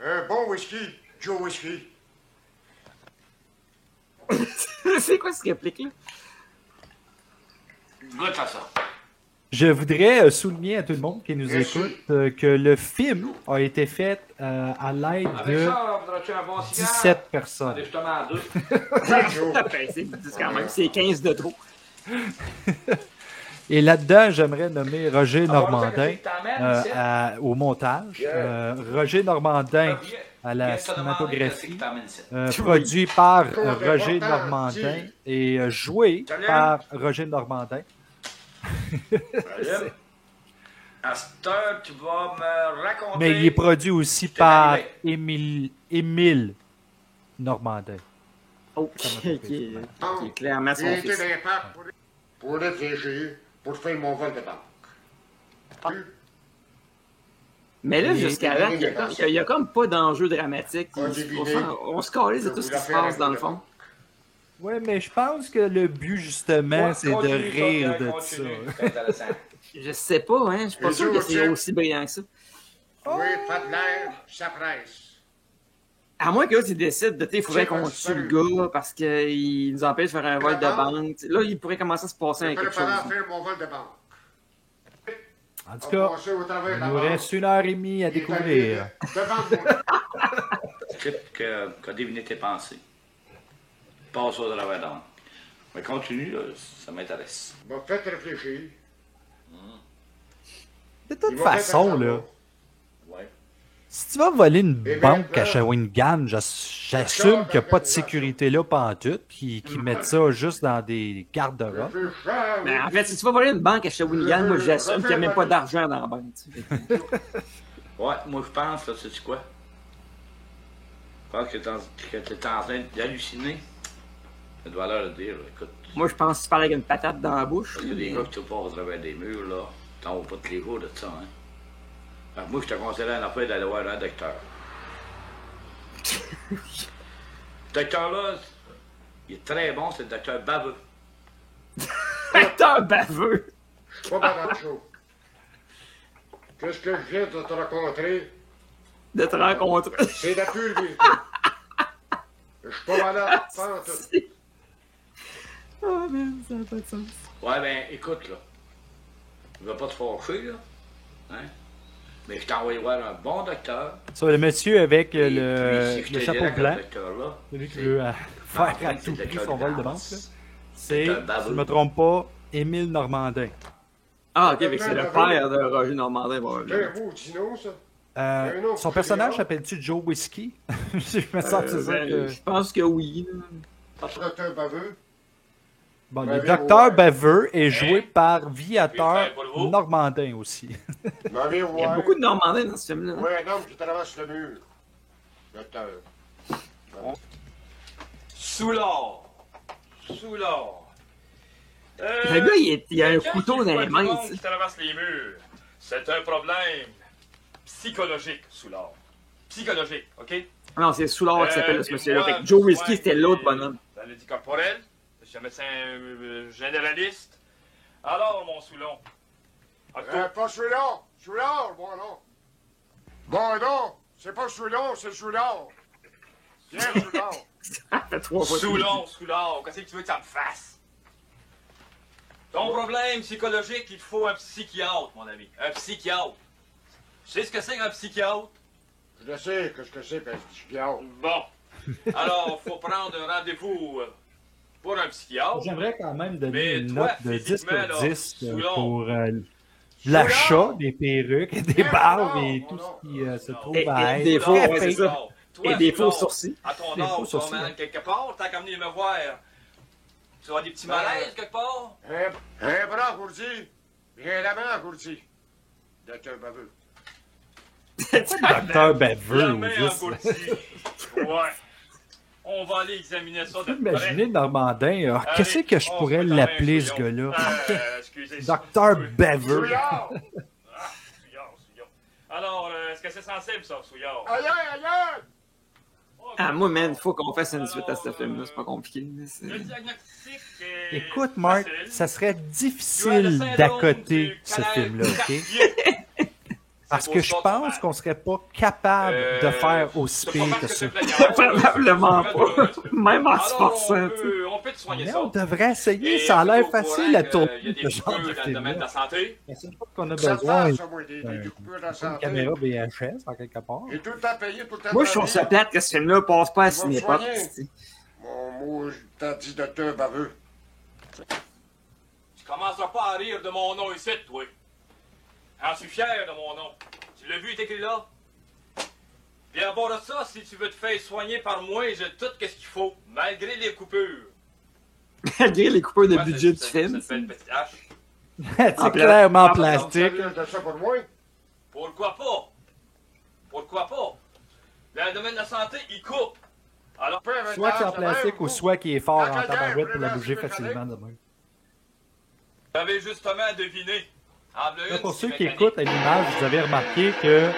Speaker 9: Un bon whisky, Joe Whisky.
Speaker 2: C'est quoi ce réplique-là?
Speaker 11: Goûte à ça.
Speaker 1: Je voudrais souligner à tout le monde qui nous
Speaker 9: Merci.
Speaker 1: écoute que le film a été fait à l'aide
Speaker 11: Avec
Speaker 1: de
Speaker 11: ça, voudrais-tu un bon cigare?
Speaker 1: 17
Speaker 11: Allez,
Speaker 1: personnes.
Speaker 11: je te mets à deux.
Speaker 2: Ben, c'est quand même, c'est 15 de trop.
Speaker 1: Et là-dedans, j'aimerais nommer Roger
Speaker 11: Ah,
Speaker 1: Normandin
Speaker 11: qu'est-ce que t'amènes, ici?
Speaker 1: au montage, Roger Normandin à la
Speaker 11: Viens te demander qu'est-ce
Speaker 1: cinématographie,
Speaker 11: que t'amènes ici.
Speaker 1: produit par
Speaker 9: Trop
Speaker 1: Roger
Speaker 9: important,
Speaker 1: Normandin
Speaker 9: si.
Speaker 1: et joué
Speaker 11: Salut.
Speaker 1: par Roger Normandin.
Speaker 11: Salut. À cette heure, tu vas me raconter...
Speaker 1: Mais il est produit aussi
Speaker 11: t'es
Speaker 1: par
Speaker 11: arrivé.
Speaker 1: Émile Normandin.
Speaker 2: Ok, qui est clairement son
Speaker 9: J'ai été
Speaker 2: fils.
Speaker 9: dans les parcs pour réfléchir, pour faire mon vol de banque.
Speaker 2: Mais là,
Speaker 1: Et-
Speaker 2: jusqu'à là, il y a comme pas d'enjeu dramatique.
Speaker 9: Pas d'idée.
Speaker 2: On se calise de tout ce qui se passe dans le fond.
Speaker 1: Oui, mais je pense que le but, justement,
Speaker 11: Ouais,
Speaker 1: c'est de
Speaker 11: continue,
Speaker 1: rire de
Speaker 11: continue.
Speaker 1: ça.
Speaker 11: C'est intéressant.
Speaker 2: Je sais pas, hein. Je suis pas
Speaker 9: Les
Speaker 2: sûr que c'est
Speaker 9: autres,
Speaker 2: aussi brillant que ça.
Speaker 9: Oui, pas de l'air, ça presse.
Speaker 2: À moins que là, ils décident de, il faudrait qu'on tue le gars parce qu'il nous empêche de faire un vol de banque. Là, il pourrait commencer à se passer
Speaker 9: Je
Speaker 2: à quelque
Speaker 9: préparais à
Speaker 2: chose.
Speaker 9: faire mon vol de banque.
Speaker 1: En tout
Speaker 9: On
Speaker 1: cas,
Speaker 9: passait au travers de
Speaker 1: il
Speaker 9: la
Speaker 1: nous
Speaker 9: banque.
Speaker 1: reste 1h30 à
Speaker 9: Il est
Speaker 1: découvrir.
Speaker 9: arrivé devant moi.
Speaker 11: Type qu'a deviné tes pensées. Passe au travers d'âme. Mais continue, là, ça m'intéresse.
Speaker 9: M'a fait réfléchir.
Speaker 1: De toute
Speaker 9: Il m'a fait
Speaker 1: façon,
Speaker 9: un
Speaker 1: là,
Speaker 9: savoir.
Speaker 11: Ouais.
Speaker 1: Si tu vas voler une
Speaker 9: Et
Speaker 1: banque
Speaker 9: bien,
Speaker 1: à Shawinigan, j'assume qu'il n'y a pas de sécurité là pantoute, qui mettent ça juste dans des garde-robes.
Speaker 2: Mais en fait, si tu vas voler une banque à Shawinigan, moi j'assume qu'il n'y a même pas d'argent dans la banque. Tu sais.
Speaker 11: Ouais, moi je pense, là, sais-tu quoi? Je pense que t'es en train d'halluciner. Ça doit leur le dire, écoute.
Speaker 2: Moi je pense que tu parles avec une patate dans la bouche.
Speaker 11: Parce que des gars qui te passent à travers des murs, là, t'en vas pas tous les jours de ça, hein. Fait que moi, je te conseillerais en affaire d'aller voir un docteur. Le docteur-là, il est très bon, c'est le docteur baveux.
Speaker 2: Docteur baveux!
Speaker 9: Pas Baracho. Qu'est-ce que je viens de te rencontrer?
Speaker 2: De te rencontrer.
Speaker 9: C'est la pure vérité. Je suis pas malade, pas en tout.
Speaker 2: Oh man, ça n'a pas de sens.
Speaker 11: Ouais, ben, écoute, là. Tu vas pas te fâcher, là. Hein? Mais je t'ai envoyé voir un bon docteur.
Speaker 1: Ça, le monsieur avec
Speaker 11: Puis,
Speaker 1: le
Speaker 11: si je te
Speaker 1: chapeau
Speaker 11: dirais que
Speaker 1: blanc,
Speaker 11: le docteur-là,
Speaker 1: celui qui veut faire à tout prix son vol de banque, là, c'est,
Speaker 11: un
Speaker 1: si
Speaker 11: baveux.
Speaker 1: je ne me trompe pas, Émile Normandin.
Speaker 2: Ah, ok, mais c'est le père de Roger Normandin. Bon,
Speaker 9: C'est un beau dino, ça.
Speaker 1: Son personnage s'appelle-tu Joe Whiskey? Je me sens c'est ça que...
Speaker 2: Je pense que oui.
Speaker 9: Docteur baveux.
Speaker 1: Bon,
Speaker 9: Ben,
Speaker 1: le docteur
Speaker 9: ouais.
Speaker 1: baveux est joué par
Speaker 11: Puis,
Speaker 1: Viateur
Speaker 11: ben, bravo.
Speaker 1: Normandin aussi.
Speaker 9: M'avez
Speaker 2: Il y a
Speaker 9: voir.
Speaker 2: beaucoup de Normandins dans ce film-là.
Speaker 9: Oui, un homme qui traverse le mur. Docteur.
Speaker 12: Soulard.
Speaker 2: Le gars, il a un
Speaker 12: quelqu'un
Speaker 2: couteau
Speaker 12: qui
Speaker 2: dans
Speaker 12: voit
Speaker 2: les
Speaker 12: du
Speaker 2: mains.
Speaker 12: monde
Speaker 2: tu sais.
Speaker 12: qui traverse les murs. C'est un problème psychologique, Soulard. Psychologique, OK?
Speaker 2: Non, c'est Soulard qui s'appelle ce
Speaker 12: puis
Speaker 2: monsieur-là.
Speaker 12: moi,
Speaker 2: Fait que Joe
Speaker 12: je
Speaker 2: Whiskey,
Speaker 12: soigne
Speaker 2: c'était l'autre
Speaker 12: les
Speaker 2: bonhomme.
Speaker 12: maladies corporelles. Je suis un médecin généraliste. Alors, mon Soulon.
Speaker 9: Pas Soulard. Soulard, bon non. Bon non, c'est pas Soulard, c'est Soulard. Viens, Soulard.
Speaker 2: Ça fait 3 fois.
Speaker 12: Soulard, qu'est-ce que tu veux que ça me fasse? Ton problème psychologique, il te faut un psychiatre, mon ami. Un psychiatre. Tu sais ce que c'est qu'un psychiatre?
Speaker 9: Je le sais, qu'est-ce que c'est, un psychiatre.
Speaker 12: Bon. Alors, faut prendre un rendez-vous pour un psychiatre.
Speaker 1: J'aimerais quand même donner
Speaker 12: Mais
Speaker 1: une
Speaker 12: toi,
Speaker 1: note de 10
Speaker 12: physiquement,
Speaker 1: sur
Speaker 12: là,
Speaker 1: 10
Speaker 12: Soulon.
Speaker 1: pour l'achat des perruques, des barbes et tout ce qui se trouve à
Speaker 2: Et des
Speaker 1: être
Speaker 2: faux,
Speaker 1: très
Speaker 2: ouais, c'est
Speaker 1: fake.
Speaker 2: ça. Et des faux sourcils.
Speaker 12: À ton
Speaker 1: Des faux
Speaker 12: âge, tu vas
Speaker 1: sourcils,
Speaker 12: mal
Speaker 1: ouais.
Speaker 12: quelque part, t'as qu'à venir me voir. Tu vas avoir des petits malaises quelque part?
Speaker 9: Un bras gourdi, bien la main gourdi. Docteur baveux.
Speaker 1: Docteur baveux,
Speaker 12: La
Speaker 1: ou
Speaker 12: main
Speaker 1: juste...
Speaker 12: engourdie. Ouais. On va aller examiner ça de près.
Speaker 1: Imaginez Normandin,
Speaker 12: Allez,
Speaker 1: qu'est-ce que je
Speaker 12: on
Speaker 1: pourrais
Speaker 12: se met la
Speaker 1: l'appeler,
Speaker 12: main,
Speaker 1: ce
Speaker 12: Souillon.
Speaker 1: gars-là?
Speaker 12: Excusez.
Speaker 1: Docteur baveux.
Speaker 9: Souillard!
Speaker 12: Souillard. Alors, est-ce que c'est sensible, ça, Souillard?
Speaker 9: Aïe, aïe, aïe!
Speaker 2: Ah, moi, man, faut qu'on fasse une suite à ce film-là. C'est pas compliqué. C'est-
Speaker 12: Le diagnostic est
Speaker 1: Écoute, Marc,
Speaker 12: facile.
Speaker 1: ça serait
Speaker 12: Tu as le
Speaker 1: difficile
Speaker 12: syndrome
Speaker 1: d'accoter
Speaker 12: du
Speaker 1: ce
Speaker 12: canal
Speaker 1: film-là, OK?
Speaker 12: carpier.
Speaker 1: Parce
Speaker 12: C'est
Speaker 1: que
Speaker 12: pour
Speaker 1: je
Speaker 12: ça
Speaker 1: pense qu'on serait pas capable de faire aussi
Speaker 12: c'est pas
Speaker 1: pire
Speaker 12: parce
Speaker 1: que
Speaker 12: que
Speaker 1: ça.
Speaker 12: c'est plaignant.
Speaker 2: Probablement pas. Même en se
Speaker 12: Alors,
Speaker 2: forçant, tu sais.
Speaker 12: on peut te soigner
Speaker 1: Mais
Speaker 12: ça.
Speaker 1: on devrait essayer,
Speaker 12: Et
Speaker 1: ça a
Speaker 12: on est
Speaker 1: l'air
Speaker 12: au
Speaker 1: facile à
Speaker 12: courant
Speaker 1: tourner
Speaker 12: qu'il y a des
Speaker 1: ce genre de
Speaker 12: coupures dans le domaine de
Speaker 1: film-là.
Speaker 12: la santé.
Speaker 1: Mais c'est pas qu'on a
Speaker 9: Ça
Speaker 1: besoin
Speaker 9: passe, ça, moi, des coupures dans la
Speaker 1: d'une
Speaker 9: santé.
Speaker 1: caméra VHS en quelque part.
Speaker 9: J'ai tout le temps payé pour le temps
Speaker 2: Moi,
Speaker 9: de
Speaker 2: je
Speaker 9: la
Speaker 2: trouve ça
Speaker 9: vie.
Speaker 2: plate que ce film-là passe pas à
Speaker 9: Tu vas me
Speaker 2: Cinépop.
Speaker 9: soigner.
Speaker 2: tu sais.
Speaker 9: Mon mot, t'as dit docteur baveux.
Speaker 12: Tu commenceras pas à rire de mon nom ici, toi. J'en suis fier de mon nom. Tu l'as vu, il est écrit là? Puis à bord de ça, si tu veux te faire soigner par moi, j'ai tout ce qu'il faut, malgré les coupures.
Speaker 2: Malgré les coupures de
Speaker 12: Ouais,
Speaker 2: budget du
Speaker 12: c'est
Speaker 2: film.
Speaker 12: une belle petite hache.
Speaker 1: C'est clairement
Speaker 2: en
Speaker 1: plastique.
Speaker 9: Sérieux de ça pour moi?
Speaker 12: Pourquoi pas? Pourquoi pas? Dans le domaine de la santé, il coupe. Alors,
Speaker 1: Soit c'est en plastique ou soit qui est fort en tabarouette pour la bouger facilement de même.
Speaker 12: j'avais justement deviné. En bleu,
Speaker 1: Là, pour
Speaker 12: c'est
Speaker 1: ceux qui
Speaker 12: mécanique.
Speaker 1: écoutent à l'image, vous avez remarqué que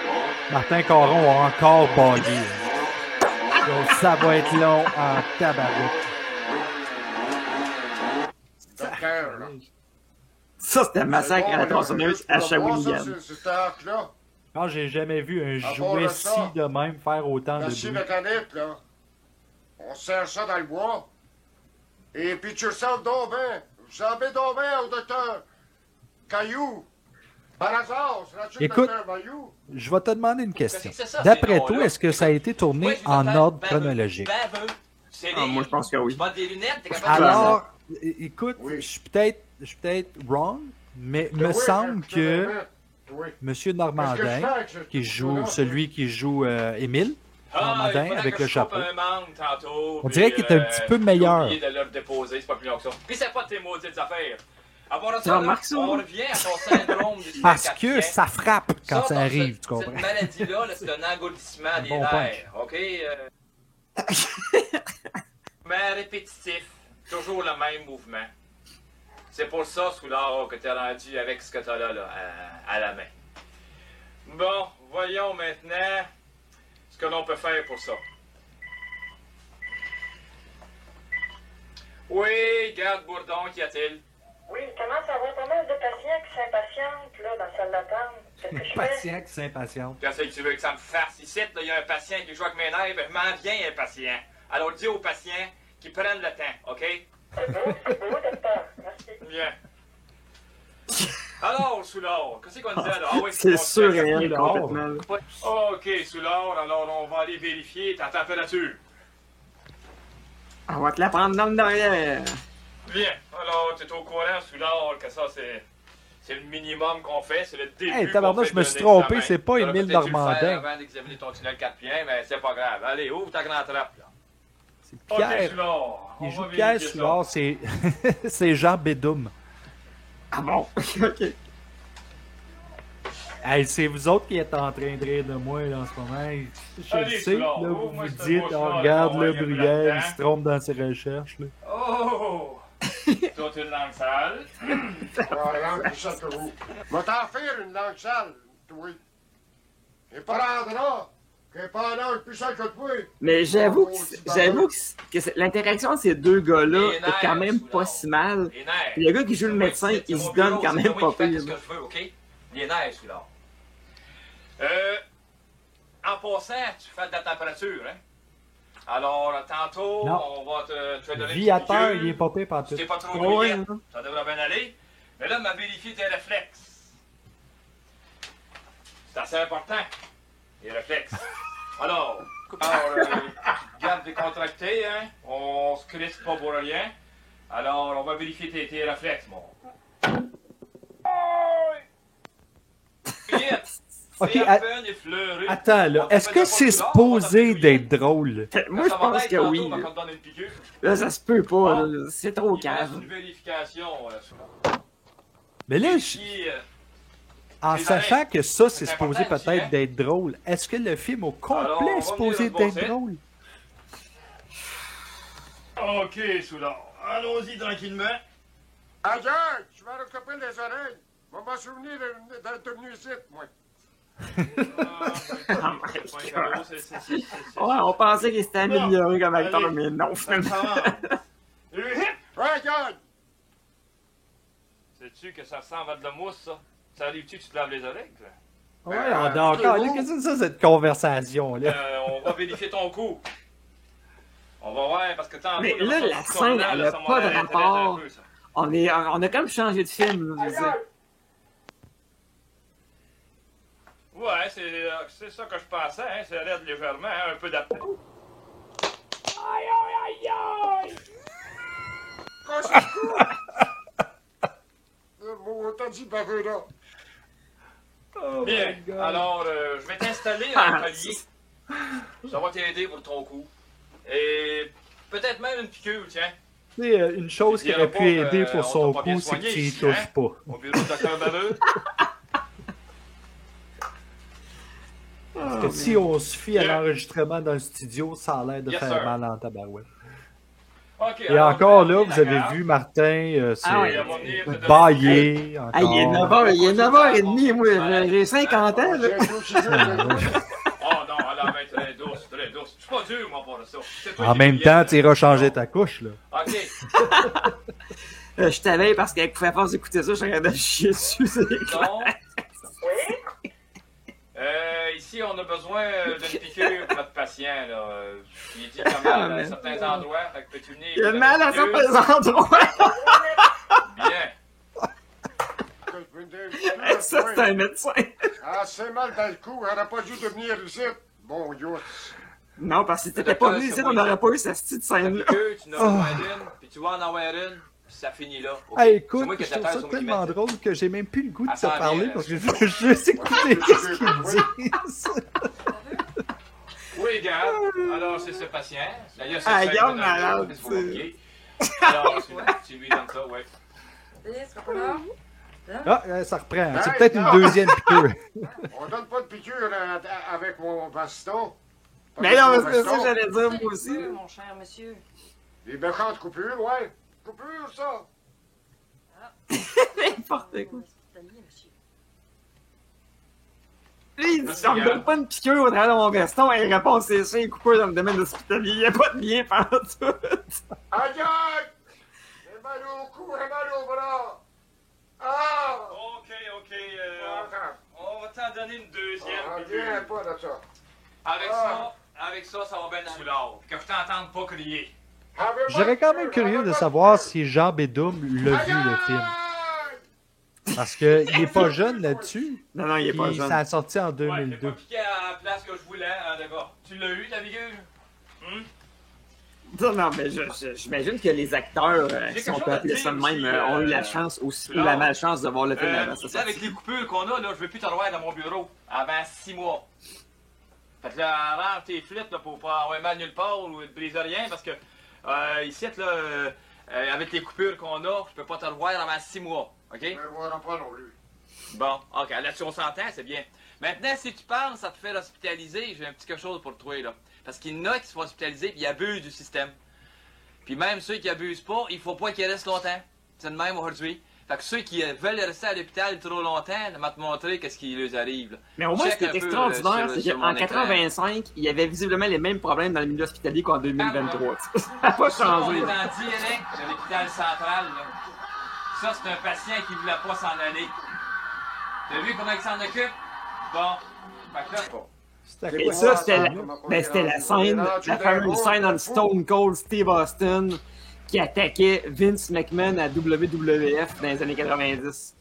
Speaker 1: Martin Caron a encore bagué. Donc, ça va être long en tabarouette.
Speaker 9: Docteur, là.
Speaker 2: Ça, c'était un massacre à la tronçonneuse à Shawinigan.
Speaker 9: C'est cet arc-là.
Speaker 1: Ah, j'ai jamais vu un
Speaker 9: À
Speaker 1: jouet
Speaker 9: part
Speaker 1: si
Speaker 9: ça,
Speaker 1: de même faire autant de
Speaker 9: La scie
Speaker 1: bruit.
Speaker 9: mécanique, là. On serre ça dans le bois. Et puis tu ressembles donc bien. Vous ressemblez donc bien au docteur Caillou. Par hasard, c'est
Speaker 1: Écoute,
Speaker 9: docteur Caillou.
Speaker 1: Je vais te demander une question.
Speaker 12: C'est ça,
Speaker 1: D'après
Speaker 12: ces
Speaker 1: toi,
Speaker 12: noms-là.
Speaker 1: est-ce que ça a été tourné
Speaker 12: Oui, je
Speaker 1: en
Speaker 12: m'appelle
Speaker 1: ordre
Speaker 12: Baveux.
Speaker 1: chronologique?
Speaker 12: Baveux. C'est
Speaker 2: Ah,
Speaker 12: des-
Speaker 2: moi, je pense que oui.
Speaker 12: Tu portes des lunettes, t'es capable de
Speaker 1: Alors, écoute,
Speaker 9: Oui.
Speaker 1: je suis peut-être wrong, mais me
Speaker 9: Oui,
Speaker 1: semble que
Speaker 9: absolument.
Speaker 1: Monsieur Normandin, qui joue, celui qui joue Émile Normandin avec le chapeau. On dirait qu'il est un petit peu meilleur.
Speaker 12: J'ai oublié de le déposer, c'est pas plus long que ça. Puis c'est pas tes maudites affaires. À part ça, là, on revient à ton syndrome du
Speaker 1: Parce que ça frappe quand ça arrive, tu comprends?
Speaker 12: Cette maladie-là, c'est un engourdissement des nerfs, OK? Mais répétitif, toujours le même mouvement. C'est pour ça, Soulard, que t'es rendu avec ce que t'as là, à la main. Bon, voyons maintenant ce que l'on peut faire pour ça. Oui, garde Bourdon, qu'y a-t-il?
Speaker 13: Oui, il commence à avoir pas mal de patients qui s'impatientent là, dans la salle d'attente. Qu'est-ce que je fais?
Speaker 1: Patient qui s'impatiente.
Speaker 12: Qu'est-ce que tu veux que ça me fasse? Ici, il y a un patient qui joue avec mes nerfs, je m'en viens un patient. Alors dis aux patients qu'ils prennent le temps, OK?
Speaker 13: C'est beau, docteur. Merci.
Speaker 12: Bien. Alors, Soulard, qu'est-ce qu'on disait là? Ah oui,
Speaker 2: c'est surréel complètement.
Speaker 12: OK, Soulard, alors on va aller vérifier ta température.
Speaker 2: On va te la prendre dans le derrière.
Speaker 12: Bien, alors tu es au courant, Soulard, que ça c'est le minimum qu'on fait, c'est le début.
Speaker 1: Hey, tabarnak, je me suis trompé, c'est pas Émile Normandin.
Speaker 12: Avant d'examiner ton tunnel 4 pieds, mais c'est pas grave. Allez, ouvre ta grande trappe là.
Speaker 1: C'est Pierre.
Speaker 12: OK, Soulard.
Speaker 1: Il joue Pierre Soulard, c'est Jean Bédoum.
Speaker 2: Ah bon? OK.
Speaker 1: Hey, c'est vous autres qui êtes en train de rire de moi là, en ce moment. Je le sais, là, vous vous dites, oh, regarde le Bruyère, il se trompe dans ses recherches. Là.
Speaker 12: Oh! Toute une langue sale.
Speaker 9: Langue plus sale que vous. Va t'en faire une langue sale, toi. Et pas rendra qu'elle est pas en langue plus sale que toi.
Speaker 2: Mais j'avoue que l'interaction de ces deux gars-là est quand même pas si mal. Le gars qui joue le médecin, il se donne quand même pas pire.
Speaker 12: Les nerfs, celui-là. En passant, tu fais de la température, hein? Alors, tantôt,
Speaker 1: non.
Speaker 12: On va te donner
Speaker 1: Viateur, il est pas pire par tout.
Speaker 12: Tu t'es pas trop bruyant, ça devrait bien aller. Mais là, m'a vérifié tes réflexes. C'est assez important, les réflexes. Alors, garde décontracté, hein? On se crispe pas pour rien. Alors, on va vérifier tes réflexes, mon.
Speaker 1: Ok, attends là, est-ce que c'est supposé d'être drôle?
Speaker 2: Moi je pense que oui. Là ça se peut pas, c'est trop calme.
Speaker 1: Mais là, en sachant que ça c'est supposé peut-être d'être drôle, est-ce que le film au complet est supposé d'être drôle?
Speaker 12: Ok, Soulard, allons-y tranquillement.
Speaker 9: Ailleurs, je vais recouper les oreilles. Je vais m'en souvenir d'être venu ici, moi.
Speaker 2: Ouais, on pensait qu'il s'était amélioré comme acteur, mais non, finalement.
Speaker 9: Regarde!
Speaker 12: Sais-tu que ça ressemble à de la mousse, ça? Ça arrive-tu que tu te laves les oreilles, là?
Speaker 1: Ouais, encore, qu'est-ce que c'est ça, cette conversation-là?
Speaker 12: On va vérifier ton cou. On va voir, parce que tant
Speaker 2: mais là, la scène, elle a pas de rapport. On a comme changé de film, là, je disais.
Speaker 12: Ouais, c'est ça que je pensais, hein. Ça l'aide légèrement, hein, un peu d'appel.
Speaker 9: Aïe, aïe, aïe, aïe! Mon t'as dit baveux, là.
Speaker 12: Oh bien, alors, je vais t'installer un collier. Ça va t'aider pour ton cou. Et peut-être même une piqûre, tiens.
Speaker 1: Tu sais, une chose qui aurait pu aider pour son cou, c'est qu'il n'y touche pas.
Speaker 12: Au bureau de Dr. Baveux.
Speaker 1: Parce que si on se fie à l'enregistrement dans le studio, ça a l'air de faire mal en tabarouette.
Speaker 12: Okay,
Speaker 1: et encore là, vous avez vu Martin, c'est baillé.
Speaker 2: Ah, il est 9h30, moi, j'ai 50 ans. Là.
Speaker 12: Oh non, alors, ben, très douce, très douce. Je suis pas dur, moi, pour ça.
Speaker 1: En même temps, tu iras changer ta couche, là.
Speaker 12: OK.
Speaker 2: Je t'avais parce qu'avec la force d'écouter ça, je suis en train de chier dessus, c'est clair.
Speaker 12: Oui? Ici, on a besoin d'une piqûre pour notre patient. Là. Il dit qu'il a mal à certains endroits. Fait que peux-tu venir?
Speaker 2: Il a mal à certains endroits.
Speaker 12: Bien.
Speaker 2: Ça, c'est un médecin.
Speaker 9: Ah, c'est mal dans le cou. Elle n'aurait pas dû devenir ici. Bon, yo.
Speaker 2: Non, parce que si t'étais pas venu ici, on n'aurait pas eu cette petite scène-là.
Speaker 12: Tu n'aurais pas une, puis tu vas en avoir une. ça finit là. OK?
Speaker 1: Hey,
Speaker 12: C'est
Speaker 1: écoute,
Speaker 12: moi qui
Speaker 1: je
Speaker 12: ai
Speaker 1: trouve ça
Speaker 12: c'est moi qui
Speaker 1: tellement
Speaker 12: mets.
Speaker 1: drôle que j'ai même plus le goût de
Speaker 12: Ah,
Speaker 1: te
Speaker 12: ça
Speaker 1: parler
Speaker 12: vient,
Speaker 1: parce que
Speaker 12: là.
Speaker 1: je veux juste écouter ce qu'ils disent.
Speaker 12: Oui, garde. Alors, c'est ce patient. D'ailleurs, c'est
Speaker 2: Ah,
Speaker 12: ça.
Speaker 2: garde malade,
Speaker 12: C'est pour oublier. Alors, tu lui donnes ça, ouais.
Speaker 1: Ah, ça reprend. C'est
Speaker 9: Hey,
Speaker 1: peut-être
Speaker 9: non.
Speaker 1: une deuxième piqûre.
Speaker 9: On donne pas de piqûre avec mon baston. Pas
Speaker 2: Mais non,
Speaker 9: avec
Speaker 2: mais
Speaker 9: mon
Speaker 2: c'est ça que
Speaker 9: baston.
Speaker 2: j'allais dire, moi aussi.
Speaker 8: Mon cher monsieur.
Speaker 9: Les méchantes coupures, ouais. Coupures, ça.
Speaker 2: N'importe quoi. Lui, il dit, ça me donne pas une piqûre au travers de mon veston. Et il répond, c'est ça, il coupe dans le domaine hospitalier. Il n'y a pas de lien par tout.
Speaker 9: Aïe, aïe! J'ai mal au cou, j'ai mal au bras. Ah!
Speaker 12: OK. On va t'en donner une deuxième.
Speaker 9: Ah,
Speaker 12: piqûre.
Speaker 9: viens pas de ça.
Speaker 12: Avec ça, ça va bien dans l'or. Que je t'entende pas crier.
Speaker 1: J'aurais quand même curieux de savoir si Jean Bédoum l'a vu, le film. Parce qu'il n'est pas jeune là-dessus.
Speaker 2: Non, il est pas jeune.
Speaker 1: Ça a sorti en
Speaker 12: Ouais, j'ai
Speaker 1: 2002.
Speaker 12: pas piqué à la place que je voulais, hein, d'accord. Tu l'as eu, ta piqûre?
Speaker 2: Non, mais j'imagine que les acteurs, si on peut appeler ça de même, ont eu la chance aussi, ou la malchance de voir le film avant ça.
Speaker 12: Avec les coupures qu'on a, là, je veux plus te revoir dans mon bureau avant 6 mois. Fait que là, arrange tes flips là, pour pas avoir mal nulle part ou te briser rien parce que ici, là, avec les coupures qu'on a, je peux pas te revoir avant 6 mois. OK?
Speaker 9: Je ne vois pas non plus.
Speaker 12: Bon, OK, là-dessus on s'entend, c'est bien. Maintenant, si tu penses à te faire hospitaliser, j'ai un petit quelque chose pour toi, là. Parce qu'il y en a qui se font hospitaliser et ils abusent du système. Puis même ceux qui abusent pas, il faut pas qu'ils restent longtemps. C'est le même aujourd'hui. Fait que ceux qui veulent rester à l'hôpital trop longtemps, je vais te montrer qu'est-ce qui leur arrive. Là.
Speaker 2: Mais au moins, ce
Speaker 12: Check
Speaker 2: qui
Speaker 12: un
Speaker 2: est
Speaker 12: peu,
Speaker 2: extraordinaire, c'est
Speaker 12: sur
Speaker 2: qu'en
Speaker 12: mon écran.
Speaker 2: 85, il y avait visiblement les mêmes problèmes dans le milieu hospitalier qu'en 2023. Ça n'a pas
Speaker 12: Ça, on est
Speaker 2: changé.
Speaker 12: en direct de l'hôpital central. Là. Ça, c'est un patient qui voulait pas s'en aller. T'as vu comment il s'en occupe? Bon. Fait que là,
Speaker 2: Et ça, c'était la scène, la fameuse scène en Stone Cold Steve Austin qui attaquait Vince McMahon à WWF dans les années 90.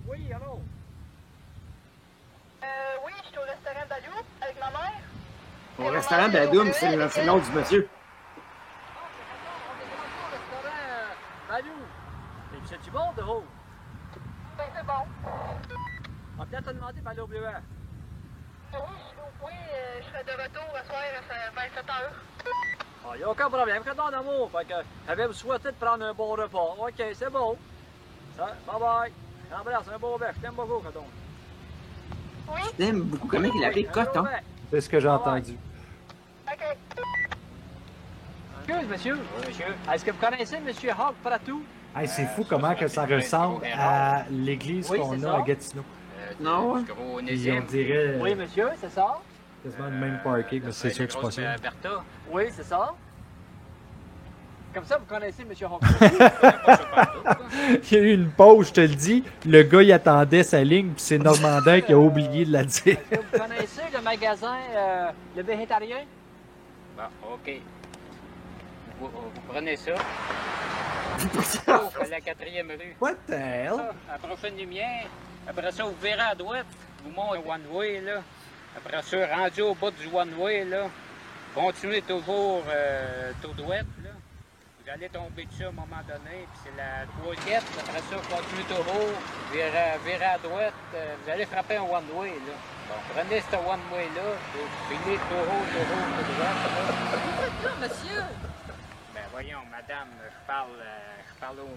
Speaker 6: Oui, allô?
Speaker 14: Oui, je suis au restaurant Balou avec ma mère.
Speaker 2: Au restaurant Badoum, c'est le nom du monsieur.
Speaker 6: Balou! Et puis, c'est-tu bon de haut?
Speaker 14: Ben, c'est bon.
Speaker 6: On va peut-être te demander par aller au bleuet.
Speaker 14: Oui, je serai de retour ce soir à 27h.
Speaker 6: Il n'y a aucun problème. Quand on amour, fait que j'avais souhaité de prendre un bon repas. OK, c'est bon. Ça, bye-bye. J'embrasse un beau bec. Je t'aime beaucoup, Coton.
Speaker 14: Oui?
Speaker 2: J'aime beaucoup comment il appelait Coton.
Speaker 1: C'est ce que j'ai entendu.
Speaker 14: OK.
Speaker 6: Excuse, monsieur. Oui, monsieur. Est-ce que vous connaissez monsieur Hawk Pratou?
Speaker 1: Hey, c'est fou comment que ça ressemble à l'église
Speaker 6: Oui,
Speaker 1: qu'on
Speaker 6: c'est
Speaker 1: a
Speaker 6: ça.
Speaker 1: à Gatineau.
Speaker 2: Non, ouais.
Speaker 1: Puis on dirait
Speaker 6: Oui, monsieur, c'est ça?
Speaker 1: quasiment le même parking, mais c'est sûr que c'est pas ça.
Speaker 6: Oui, c'est ça. Comme ça, vous connaissez monsieur Hawk
Speaker 1: Il y a eu une pause, je te le dis. Le gars, il attendait sa ligne, puis c'est Normandin qui a oublié de la dire.
Speaker 6: Est-ce que vous connaissez le magasin Le Végétarien?
Speaker 15: Bon, OK. Vous prenez ça. À la 4e rue.
Speaker 1: What the hell?
Speaker 15: À la prochaine lumière. Après ça, vous verrez à droite. Vous montez au one-way, là. Après ça, rendu au bout du one-way, là. Continuez toujours tout droite, là. Vous allez tomber dessus à un moment donné, puis c'est la droite. Après ça, continuez toujours. Virez à droite. Vous allez frapper un one-way, là. Bon, prenez ce one-way-là. Filez toujours tout droite, là.
Speaker 8: Vous êtes là, monsieur?
Speaker 15: Ben voyons, madame, je parle au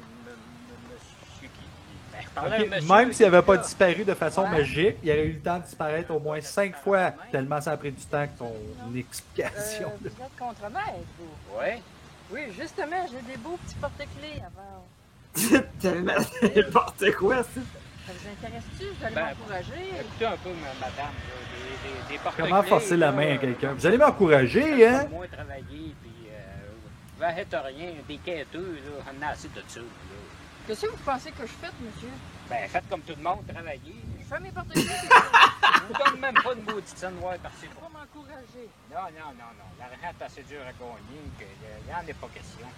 Speaker 15: monsieur qui... Ben, je parlais à un
Speaker 1: Ok,
Speaker 15: monsieur
Speaker 1: même s'il n'avait pas
Speaker 15: là.
Speaker 1: disparu de façon magique, il aurait eu le temps de disparaître au moins 5 fois, tellement ça a pris du temps que ton explication.
Speaker 8: Vous êtes contremaître, vous?
Speaker 15: Oui.
Speaker 8: Oui, justement, j'ai des beaux petits porte-clés avant.
Speaker 2: Tellement n'importe quoi, ça.
Speaker 8: Ça vous intéresse-tu? Vous allez
Speaker 15: Ben,
Speaker 8: m'encourager?
Speaker 15: Écoutez un peu, madame, là, des porte-clés.
Speaker 1: Comment forcer la
Speaker 15: là,
Speaker 1: main à quelqu'un? Vous allez m'encourager, hein?
Speaker 15: Moins travailler, puis vous n'arrêtez rien, des quêteux, là, on a assez de ça, là.
Speaker 8: Qu'est-ce que vous pensez que je fais, monsieur?
Speaker 15: Ben, faites comme tout le monde, travaillez.
Speaker 8: Je fais mes porte-clés.
Speaker 15: Je vous donne même pas de maudite scène noire par-ci.
Speaker 8: Pour m'encourager.
Speaker 15: Non. L'argent est assez dur à gagner qu'il n'y en est pas question.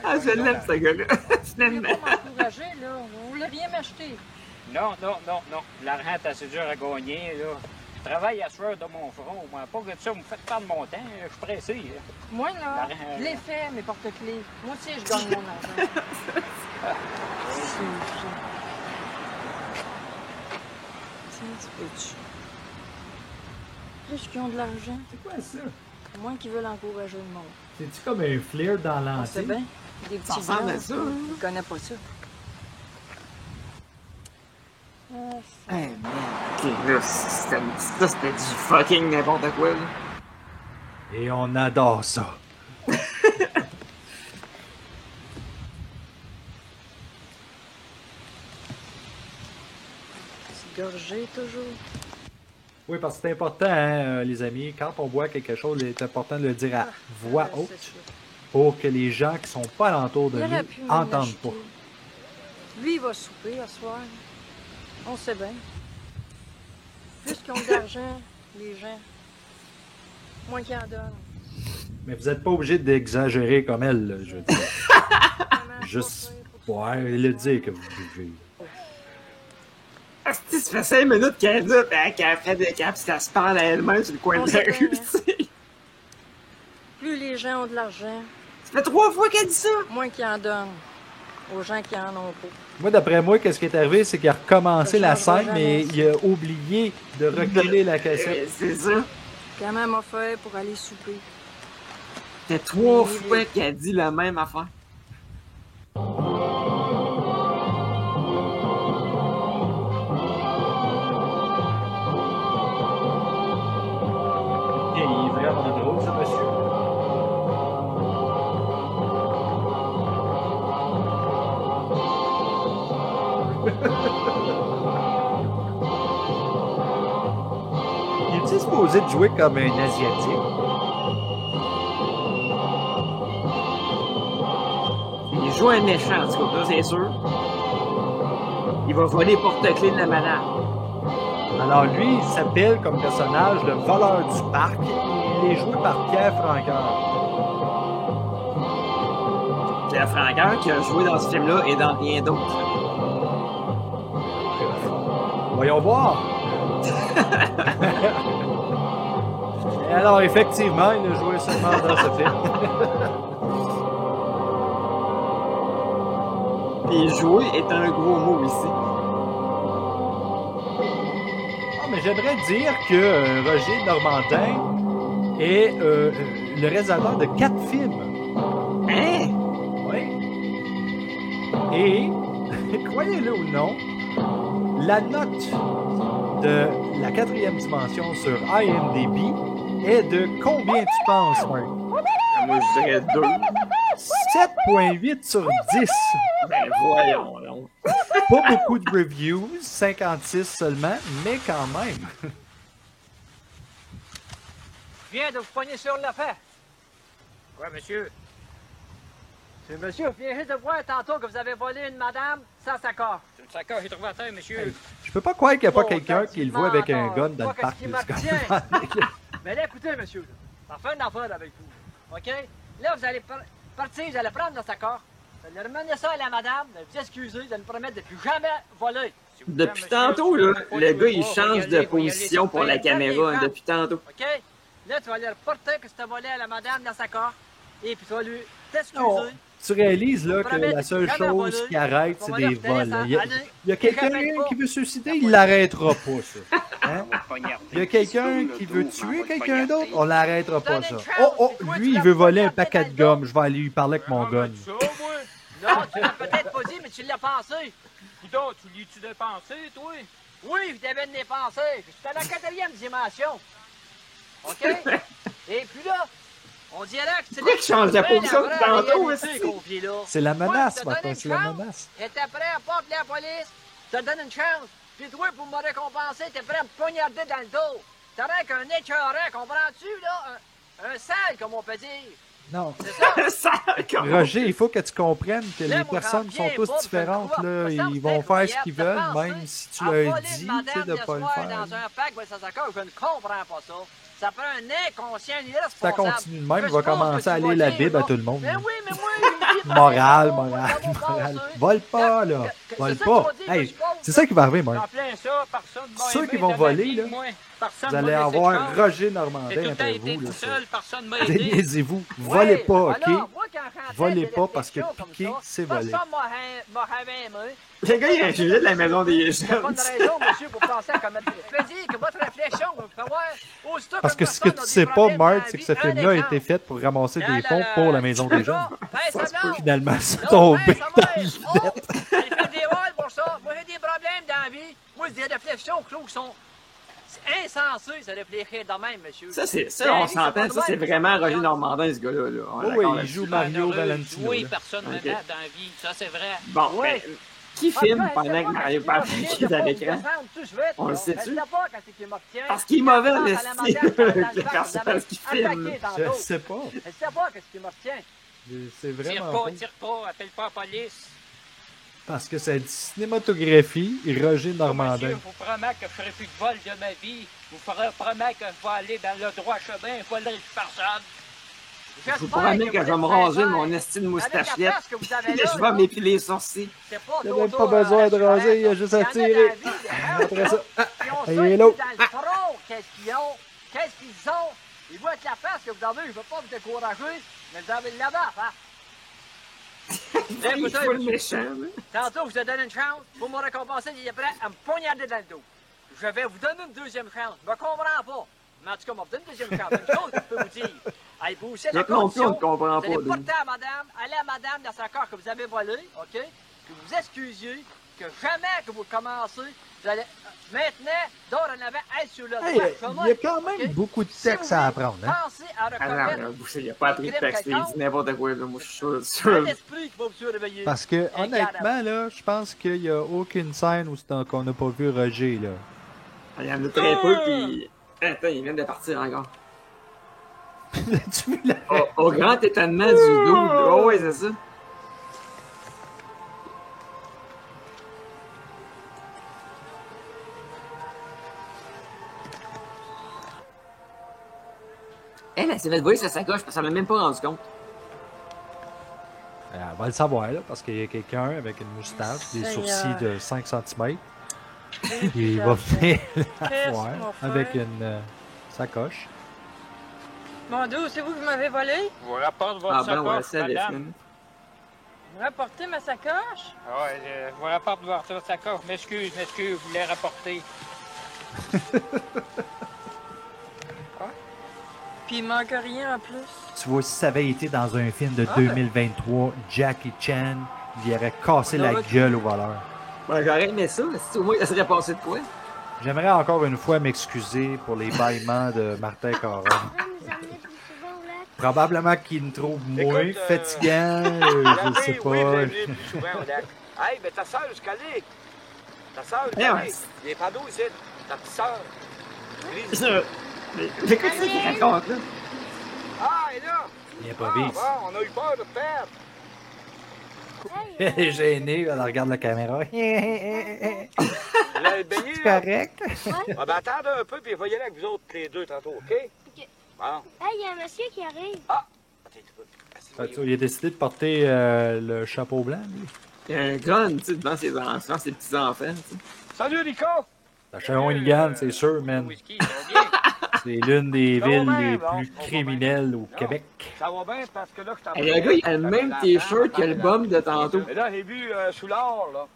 Speaker 2: Ah, je l'aime, ce gars-là.
Speaker 8: Vous voulez pas m'encourager, là? Vous voulez rien m'acheter?
Speaker 15: Non. L'argent est assez dur à gagner, là. Je travaille à sueur de mon front. Moi, pas que ça, vous me faites perdre mon temps. Je suis pressé. Là.
Speaker 16: Moi, là, je l'ai fait, mes porte-clés. Moi aussi, je gagne mon argent. Tiens, petit. Plus qu'ils ont de l'argent.
Speaker 1: C'est quoi ça?
Speaker 16: Moins qu'ils veulent encourager le monde.
Speaker 1: C'est-tu comme un flair dans
Speaker 16: On sait
Speaker 1: l'antique?
Speaker 16: bien. Des petits
Speaker 2: ressemble
Speaker 16: gars,
Speaker 2: à ça.
Speaker 16: ils connaissent pas ça.
Speaker 2: Hey, man. Ok, là, c'était du fucking n'importe quoi, là.
Speaker 1: Et on adore ça.
Speaker 16: C'est gorgé, toujours.
Speaker 1: Oui, parce que c'est important, hein, les amis, quand on boit quelque chose, il est important de le dire à voix haute pour que les gens qui sont pas alentour de
Speaker 16: Il aurait
Speaker 1: nous
Speaker 16: pu m'en
Speaker 1: n'entendent
Speaker 16: acheter.
Speaker 1: pas.
Speaker 16: Lui, il va souper à soir. On sait bien. Plus qu'ils ont d'argent, les gens, moins qu'ils en donnent.
Speaker 1: Mais vous n'êtes pas obligé d'exagérer comme elle, là, je veux dire. Juste, ouais, le dire que vous buvez.
Speaker 2: Asti, ça fait 5 minutes qu'elle est là, pis qu'elle fait des caps, qu'elle se parle à elle-même sur le coin
Speaker 16: On
Speaker 2: de la
Speaker 16: sait bien,
Speaker 2: rue,
Speaker 16: hein.
Speaker 2: tu sais.
Speaker 16: Plus les gens ont de l'argent,
Speaker 2: Ça fait 3 fois qu'elle dit ça.
Speaker 16: moins qu'ils en donnent aux gens qui en ont pas.
Speaker 1: Moi, d'après moi, qu'est-ce qui est arrivé, c'est qu'il a recommencé
Speaker 16: Ça
Speaker 1: la
Speaker 16: changera
Speaker 1: scène, mais
Speaker 16: jamais.
Speaker 1: il a oublié de reculer la cassette.
Speaker 2: C'est ça.
Speaker 16: Quand même m'a fait pour aller souper.
Speaker 2: Ça fait 3 fois qu'elle dit la même affaire.
Speaker 1: Il est vraiment drôle, ce monsieur. Il est supposé de jouer comme un Asiatique?
Speaker 2: Il joue un méchant, en tout cas, là, c'est sûr. Il va voler le porte-clés de la madame.
Speaker 1: Alors lui, il s'appelle comme personnage le voleur du parc. Il est joué par Pierre Franqueur.
Speaker 2: Pierre Franqueur qui a joué dans ce film-là et dans rien d'autre.
Speaker 1: Voyons voir. Et alors, effectivement, il a joué seulement dans ce film.
Speaker 2: Puis jouer est un gros mot ici.
Speaker 1: Ah, mais j'aimerais dire que Roger Normandin est le réalisateur de 4 films.
Speaker 2: Hein?
Speaker 1: Oui. Et, croyez-le ou non, la note de la 4e dimension sur IMDb est de combien tu penses, Marc?
Speaker 2: Moi, je dirais 2.
Speaker 1: 7.8 sur 10.
Speaker 2: Ben voyons donc.
Speaker 1: Pas beaucoup de reviews, 56 seulement, mais quand même.
Speaker 6: Je viens de vous pogner sur l'affaire.
Speaker 15: Quoi, monsieur?
Speaker 6: C'est monsieur, je viens juste de voir tantôt que vous avez volé une madame sans accord.
Speaker 15: C'est une sacoche, j'ai trouvé à terre, monsieur.
Speaker 1: Je peux pas croire qu'il n'y a pas
Speaker 6: Bon,
Speaker 1: quelqu'un qui le voit avec un gun dans
Speaker 6: Pas
Speaker 1: le parc.
Speaker 6: qu'est-ce qui
Speaker 1: là, c'est
Speaker 6: m'appartient.
Speaker 1: quand même-
Speaker 6: Mais là, écoutez, monsieur, là, on fait une affaire avec vous. OK? Là, vous allez partir, vous allez prendre notre accord. Vous allez ramener ça à la madame, de vous excuser, de nous promettre de plus jamais voler.
Speaker 2: Depuis tantôt, là, le gars, il change de position pour la caméra, hein, depuis tantôt.
Speaker 6: OK? Là, tu vas aller reporter que tu as volé à la madame dans sa corps. Et puis tu vas lui t'excuser.
Speaker 1: Non, tu réalises là, que
Speaker 6: Promet
Speaker 1: la seule
Speaker 6: jamais
Speaker 1: chose
Speaker 6: voler.
Speaker 1: qui arrête, c'est
Speaker 6: On va
Speaker 1: des
Speaker 6: leur
Speaker 1: vols.
Speaker 6: laisser
Speaker 1: Il y a,
Speaker 6: aller.
Speaker 1: il y a quelqu'un
Speaker 6: Répète pas.
Speaker 1: qui veut se suicider, il l'arrêtera pas, ça. Hein? Il y a quelqu'un qui veut tuer quelqu'un d'autre, on l'arrêtera pas, ça. Oh, lui, il veut voler un paquet de gomme, je vais aller lui parler avec mon gun.
Speaker 6: Non, tu l'as peut-être pas dit, mais tu l'as pensé.
Speaker 15: Coudon, tu lis-tu de pensée, toi?
Speaker 6: Oui, je t'avais de les pensées. J'étais dans la 4e dimension. OK? Et puis là, on dirait que tu
Speaker 2: Pourquoi il change de position depuis tantôt,
Speaker 6: aussi?
Speaker 1: C'est la menace,
Speaker 6: Ouais,
Speaker 1: Martin, c'est la menace.
Speaker 6: Et t'es prêt à pas appeler la police? Je te donne une chance. Puis toi, pour me récompenser, t'es prêt à me poignarder dans le dos. T'es rien qu'un écœurant, comprends-tu, là? Un sale, comme on peut dire.
Speaker 1: Non.
Speaker 6: C'est ça?
Speaker 1: Roger, il faut que tu comprennes que
Speaker 6: Là,
Speaker 1: les
Speaker 6: moi,
Speaker 1: personnes
Speaker 6: j'en
Speaker 1: sont
Speaker 6: viens
Speaker 1: tous
Speaker 6: pas, puis
Speaker 1: différentes.
Speaker 6: je
Speaker 1: Là.
Speaker 6: me sens
Speaker 1: Ils vont faire ce qu'ils veulent,
Speaker 6: incroyable de
Speaker 1: même si tu
Speaker 6: penser
Speaker 1: leur
Speaker 6: à
Speaker 1: dis
Speaker 6: voler une
Speaker 1: tu sais, de
Speaker 6: madame
Speaker 1: ne pas le
Speaker 6: le soir
Speaker 1: faire.
Speaker 6: dans un pack, ça s'accorde, je ne comprends pas ça. Ça prend un inconscient
Speaker 1: Si ça
Speaker 6: irresponsable.
Speaker 1: continue de même, il
Speaker 6: Je
Speaker 1: va
Speaker 6: suppose que
Speaker 1: commencer à
Speaker 6: tu
Speaker 1: lire
Speaker 6: vas
Speaker 1: la
Speaker 6: dire,
Speaker 1: Bible à
Speaker 6: là,
Speaker 1: tout le monde.
Speaker 6: Mais oui, mais moi, il me dit,
Speaker 1: Morale,
Speaker 6: pareil,
Speaker 1: morale,
Speaker 6: ça va
Speaker 1: morale.
Speaker 6: passer.
Speaker 1: Vole pas, là.
Speaker 6: C'est
Speaker 1: Vole
Speaker 6: ça
Speaker 1: pas.
Speaker 6: qu'il faut dire,
Speaker 1: Hey,
Speaker 6: je suppose.
Speaker 1: C'est ça qui va arriver, Marc.
Speaker 15: En plein ça, personne m'a
Speaker 1: Ceux
Speaker 15: aimé
Speaker 1: qui vont
Speaker 15: de ma
Speaker 1: voler,
Speaker 15: vie,
Speaker 1: là,
Speaker 15: moi. Personne
Speaker 1: vous
Speaker 15: m'a
Speaker 1: allez
Speaker 15: laissé de
Speaker 1: avoir
Speaker 15: chance.
Speaker 1: Roger
Speaker 15: J'ai
Speaker 1: Normandin
Speaker 15: tout le temps
Speaker 1: après
Speaker 15: été
Speaker 1: vous.
Speaker 15: tout
Speaker 1: Là,
Speaker 15: seul, personne m'a aidé.
Speaker 1: Déniaisez-vous. Volez pas, OK?
Speaker 15: Alors, moi, quand je rentrais
Speaker 1: Volez
Speaker 15: des
Speaker 1: pas parce que
Speaker 15: réflexions comme
Speaker 1: piquer,
Speaker 15: ça,
Speaker 1: c'est voler.
Speaker 15: personne m'a jamais aimé.
Speaker 2: Le gars, il a un sujet de la maison des
Speaker 15: Il n'y a
Speaker 2: jeunes.
Speaker 15: pas de raison, monsieur, pour penser à commettre des plaisirs, que votre réflexion va savoir. Aussitôt
Speaker 1: Parce
Speaker 15: qu'une
Speaker 1: que ce que
Speaker 15: personne
Speaker 1: tu
Speaker 15: a
Speaker 1: sais
Speaker 15: des
Speaker 1: pas,
Speaker 15: problèmes dans
Speaker 1: Marc,
Speaker 15: la
Speaker 1: c'est que
Speaker 15: vie,
Speaker 1: ce
Speaker 15: un
Speaker 1: film-là a
Speaker 15: exemple.
Speaker 1: été fait pour ramasser des
Speaker 15: Là,
Speaker 1: fonds pour la maison des jeunes.
Speaker 15: Ben, ça va.
Speaker 1: Finalement, c'est tombé dans le vide.
Speaker 15: Elle fait des rôles pour ça. Moi, j'ai des problèmes dans la vie. Moi, des réflexions, Claude, sont insensées, ça réfléchir de même, monsieur.
Speaker 2: Ça, on s'entend, ça, c'est vraiment Roger Normandin, ce gars-là. Là. On est
Speaker 1: Oui,
Speaker 2: d'accord
Speaker 1: il
Speaker 2: là-dessus.
Speaker 1: joue Mario Valentino.
Speaker 15: Oui,
Speaker 1: là.
Speaker 15: personne ne
Speaker 2: Ok.
Speaker 15: m'aime dans la vie, ça, c'est vrai.
Speaker 2: Bon,
Speaker 15: Ouais.
Speaker 2: ben, qui filme pendant que Mario parle qui est à l'écran? On le sait-tu? Parce qu'il est mauvais, le style, le personnage qui filme.
Speaker 1: Je sais pas.
Speaker 15: Elle sait pas qu'est-ce qui me retient.
Speaker 1: C'est vraiment pas.
Speaker 15: Tire pas, appelle pas la police.
Speaker 1: Parce que c'est du cinématographie et Roger Normandin.
Speaker 15: Monsieur, je vous promets que je ferai plus de vol de ma vie. Je vous promets que je vais aller dans le droit chemin et volerai plus personne.
Speaker 2: Je vous promets que je vais me raser mon esti de moustachette et je vais m'épiler les sourcils.
Speaker 1: Il n'y a même pas besoin de raser, il y a juste à tirer. Après ça, il est l'autre.
Speaker 15: Qu'est-ce qu'ils ont? Qu'est-ce qu'ils ont? Ils voient que la face que vous avez, je ne veux pas vous décourager, mais vous avez là-bas, hein?
Speaker 2: Il faut le méchant, là.
Speaker 15: Tantôt, je vous ai donné une chance. Vous me récompenser, il est prêt à me poignarder dans le dos. Je vais vous donner une deuxième chance. Je me comprends pas. Mais en tout cas, on va vous donner une deuxième chance. Une chose que je peux vous dire. Allez, vous aussi, la
Speaker 2: L'autre non plus, on
Speaker 15: condition,
Speaker 2: ne comprend
Speaker 15: vous allez
Speaker 2: pas.
Speaker 15: porter à madame, aller à madame dans sa carte que vous avez volé, OK? Que vous excusiez, que jamais que vous commencez, vous allez maintenant, dorénavant, être sur le droit
Speaker 1: Hey,
Speaker 15: chemin.
Speaker 1: il y a quand même beaucoup de textes à apprendre. Hein?
Speaker 15: Pensez à
Speaker 2: Ah
Speaker 15: reconnaître
Speaker 2: non, il n'y a pas appris de texte, il dit n'importe quoi, là. Moi, je suis sûr.
Speaker 15: un esprit qui va vous surveiller.
Speaker 1: Parce que, honnêtement, là, je pense qu'il n'y a aucune scène où qu'on n'a pas vu Roger, là.
Speaker 2: Il y en a très peu, puis... Attends, il vient de partir encore.
Speaker 1: Tu l'as
Speaker 2: Au grand étonnement du dos. Oh, oui, c'est ça. Elle s'est fait voler sa sacoche, parce qu'elle s'en a même pas rendu compte.
Speaker 1: On va le savoir, là, parce qu'il y a quelqu'un avec une moustache, des sourcils de 5 cm. Il va venir la voir avec une sacoche.
Speaker 16: Mon Dieu, c'est vous qui m'avez volé?
Speaker 15: Vous rapportez votre
Speaker 2: Ah ben, ouais,
Speaker 15: sacoche,
Speaker 2: c'est la
Speaker 15: madame.
Speaker 16: Vous rapportez ma sacoche?
Speaker 15: Ouais, je vous rapporte votre sacoche. M'excuse, vous l'avez rapporté.
Speaker 16: Puis il manque rien en plus.
Speaker 1: Tu vois, si ça avait été dans un film de 2023, Jackie Chan, il aurait cassé la gueule au voleur.
Speaker 2: Ouais, j'aurais aimé ça, au moins, ça serait passé de quoi?
Speaker 1: J'aimerais encore une fois m'excuser pour les bâillements de Martin Caron. Probablement qu'il me trouve moins fatigant, je sais pas.
Speaker 15: Hey, mais ta soeur, je connais. Ta soeur, je
Speaker 2: Ouais.
Speaker 15: connais. Il est pas d'eau ici. Ta petite soeur.
Speaker 2: Mais qu'est-ce qu'il raconte, là?
Speaker 15: Ah, et là?
Speaker 1: Il improvise.
Speaker 15: Bon, on a eu peur de te perdre.
Speaker 1: Elle est gênée, elle regarde la caméra.
Speaker 15: Vous l'avez baigné,
Speaker 1: C'est
Speaker 15: là?
Speaker 1: correct.
Speaker 15: Ah, ben attendez un peu, puis voyez là avec vous autres, les deux, tantôt, OK?
Speaker 17: OK.
Speaker 15: Bon.
Speaker 17: Hey, il y a un monsieur qui arrive.
Speaker 15: Ah!
Speaker 1: Il a décidé de porter le chapeau blanc, lui.
Speaker 2: Il y a un gun, tu sais, devant ses enfants, ses petits-enfants, tu sais.
Speaker 15: Salut, Rico!
Speaker 1: La Shawinigan, c'est sûr, man. C'est l'une des villes les plus criminelles au Québec.
Speaker 15: Ça va bien parce que là, je t'en
Speaker 2: Et le gars, il a le même t-shirt que le bum de tantôt.
Speaker 15: Et là, j'ai vu Soulard, là.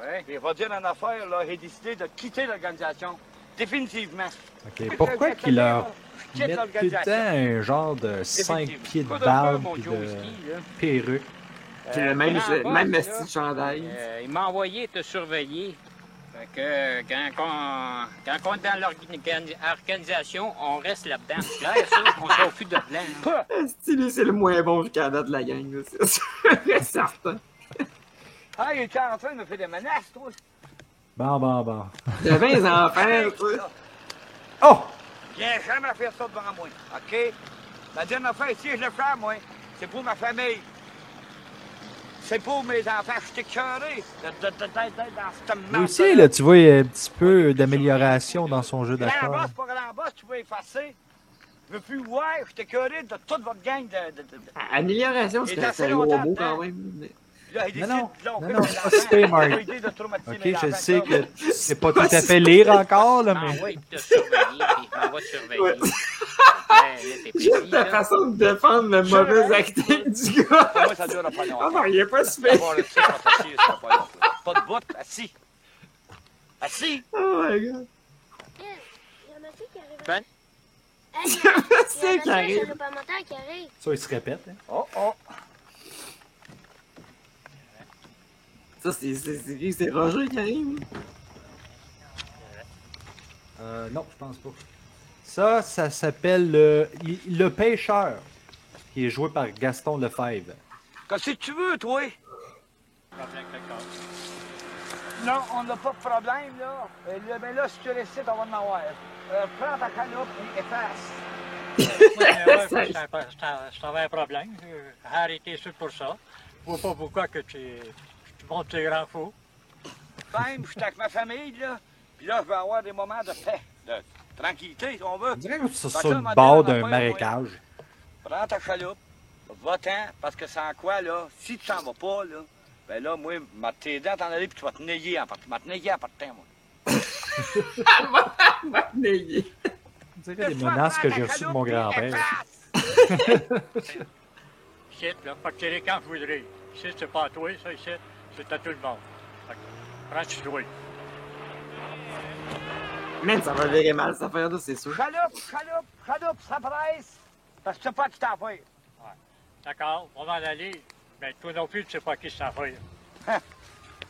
Speaker 15: Ouais. Il va dire en affaire, là, j'ai décidé de quitter l'organisation. Définitivement.
Speaker 1: OK. Pourquoi qu'il leur met tout le temps un genre de 5 pieds de barbe et de perruque?
Speaker 2: C'est le même style de chandail.
Speaker 15: Il m'a envoyé te surveiller. Fait que quand on est dans l'organisation, on reste là-dedans. C'est clair, ça, on s'occupe de blanc.
Speaker 2: Stylé, c'est le moins bon jusqu'à date de la gang, là, c'est certain.
Speaker 15: Ah, il était en train de me faire des menaces, toi.
Speaker 1: Bon.
Speaker 2: Il y avait des enfants, tu sais.
Speaker 1: Oh!
Speaker 15: Viens jamais faire ça devant moi, OK? La dernière fois, si je le fais, moi, c'est pour ma famille. C'est pour mes enfants. Je suis écœuré d'être dans cette
Speaker 1: Lui
Speaker 15: merde.
Speaker 1: aussi, là, tu vois, il y a un petit peu d'amélioration dans son jeu
Speaker 15: Là, en
Speaker 1: d'accord.
Speaker 15: bas, c'est pas grave, en bas, tu peux effacer. Je veux plus voir, je suis écœuré de toute votre gang de...
Speaker 2: Amélioration,
Speaker 15: Il est
Speaker 2: c'est
Speaker 15: assez
Speaker 2: un gros
Speaker 15: longtemps
Speaker 2: mot
Speaker 15: dedans.
Speaker 2: quand même. Mais...
Speaker 18: Puis là, il décide,
Speaker 1: Non,
Speaker 18: là, on
Speaker 1: non,
Speaker 18: fait
Speaker 1: non,
Speaker 18: de
Speaker 1: c'est pas
Speaker 18: l'enfant.
Speaker 1: super, Marc.
Speaker 18: Pas idée de traumatiser
Speaker 1: Ok,
Speaker 18: mes
Speaker 1: je
Speaker 18: enfants,
Speaker 1: sais
Speaker 18: ça.
Speaker 1: que c'est pas tout à fait lire encore, là, mais.
Speaker 15: Oui, te surveiller, puis je m'en vais te surveiller.
Speaker 2: Ouais.
Speaker 15: T'es
Speaker 2: J'aime
Speaker 15: précis,
Speaker 2: ta
Speaker 15: là.
Speaker 2: façon de défendre le mauvais acting du gars.
Speaker 18: Moi, ça dure pas longtemps.
Speaker 2: Ah non, il est pas super.
Speaker 18: D'abord, le site, on s'assied, ça va pas long. Pas de bout, assis. Assis.
Speaker 2: Oh my god.
Speaker 17: Il y a un monsieur qui arrive.
Speaker 15: Ben?
Speaker 17: Hey, il y a un
Speaker 2: C'est qui arrive.
Speaker 17: monsieur salopamentaire qui arrive.
Speaker 1: Ça, il se répète. Hein.
Speaker 18: Oh, oh.
Speaker 2: Ça, c'est Roger qui arrive.
Speaker 1: Non, je pense pas. Ça s'appelle le Pêcheur, qui est joué par Gaston Lefebvre.
Speaker 18: Qu'est-ce que tu veux, toi? Non, on n'a pas de problème, là. Mais là, si tu restes ici, on va en avoir. Prends ta caloupe et efface.
Speaker 19: Je t'avais un problème. J'ai arrêté ça pour ça. Je vois pas pourquoi que tu montes tes grands fous.
Speaker 18: Même, je suis avec ma famille, là. Puis là, je vais avoir des moments de paix, de tranquillité, si on veut.
Speaker 1: On dirait que c'est
Speaker 18: Fait
Speaker 1: sur
Speaker 18: que
Speaker 1: le
Speaker 18: là,
Speaker 1: bord
Speaker 18: on
Speaker 1: d'un
Speaker 18: va pas,
Speaker 1: marécage.
Speaker 18: Prends ta chaloupe, va-t'en, parce que c'est en quoi, là? Si tu t'en vas pas, là, ben là, moi, t'aider à t'en aller, puis tu vas te nailler en partant. Tu vas te nailler en partant, moi.
Speaker 2: Va te nailler.
Speaker 1: On dirait les menaces que j'ai reçues de mon grand-père.
Speaker 19: Ici, là, faut tirer quand je voudrais. Ici, c'est pas à toi, ça, ici, c'est à tout le monde. Fait que, prends tu dois.
Speaker 2: Man, ça va virer mal cette affaire-là, c'est sûr.
Speaker 18: Chaloupe, ça presse. Parce que tu sais pas qui t'en fait.
Speaker 19: Ouais. D'accord, on va en aller. Mais toi non plus, tu sais pas qui s'en fait.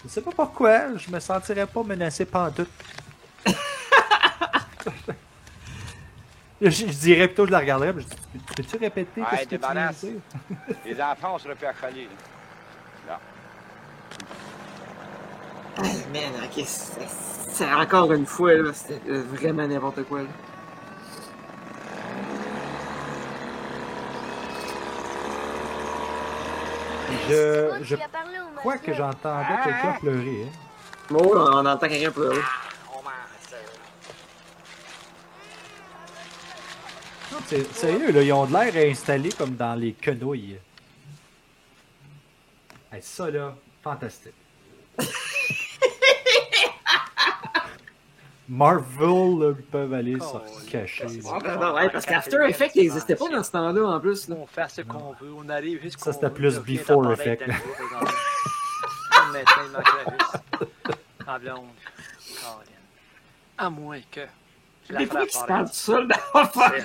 Speaker 1: Je sais pas pourquoi, je me sentirais pas menacé pantoute. je dirais plutôt, je la regarderais, mais je dis, peux-tu répéter
Speaker 18: Ouais,
Speaker 1: qu'est-ce que tu viens de
Speaker 18: débarrasse.
Speaker 1: dire?
Speaker 18: Les enfants, on serait plus achalés, là. Là.
Speaker 2: Hey, man, ok, c'est encore une fois, là, c'était vraiment n'importe quoi, là.
Speaker 1: Je crois que j'entendais quelqu'un pleurer. Hein.
Speaker 2: Oh, on entend quelqu'un pleurer.
Speaker 1: Sérieux, là, ils ont de l'air installés comme dans les quenouilles. Hey, ça, là, fantastique. Marvel, là, ils peuvent aller se cacher.
Speaker 2: Ouais, parce qu'After Effects n'existait pas dans ce temps-là, en plus. Là.
Speaker 6: On fait ce qu'on veut, on arrive jusqu'au...
Speaker 1: Ça, c'était plus Before Effect.
Speaker 6: Maintenant, il manquerait juste en blonde. À moins que...
Speaker 2: Des fois qu'ils se parlent tout seul dans la forêt.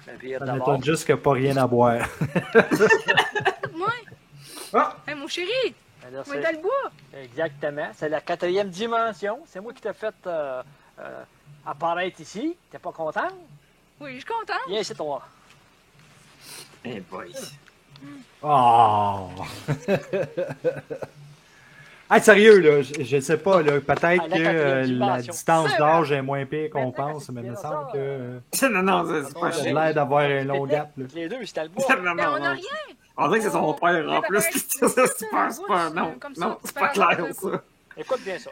Speaker 1: Ça m'étonne juste qu'il n'y a pas rien à boire.
Speaker 7: Moi?
Speaker 1: Ah!
Speaker 7: Hey, mon chéri!
Speaker 6: Alors,
Speaker 7: On est dans le bois!
Speaker 6: Exactement. C'est la 4e dimension. C'est moi qui t'ai fait apparaître ici. T'es pas content?
Speaker 7: Oui, je suis contente.
Speaker 6: Viens ici, toi.
Speaker 2: Hey boy.
Speaker 1: Oh! Hey, sérieux, là, je sais pas, là, peut-être que la distance d'âge est moins pire qu'on pense, mais il me semble que...
Speaker 2: Non, c'est pas
Speaker 1: J'ai l'air d'avoir un long gap, là.
Speaker 6: Les deux, c'était le bois.
Speaker 2: Non,
Speaker 7: on n'a rien!
Speaker 2: On dirait que c'est son père, en plus, qui dit ça, c'est pas... Non, c'est pas clair, ça.
Speaker 6: Écoute bien ça.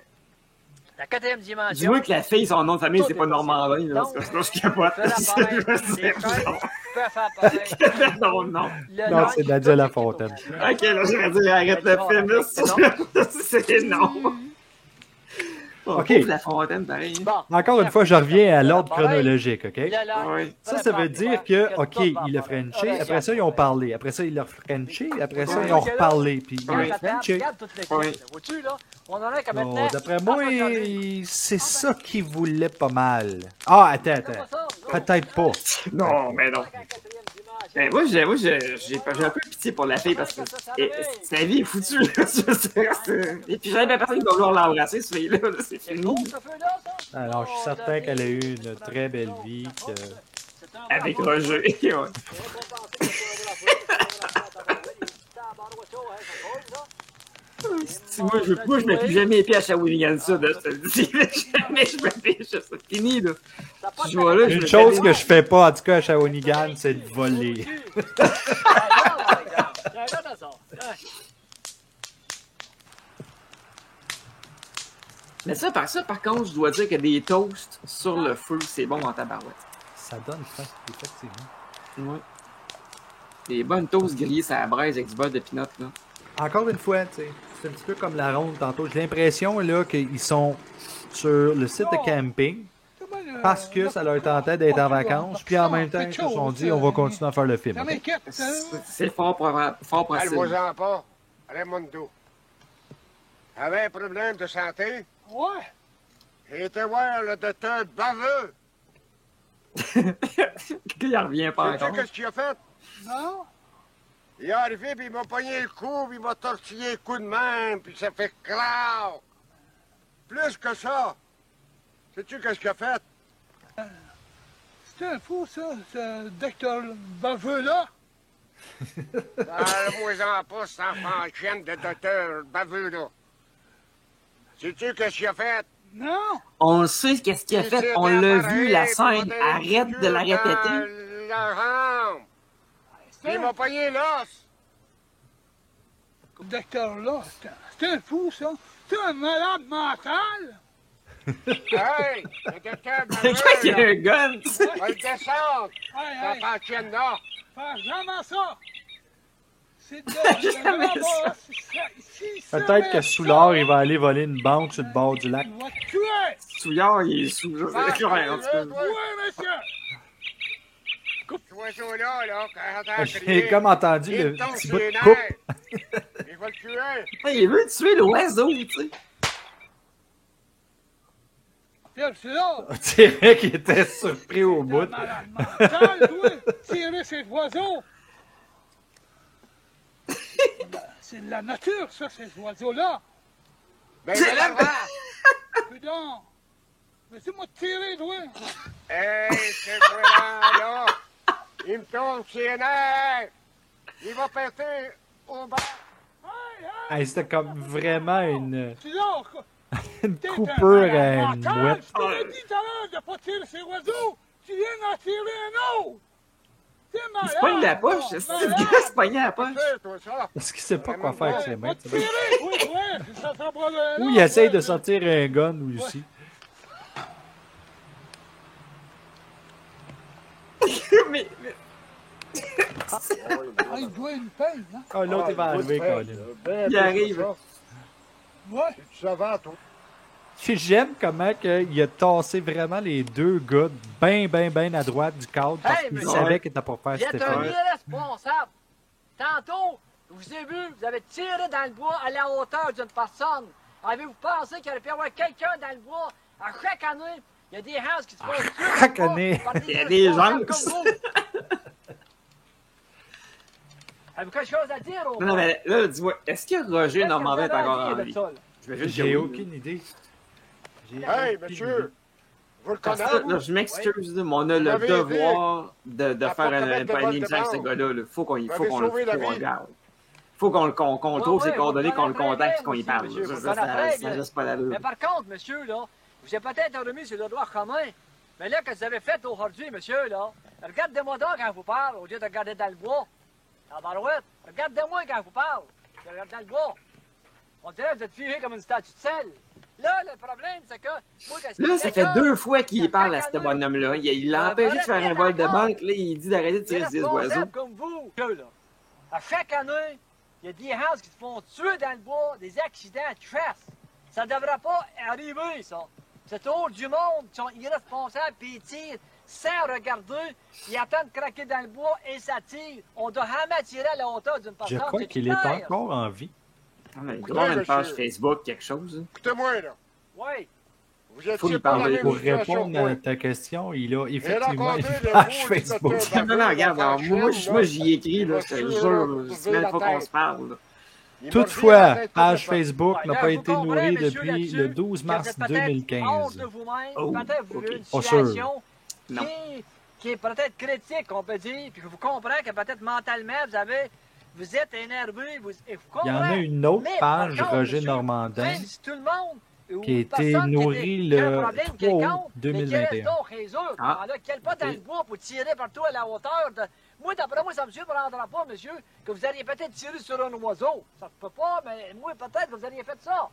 Speaker 6: La 4e dimension...
Speaker 2: Dis-moi que la fille, son nom de famille, c'est pas Normandin, là, parce que je capote. Non.
Speaker 1: Non, c'est Nadia Lafontaine.
Speaker 2: Ok, là, j'aurais dit, arrête le film, là, c'est non.
Speaker 1: Ok.
Speaker 2: La Fontaine, pareil.
Speaker 1: Encore une fois, je reviens à l'ordre chronologique, ok?
Speaker 2: Oui.
Speaker 1: Ça veut dire que, ok, il a Frenché, après ça, ils ont parlé, après ça, il a Frenché, après ça, ils ont reparlé, puis il a Frenché.
Speaker 6: Vois-tu, là? On en a qu'à maintenant...
Speaker 1: D'après moi, c'est ça qu'il voulait pas mal. Ah, attends. Peut-être pas.
Speaker 2: Non, mais non. Ben, moi, j'ai un peu pitié pour la fille parce que sa vie est foutue. Là. Et puis, j'avais personne qui va vouloir l'embrasser, ce fille-là. Là, c'est fini.
Speaker 1: Alors, je suis certain qu'elle a eu une très belle vie.
Speaker 2: Avec Roger. Ouais. Moi, je mets plus jamais les pieds à Shawinigan Sud, je te le dis. Jamais je mets les pieds, c'est fini, là.
Speaker 1: Une chose que je fais pas, en tout cas, à Shawinigan, c'est de voler.
Speaker 2: Mais ça, par contre, je dois dire que des toasts sur le feu, c'est bon en tabarouette.
Speaker 1: Ça donne faim, effectivement.
Speaker 2: Ouais. Des bonnes toasts grillées sur la braise avec du beurre de pinot, là.
Speaker 1: Encore une fois, tu sais, c'est un petit peu comme la ronde tantôt. J'ai l'impression là qu'ils sont sur le site de camping parce que ça leur tentait d'être en vacances, puis en même temps, ils se sont dit on va continuer à faire le film. Okay?
Speaker 2: C'est fort possible.
Speaker 9: Allez-vous-en pas, Raimundo. Avait un problème de santé?
Speaker 14: Ouais.
Speaker 9: J'ai été voir le docteur baveux.
Speaker 2: Il revient pas
Speaker 9: encore. Tu sais
Speaker 2: encore.
Speaker 9: qu'est-ce qu'il a fait?
Speaker 14: Non.
Speaker 9: Il est arrivé, puis il m'a pogné le cou, puis il m'a tortillé le cou de même, puis ça fait clac. Plus que ça. Sais-tu qu'est-ce qu'il a fait?
Speaker 14: C'est un fou, ça, ce docteur baveux-là.
Speaker 9: Parle-moi-en pas, cet enfant chienne de docteur baveux-là. Sais-tu qu'est-ce qu'il a fait?
Speaker 14: Non.
Speaker 2: On sait qu'est-ce qu'il a fait. On l'a vu, la scène. Arrête de la répéter.
Speaker 9: La jambe. Puis il m'a pogné l'os.
Speaker 14: Le docteur-là, c'est un fou, ça. C'est un malade mental.
Speaker 9: Hey, le docteur
Speaker 2: C'est quoi qu'il y a un gun?
Speaker 9: Va le descendre.
Speaker 14: Hey,
Speaker 9: T'entends chienne-là.
Speaker 14: fais jamais ça. C'est
Speaker 2: Jamais ça.
Speaker 1: Peut-être que Soulard, il va aller voler une banque sur le bord du lac.
Speaker 14: Il va te tuer.
Speaker 2: Souillard, il est sous. Je sais rien, en tout cas.
Speaker 14: Oui, monsieur.
Speaker 9: Ce oiseau-là, là, quand t'entends
Speaker 1: J'ai
Speaker 9: crier,
Speaker 1: comme entendu
Speaker 9: il
Speaker 1: le
Speaker 9: me tombe
Speaker 1: petit
Speaker 9: sur
Speaker 1: bout
Speaker 9: les
Speaker 1: de coupe.
Speaker 9: nerfs. Il va le tuer.
Speaker 2: Il veut tuer l'oiseau, tu sais.
Speaker 14: C'est là.
Speaker 1: On dirait qu'il était surpris au bout.
Speaker 14: Malade mental, toi. Tirer ces oiseaux. C'est de la nature, ça, ces oiseaux-là.
Speaker 9: Ben, c'est la
Speaker 14: Putain. Laissez-moi te tirer, toi.
Speaker 9: Hey, ce là, il me tombe sur les nerfs. Il va péter au bas.
Speaker 1: Hey, c'était comme vraiment une
Speaker 14: coupure
Speaker 1: à une mouette.
Speaker 14: Je t'avais dit tout à l'heure de ne pas tirer ces oiseaux. Tu viens d'en tirer un autre.
Speaker 2: Il se pogne la poche. C'est le gars se pogne la poche.
Speaker 1: Parce qu'il sait pas quoi faire avec ses mains. tu sais.
Speaker 14: Oui, ça sera pas le...
Speaker 1: Ou il essaye de sortir un gun aussi.
Speaker 2: mais...
Speaker 14: il doit une peine, hein?
Speaker 1: Ah, l'autre, il va arriver, Colin.
Speaker 2: Il arrive.
Speaker 14: Ouais.
Speaker 9: Tu savais, toi.
Speaker 1: J'aime comment il a tassé vraiment les deux gars bien à droite du cadre parce
Speaker 6: Hey,
Speaker 1: qu'il
Speaker 6: mais
Speaker 1: savait qu'il était pour faire
Speaker 6: Vous êtes un
Speaker 1: Stéphane.
Speaker 6: irresponsable. Tantôt, je vous ai vu, vous avez tiré dans le bois à la hauteur d'une personne. Avez-vous pensé qu'il aurait pu y avoir quelqu'un dans le bois? À chaque année, il y a des hands qui se font tuer.
Speaker 1: chaque année.
Speaker 2: Il y a des gens
Speaker 6: comme vous. Avez-vous quelque chose à dire au
Speaker 2: Non, mais là, dis-moi, est-ce que Roger Normandin est encore en
Speaker 6: de
Speaker 2: vie?
Speaker 6: ça, là?
Speaker 2: Je vais juste
Speaker 1: J'ai
Speaker 2: dire oui,
Speaker 1: aucune idée.
Speaker 9: Hey, monsieur, vous le
Speaker 2: Parce
Speaker 9: connaissez?
Speaker 2: que, là, je m'excuse, mais on a le
Speaker 9: avez
Speaker 2: devoir de faire
Speaker 9: porte-lettre de
Speaker 2: une
Speaker 9: vol
Speaker 2: émission avec ce
Speaker 9: de
Speaker 2: gars-là. Il faut qu'on
Speaker 9: Vous m'avez sauvé la vie.
Speaker 2: regarde. Faut qu'on trouve ses coordonnées, qu'on le contacte et qu'on y parle.
Speaker 6: monsieur,
Speaker 2: Ça
Speaker 6: vous connaissez,
Speaker 2: ça reste pas l'allure.
Speaker 6: Mais par contre, monsieur, là, vous avez peut-être remis sur le droit commun. Mais là, que vous avez fait aujourd'hui, monsieur, là, regardez-moi donc quand je vous parle, au lieu de regarder dans le bois. En barouette, regardez-moi quand je vous parle. Je regarde dans le bois. On dirait que vous êtes figé comme une statue de sel. Là, le problème, c'est que... moi, quand
Speaker 2: Là, ça fait 2 fois qu'il parle à ce bonhomme-là. Il l'a empêché de faire un vol de banque. Là, il dit d'arrêter de tirer ses oiseaux.
Speaker 6: comme vous, là. À chaque année, il y a des gens qui se font tuer dans le bois, des accidents de chasse. Ça ne devrait pas arriver, ça. C'est autour du monde qui sont irresponsables puis ils tirent sans regarder. Ils attendent de craquer dans le bois et ça tire. On doit jamais tirer à la hauteur d'une personne.
Speaker 1: Je crois
Speaker 6: c'est
Speaker 1: qu'il est
Speaker 6: clair.
Speaker 1: encore en vie.
Speaker 2: Il doit avoir une page Facebook, quelque chose.
Speaker 9: Écoutez-moi, là.
Speaker 6: Oui.
Speaker 9: Vous êtes
Speaker 2: Faut lui
Speaker 9: pas dans la
Speaker 2: parler.
Speaker 9: même
Speaker 1: Pour
Speaker 9: situation
Speaker 1: répondre
Speaker 9: que moi.
Speaker 1: à ta question, il a effectivement
Speaker 9: raconté
Speaker 1: une
Speaker 9: le
Speaker 1: page
Speaker 9: bout du
Speaker 1: Facebook.
Speaker 9: docteur
Speaker 2: Non, regarde,
Speaker 9: Baveux,
Speaker 2: alors, moi j'y écris, là, je te
Speaker 9: Il va
Speaker 2: jure,
Speaker 9: se
Speaker 2: c'est même
Speaker 9: la
Speaker 2: pas qu'on
Speaker 9: tête.
Speaker 2: se parle. Là.
Speaker 9: Il va
Speaker 1: Toutefois,
Speaker 9: revirer la tête
Speaker 1: page
Speaker 9: toute la
Speaker 1: Facebook
Speaker 6: Ouais,
Speaker 1: n'a
Speaker 6: là,
Speaker 1: pas
Speaker 6: je
Speaker 1: été
Speaker 6: vous comprends,
Speaker 1: nourrie
Speaker 6: monsieur,
Speaker 1: depuis
Speaker 6: là-dessus,
Speaker 1: le 12
Speaker 6: que
Speaker 1: mars
Speaker 6: vous êtes peut-être honte
Speaker 1: 2015.
Speaker 6: de vous-même,
Speaker 2: Oh,
Speaker 6: peut-être vous
Speaker 2: ok.
Speaker 6: vivez une
Speaker 1: Pas sûr.
Speaker 6: situation
Speaker 2: Non.
Speaker 6: qui est peut-être critique, on peut dire, puis que vous comprenez que peut-être mentalement, vous êtes énervé, et vous
Speaker 1: Il y en a
Speaker 6: comprenez.
Speaker 1: une autre
Speaker 6: Mais,
Speaker 1: page,
Speaker 6: par contre,
Speaker 1: Roger
Speaker 6: monsieur,
Speaker 1: Normandin,
Speaker 6: même si tout le monde ou
Speaker 1: qui a été
Speaker 6: personne
Speaker 1: nourrie
Speaker 6: qui a
Speaker 1: le
Speaker 6: un problème
Speaker 1: 3
Speaker 6: quelconque,
Speaker 1: août
Speaker 6: mais qui
Speaker 1: 2021.
Speaker 6: reste donc chez eux,
Speaker 2: Ah.
Speaker 6: là, qui n'est pas dans
Speaker 2: Ok.
Speaker 6: le bois pour tirer partout à la hauteur. Moi, d'après moi, ça me surprendra pas, monsieur, que vous alliez peut-être tirer sur un oiseau. Ça se peut pas, mais moi, peut-être, vous auriez fait ça.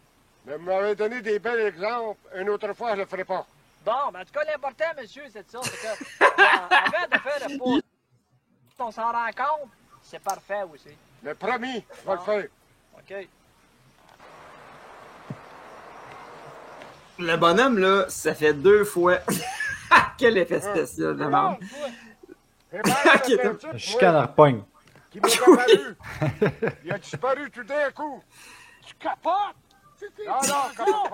Speaker 9: Mais vous m'avez donné des bels exemples. Une autre fois, je ne le ferai pas.
Speaker 6: Bon, mais en tout cas, l'important, monsieur, c'est ça, c'est que, avant de faire le pot, on s'en rend compte, c'est parfait aussi.
Speaker 9: Mais promis, je vais le faire.
Speaker 18: OK.
Speaker 2: Le bonhomme, là, ça fait 2 fois. Quel effet spécial de merde.
Speaker 1: Je suis canard repogne.
Speaker 9: Qui m'est apparu. Il a disparu tout d'un coup.
Speaker 14: Tu capotes?
Speaker 9: Non, je capote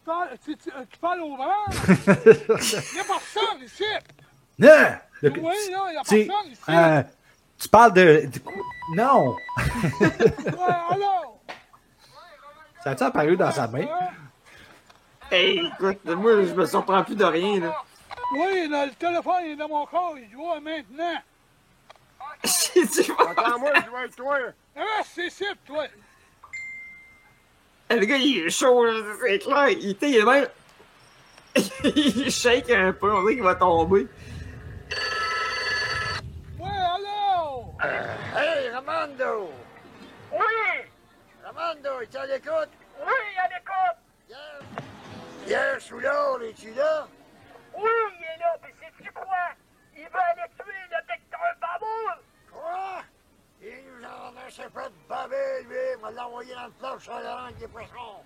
Speaker 9: pas.
Speaker 14: Tu parles au vent? Il n'y a personne ici.
Speaker 1: Non!
Speaker 14: Oui, non, il n'y a
Speaker 1: Tu
Speaker 14: personne ici.
Speaker 1: tu parles de non!
Speaker 14: Ouais, alors?
Speaker 1: Ça a-tu apparu dans sa main?
Speaker 2: Hey, écoute, moi, je me surprends plus de rien, là.
Speaker 14: Oui, le téléphone est dans mon corps, il doit maintenant.
Speaker 9: Attends-moi, je dois être toi.
Speaker 14: Ah, c'est ça, toi.
Speaker 2: Le gars, il est chaud, là, c'est clair. Il est même. Il shake un peu, on dirait qu'il va tomber.
Speaker 14: Ouais, allô?
Speaker 10: Hey, Ramando!
Speaker 13: Oui!
Speaker 10: Ramando, es-tu à l'écoute?
Speaker 13: Oui, à l'écoute!
Speaker 10: Pierre Soulard, es-tu là?
Speaker 13: Oui, il est là, mais sais-tu quoi? Il veut aller tuer le docteur Baboul!
Speaker 10: Quoi? Il nous en a assez fait de baver, lui. Il m'a l'envoyé dans le fleuve Saint-Laurent avec des poissons.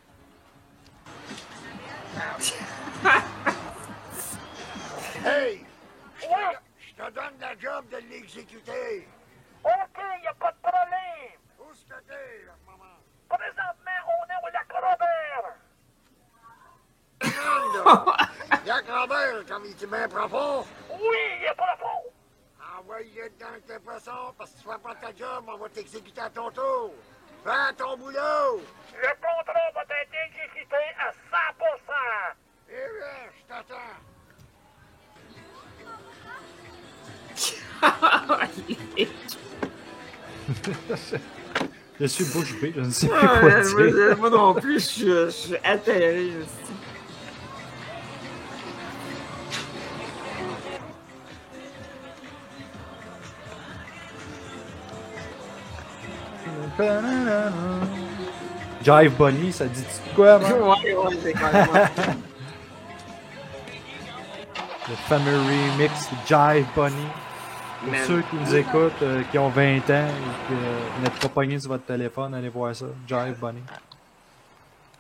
Speaker 10: Hey! Je te donne la job de l'exécuter.
Speaker 13: OK, y a pas de problème!
Speaker 10: Où est-ce que t'es, en ce moment?
Speaker 13: Présentement, on est au lac Robert!
Speaker 10: Jacques Robert, comme il est bien profond.
Speaker 13: Oui, il est profond!
Speaker 10: Envoie-le dans tes poissons, parce que si tu fais pas ta job, on va t'exécuter à ton tour. Fais ton boulot!
Speaker 13: Le contrat va être exécuté à 100%!
Speaker 10: Eh bien, je t'attends.
Speaker 1: Je suis bouche bée, je ne sais plus quoi dire.
Speaker 2: Moi non plus, je suis atterré.
Speaker 1: Jive Bunny, ça dit quoi, man?
Speaker 2: Ouais, c'est quand même.
Speaker 1: Le fameux remix Jive Bunny. Pour
Speaker 2: Man.
Speaker 1: ceux qui nous écoutent, qui ont 20 ans et qui n'êtes pas pognés sur votre téléphone, allez voir ça. Jive Bunny.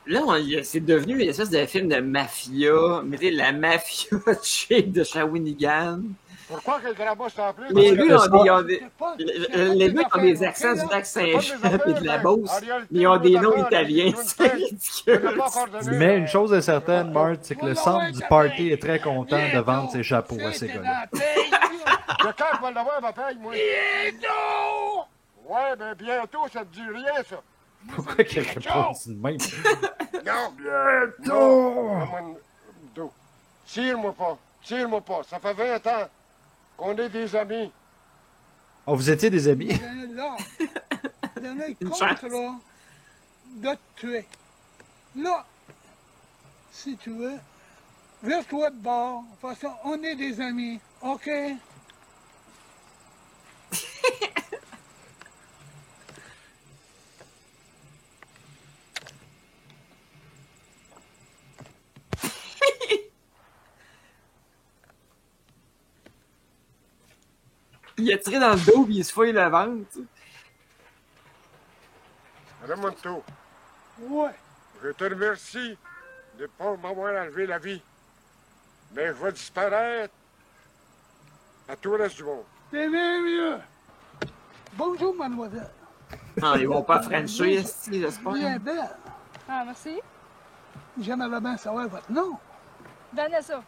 Speaker 2: Là, c'est devenu une espèce de film de mafia. Mais tu sais, la mafia chic de Shawinigan.
Speaker 9: Pourquoi que le grabat s'en plus?
Speaker 2: Les gars ont des accents du lac Saint-Jean et de la Beauce, mais ils ont des noms italiens. C'est ridicule.
Speaker 1: Mais une chose est certaine, Marthe, c'est que le centre du party est très content de vendre ses chapeaux à ces gars-là.
Speaker 9: De quand je vais l'avoir, ma paye, moi?
Speaker 14: Bientôt!
Speaker 9: Ouais, mais bientôt, ça te dit rien, ça.
Speaker 1: Pourquoi quelqu'un pense de même?
Speaker 9: Non!
Speaker 1: Bientôt!
Speaker 9: Non. Tire-moi pas. Ça fait 20 ans qu'on est des amis.
Speaker 1: Oh, vous étiez des amis?
Speaker 14: Là, donner le contrat de te tuer. Là, si tu veux, vire-toi de bord. De toute façon, on est des amis, OK?
Speaker 2: Il a tiré dans le dos et il se fouille le ventre.
Speaker 9: Ramonto,
Speaker 14: Ouais.
Speaker 9: je te remercie de ne pas m'avoir enlevé la vie. Mais je vais disparaître à tout le reste du monde.
Speaker 14: C'est bien mieux. Bonjour, mademoiselle.
Speaker 2: Ah, ils vont pas frencher, ici, j'espère.
Speaker 14: Bien belle.
Speaker 7: Ah, merci.
Speaker 14: J'aimerais bien savoir votre nom.
Speaker 7: Vanessa.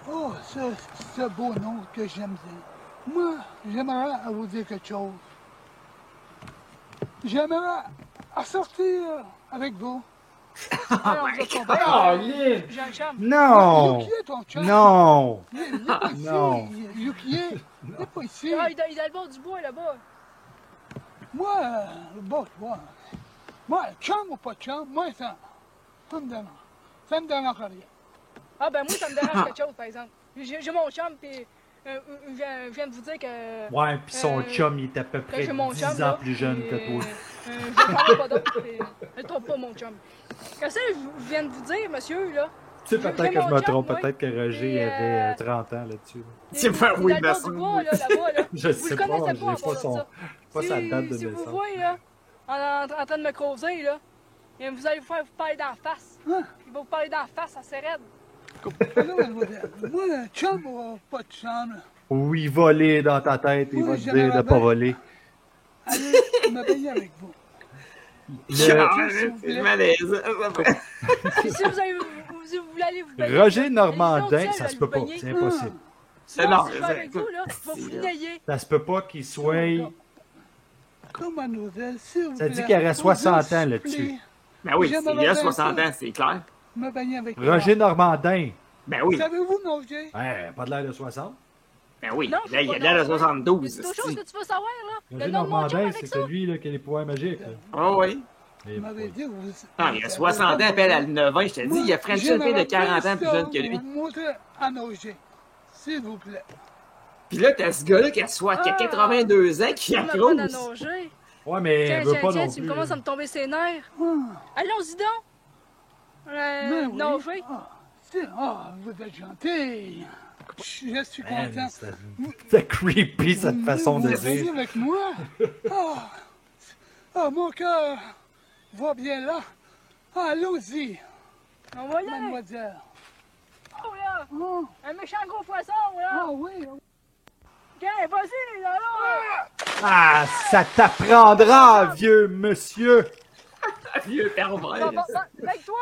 Speaker 14: Oh, ce beau nom que j'aime dire. Moi, j'aimerais vous dire quelque chose. J'aimerais sortir avec vous.
Speaker 7: Alors,
Speaker 2: my
Speaker 7: vous êtes
Speaker 2: God.
Speaker 7: ton
Speaker 1: Lynn.
Speaker 7: J'ai un chum.
Speaker 1: Non!
Speaker 14: Yuki est ton chum.
Speaker 1: Non!
Speaker 14: Il est pas ici.
Speaker 1: Non.
Speaker 14: Yuki n'est pas ici.
Speaker 7: Ah, il est dans le bord du bois, là-bas.
Speaker 14: Moi, bon, tu vois. Moi, chum ou pas chum, moi, ça me dérange. Ça me dérange rien.
Speaker 7: Ah, ben moi, ça me dérange quelque chose, par exemple. J'ai mon chum, puis je viens de vous dire que...
Speaker 1: Ouais, pis son chum, il est à peu près
Speaker 7: j'ai mon
Speaker 1: 10
Speaker 7: chum,
Speaker 1: ans
Speaker 7: là,
Speaker 1: plus jeune que toi.
Speaker 7: je ne parle pas d'autre, puis ne trompe pas mon chum. Qu'est-ce que je viens de vous dire, monsieur, là?
Speaker 1: sais, peut-être que je me trompe,
Speaker 7: moi.
Speaker 1: peut-être que Roger avait 30 ans là-dessus.
Speaker 2: C'est pas oui,
Speaker 7: dans le bord du bois, là, là-bas, là.
Speaker 1: Je
Speaker 7: Vous
Speaker 1: sais
Speaker 7: le
Speaker 1: pas,
Speaker 7: connaissez
Speaker 1: j'ai
Speaker 7: pas,
Speaker 1: pas sa date de
Speaker 7: Si vous
Speaker 1: naissance.
Speaker 7: voyez, là, en train de me creuser, là, et vous allez vous parler d'en face.
Speaker 14: Hein?
Speaker 7: Il va vous parler d'en face, ça c'est raide.
Speaker 14: Non, mademoiselle, moi, le chum ou pas de chambre?
Speaker 1: Oui, voler dans ta tête, il
Speaker 14: Oui,
Speaker 1: va te
Speaker 14: j'aimerais
Speaker 1: dire de
Speaker 14: bien.
Speaker 1: pas voler.
Speaker 14: Allez, me payer avec vous.
Speaker 2: C'est malaise.
Speaker 7: Puis si vous voulez aller vous baigner...
Speaker 1: Roger Normandin, ça se peut pas, c'est impossible.
Speaker 2: C'est non,
Speaker 7: Si je vais avec vous, là, je vais vous finailler.
Speaker 1: Ça se peut pas qu'il soit...
Speaker 14: Comme mademoiselle, s'il vous plaît.
Speaker 1: Ça dit qu'il aurait 60 ans là-dessus.
Speaker 2: Ben oui, il a 60 ans, c'est clair.
Speaker 14: Me baigner avec
Speaker 1: Roger Normandin.
Speaker 2: Ben oui.
Speaker 14: Savez-vous nager?
Speaker 1: Ouais, pas de l'air de 60.
Speaker 2: Ben oui,
Speaker 7: Non,
Speaker 2: là, il a
Speaker 7: pas
Speaker 2: l'air de
Speaker 7: dans-
Speaker 2: 72.
Speaker 7: C'est d'autres choses que tu veux savoir, là?
Speaker 1: Roger
Speaker 7: Le nom de mon chum
Speaker 1: Normandin,
Speaker 7: avec
Speaker 1: c'est
Speaker 7: ça?
Speaker 1: celui là, qui a les pouvoirs magiques. Là.
Speaker 2: Oh oui.
Speaker 1: Et-
Speaker 14: m'avez dit, vous...
Speaker 2: Non, il a 60 ans, appelle à 9 ans, je te dis, il a French une fille de 40 ans plus jeune que lui.
Speaker 14: Montrer à nager, s'il vous plaît.
Speaker 2: Puis là, t'as ce gars-là qui a 82 ans qui
Speaker 7: Tu m'apprends à
Speaker 2: accroche.
Speaker 7: nager.
Speaker 1: Ouais, mais
Speaker 7: Tiens,
Speaker 1: elle veut pas
Speaker 7: tiens,
Speaker 1: non
Speaker 7: tu
Speaker 1: plus.
Speaker 7: commences à me tomber ses nerfs. Allons-y donc.
Speaker 14: Ben oui.
Speaker 7: Nager.
Speaker 14: Vous êtes gentil. Je suis content.
Speaker 1: C'est creepy, cette façon de
Speaker 14: Vous venez
Speaker 1: dire.
Speaker 14: avec moi? Mon cœur va bien là. Allons-y,
Speaker 7: On va y aller.
Speaker 14: mademoiselle.
Speaker 7: Oh là. Un méchant gros poisson, là.
Speaker 14: Ah oui.
Speaker 7: Tiens, vas-y, là, là.
Speaker 1: Ah, ça t'apprendra, vieux monsieur.
Speaker 2: Vieux pervers.
Speaker 7: Avec toi.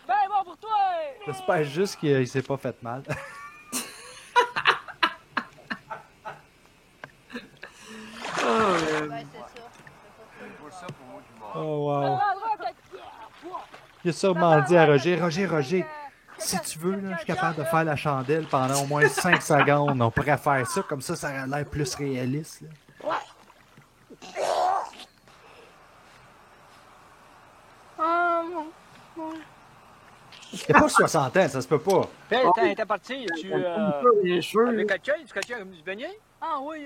Speaker 7: Ben bon pour toi.
Speaker 1: J'espère juste qu'il s'est pas fait mal. Oh, wow. Il a sûrement dit à Roger, Roger, si tu veux, là, je suis capable de faire la chandelle pendant au moins 5 secondes. On pourrait faire ça, comme ça aurait l'air plus réaliste. Là. Il a pas 60 ans, ça se peut pas.
Speaker 15: T'es parti, avec quelqu'un, tu as du beignet?
Speaker 7: Ah oui,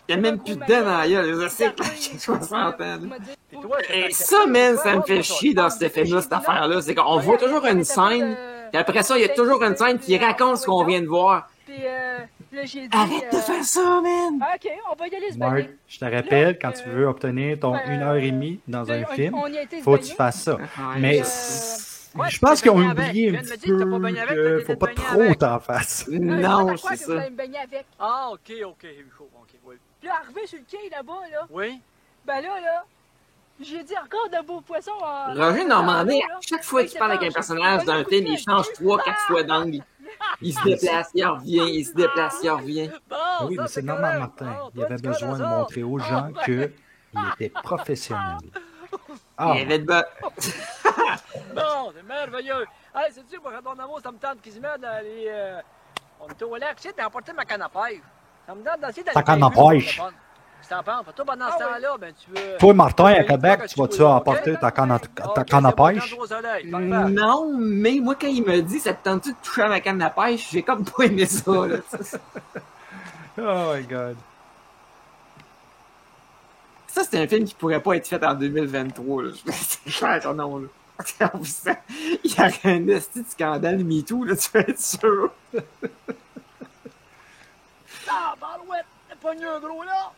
Speaker 2: Il y a même plus de dents dans la gueule, je sais que j'ai 60 ans. Et ça, man, ça me fait chier dans ce film-là, cette affaire-là. C'est qu'on voit toujours une scène, puis après ça, il y a toujours une scène qui raconte ce qu'on vient de voir.
Speaker 7: Puis là, j'ai dit...
Speaker 2: Arrête de faire ça, man!
Speaker 7: OK, on va y aller se
Speaker 1: Marc,
Speaker 7: baigner.
Speaker 1: je te rappelle, quand tu veux obtenir ton 1h30 dans un film,
Speaker 7: on y a été se
Speaker 1: faut que tu
Speaker 7: baigner.
Speaker 1: fasses ça.
Speaker 2: Ouais.
Speaker 1: Mais je pense qu'ils ont oublié un petit peu
Speaker 15: avec,
Speaker 1: qu'il faut pas trop t'en fasses.
Speaker 2: Non,
Speaker 7: Je crois
Speaker 2: c'est
Speaker 7: que vous allez
Speaker 2: ça.
Speaker 7: me baigner avec.
Speaker 15: Ah, ok, oui.
Speaker 7: Puis arrivé sur le quai là-bas, là,
Speaker 15: Oui?
Speaker 7: ben là, j'ai dit encore de beaux poissons en...
Speaker 2: Roger Normandin,
Speaker 7: là.
Speaker 2: à chaque fois qu'il parle avec un personnage d'un film, il change 3-4 fois d'angle. Il se déplace, il revient, il se déplace, il revient.
Speaker 1: Oui, mais c'est Normand Martin. Il avait besoin de montrer aux gens qu'il était professionnel. Ah,
Speaker 2: Il avait de bas.
Speaker 15: Bon, c'est merveilleux. Hey, sais-tu, moi, quand on amour, ça me tente quasiment d'aller... on était au lac, tu sais, t'as emporté ma canne à pêche. Ça me tente d'essayer d'aller...
Speaker 1: Ta canne à pêche?
Speaker 15: Tu t'en penses? Toi, pendant ce temps-là, ben, tu veux...
Speaker 1: toi, Martin, à Québec, tu vas-tu apporter ta canne à pêche?
Speaker 2: Non, mais moi, quand il me dit, ça te tente-tu de toucher à ma canne à pêche, j'ai comme pas aimé ça, là.
Speaker 1: Oh my God.
Speaker 2: Ça, c'est un film qui pourrait pas être fait en 2023, là. C'est clair, ton nom, là. Il y aurait un esti de scandale MeToo, là, tu peux être sûr.
Speaker 15: Ah, barouette, t'as pogné un gros, là!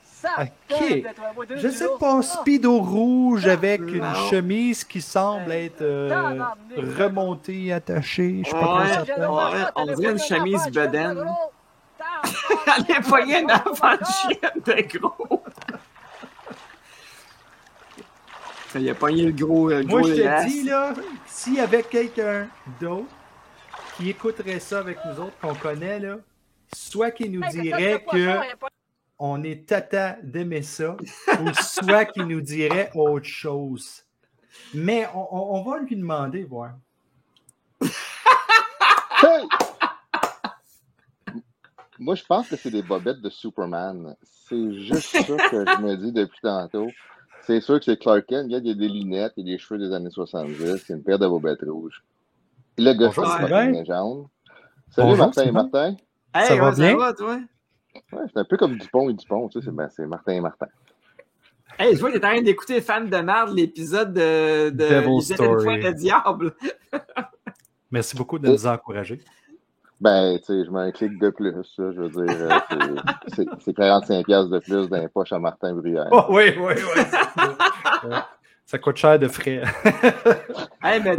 Speaker 15: Ça,
Speaker 1: Ok. Je sais pas, speedo rouge avec une chemise qui semble être remontée, attachée. Je suis pas trop certain.
Speaker 2: Ouais, on dirait une chemise bedaine. Elle est pognée une enfant de chienne de gros. Il a pogné le gros.
Speaker 1: Moi, je te
Speaker 2: laisse.
Speaker 1: dis, là, s'il y avait quelqu'un d'autre qui écouterait ça avec nous autres, qu'on connaît, là, soit qu'il nous dirait que on est tata d'aimer ça, ou soit qu'il nous dirait autre chose. Mais on va lui demander, voir.
Speaker 20: Hey! Moi, je pense que c'est des bobettes de Superman. C'est juste ça que je me dis depuis tantôt. C'est sûr que c'est Clark Kent. Il y a des lunettes et des cheveux des années 70. C'est une paire de bobettes rouges. Et le gars, c'est une légende. Salut, Martin et Martin.
Speaker 2: Hey,
Speaker 1: ça va bien?
Speaker 2: Ça va, toi?
Speaker 20: Ouais, c'est un peu comme Dupont et Dupont. Tu sais, c'est Martin et Martin.
Speaker 2: Hey, je vois que t'es en train d'écouter Fan de marde, l'épisode de
Speaker 1: Devil
Speaker 2: Il était une fois
Speaker 1: Story.
Speaker 2: le diable.
Speaker 1: Merci beaucoup de nous encourager.
Speaker 20: Ben, tu sais, je mets un clic de plus, là, je veux dire, c'est 45$ de plus dans les poches à Martin Bruyère.
Speaker 1: Oh, oui. Ça coûte cher de frais.
Speaker 2: Hey, mais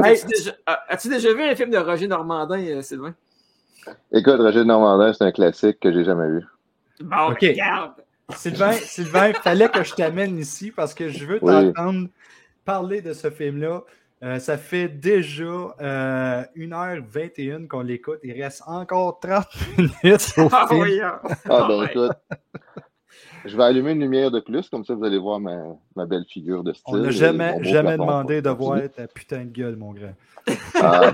Speaker 2: as-tu déjà vu un film de Roger Normandin, Sylvain?
Speaker 20: Écoute, Roger Normandin, c'est un classique que j'ai jamais vu.
Speaker 2: Bon,
Speaker 1: OK.
Speaker 2: regarde!
Speaker 1: Sylvain, il fallait que je t'amène ici parce que je veux t'entendre parler de ce film-là. Ça fait déjà 1h21 qu'on l'écoute. Il reste encore 30 minutes au film.
Speaker 2: Oui,
Speaker 20: écoute, je vais allumer une lumière de plus, comme ça vous allez voir ma belle figure de style.
Speaker 1: On n'a jamais demandé de voir ta putain de gueule, mon grand.
Speaker 20: Ah,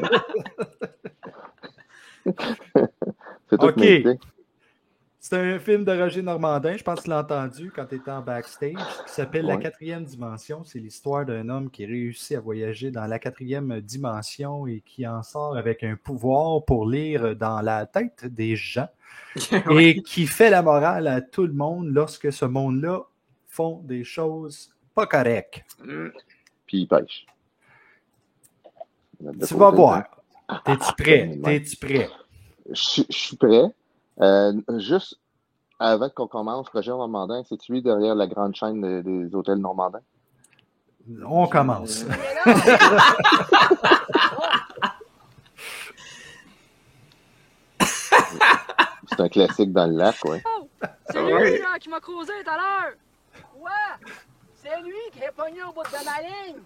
Speaker 20: c'est tout mérité.
Speaker 1: C'est un film de Roger Normandin, je pense que tu l'as entendu quand tu étais en backstage, qui s'appelle La 4e dimension. C'est l'histoire d'un homme qui réussit à voyager dans la 4e dimension et qui en sort avec un pouvoir pour lire dans la tête des gens et qui fait la morale à tout le monde lorsque ce monde-là font des choses pas correctes.
Speaker 20: Puis il pêche.
Speaker 1: Tu vas voir. T'es-tu prêt?
Speaker 20: Je suis prêt. Juste avant qu'on commence, Roger Normandin, c'est lui derrière la grande chaîne des hôtels Normandin?
Speaker 1: On commence.
Speaker 20: C'est un classique dans le lac, oui.
Speaker 13: C'est lui là, qui m'a causé tout à l'heure. Ouais, c'est lui qui est pogné au bout de ma ligne.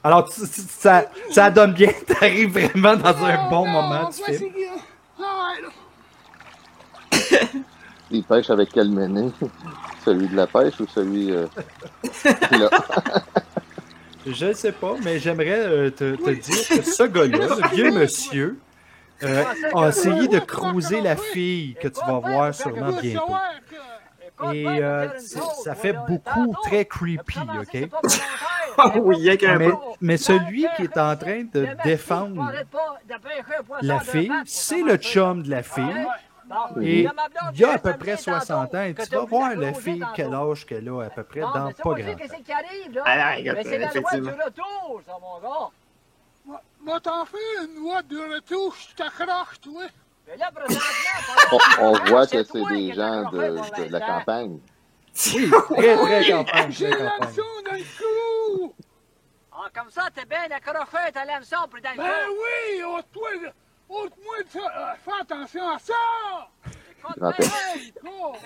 Speaker 1: Alors, ça donne bien, t'arrives vraiment dans un bon moment du film.
Speaker 20: Il pêche avec quel méné? Celui de la pêche ou celui là?
Speaker 1: Je ne sais pas, mais j'aimerais te dire que ce gars-là, le vieux monsieur, a essayé de cruiser la fille que tu vas voir sûrement bientôt. Et ça fait beaucoup très creepy, OK?
Speaker 2: Oui,
Speaker 1: mais celui qui est en train de défendre la fille, c'est le chum de la fille. Et il y a à peu près 60 ans. Et tu vas voir la fille, quel âge qu'elle a à peu près, dans pas grand temps.
Speaker 13: Mais c'est la loi du retour, ça, mon gars.
Speaker 14: Moi, t'en fais une loi de retour, je t'accroche, toi.
Speaker 20: On voit que c'est des gens de la campagne.
Speaker 1: Oui, très campagne.
Speaker 13: Ah, comme ça, t'es bien accroché, t'as l'hameçon pour dans le
Speaker 14: Ben oui, ôte-moi de ça, fais attention à ça!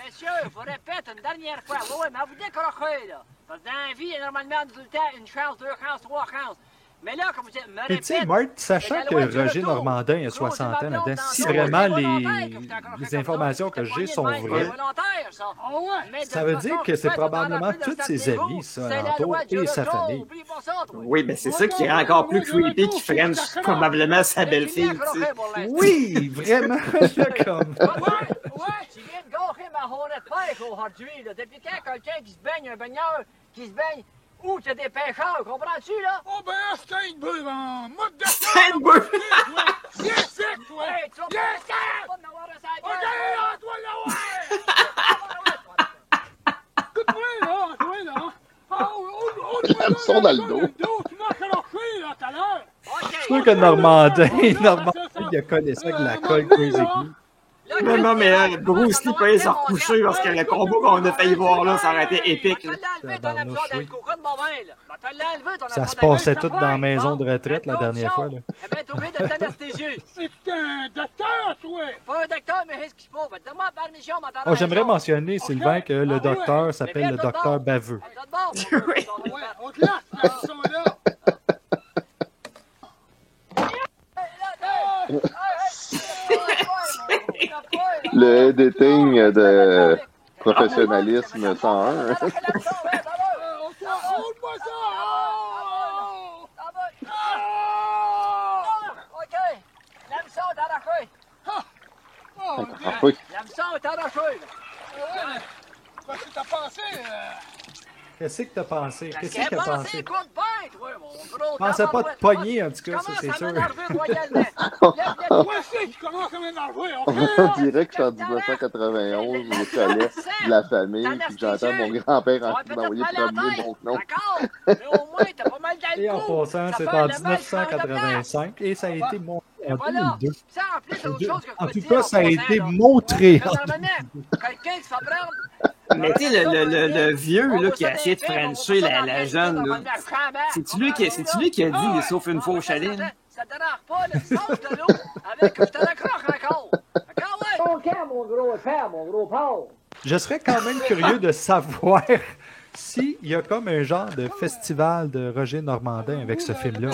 Speaker 13: Messieurs, je vous répète une dernière fois, oui, mais vous décrochez, là. Parce que dans la vie, il y a normalement une chance, 2 chances, 3 chances. Mais là, comme vous dites, me répète...
Speaker 1: Tu sais, Marc, sachant que Roger Normandin a 60 ans maintenant, si vraiment les informations que j'ai sont vraies, ça veut dire que c'est probablement tous ses amis, ça, alentour, et sa famille.
Speaker 2: Oui, mais c'est ça qui est encore plus creepy qui French probablement sa belle-fille, tu sais.
Speaker 1: Oui, vraiment, comme...
Speaker 13: Ouais, tu viens de gâcher ma journée de pêche aujourd'hui, là. Depuis quand quelqu'un qui se baigne, un baigneur qui se baigne... Ou t'as des pêcheurs, comprends-tu, là?
Speaker 14: Oh, ben, Steinberg, en mode de...
Speaker 2: Steinberg!
Speaker 14: Viens ici, toi! Viens ici! OK, toi, là, ouais! Écoute-moi, là, toi, là.
Speaker 20: L'hameçon dans le dos.
Speaker 14: Tu m'as accroché, là, tout à l'heure.
Speaker 1: Je suis sûr que Normandin, il a connu ça avec la colle Crazy Glue.
Speaker 2: Non, mais Bruce Lee peut se recoucher parce que le combat qu'on a failli voir là, ça aurait été épique.
Speaker 1: Ça se passait tout dans la maison de retraite la dernière fois. Là.
Speaker 14: C'est un docteur, toi!
Speaker 13: Pas un docteur, mais qu'est-ce qu'il faut? Donne-moi la permission,
Speaker 1: Oh, j'aimerais mentionner, Sylvain, que le docteur s'appelle le docteur Baveux.
Speaker 14: Oui, on te laisse, là.
Speaker 20: Le editing de professionnalisme 101.
Speaker 13: OK, l'hameçon est arraché.
Speaker 20: Oui.
Speaker 13: L'hameçon est arraché.
Speaker 14: Qu'est-ce que t'as pensé?
Speaker 1: Qu'est-ce que t'as pensé?
Speaker 13: Qu'est-ce que t'as pensé? Écoute bien, toi, mon
Speaker 1: Je pensais pas te pogner, en tout cas, ça, c'est sûr.
Speaker 20: On dirait que je suis en 1991 au chalet de la famille, puis que j'entends mon grand-père en train d'envoyer promener mon nom.
Speaker 1: Et en passant, c'est en 1985 et ça a été montré en 2002. En tout cas, ça a été montré.
Speaker 2: Mais tu sais, le vieux là, qui a essayé de frencher la jeune, là, c'est-tu lui qui a dit sauf une fois au chalet? Là?
Speaker 13: Ça te dérange pas, le sauce de l'eau avec je te l'accroche encore. Encore, ouais. Ton camp, mon gros père, mon gros porc.
Speaker 1: Je serais quand même curieux de savoir s'il y a comme un genre de festival de Roger Normandin avec ce film-là.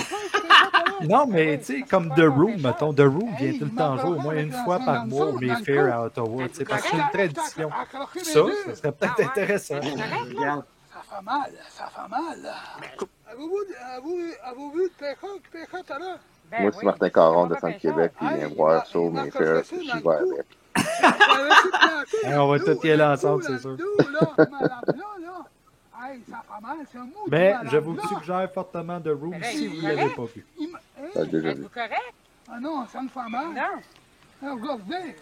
Speaker 1: Non, mais tu sais, comme The Room, mettons. The Room vient tout le temps jouer au moins une fois par mois au Mayfair à Ottawa, parce que c'est une tradition. Ça serait peut-être intéressant.
Speaker 14: Ça fait mal, ça fait mal. Avez-vous vu Pékin tout à l'heure?
Speaker 20: Moi, si Martin Caron descend de Québec, puis il vient voir ça au Mayfair, j'y vais avec.
Speaker 1: On va tout y aller ensemble, c'est sûr. Mais je vous suggère fortement The Room si vous ne l'avez pas vu.
Speaker 16: Êtes-vous correct?
Speaker 14: Ah non, ça me fait mal.
Speaker 16: Non.
Speaker 14: Regardez.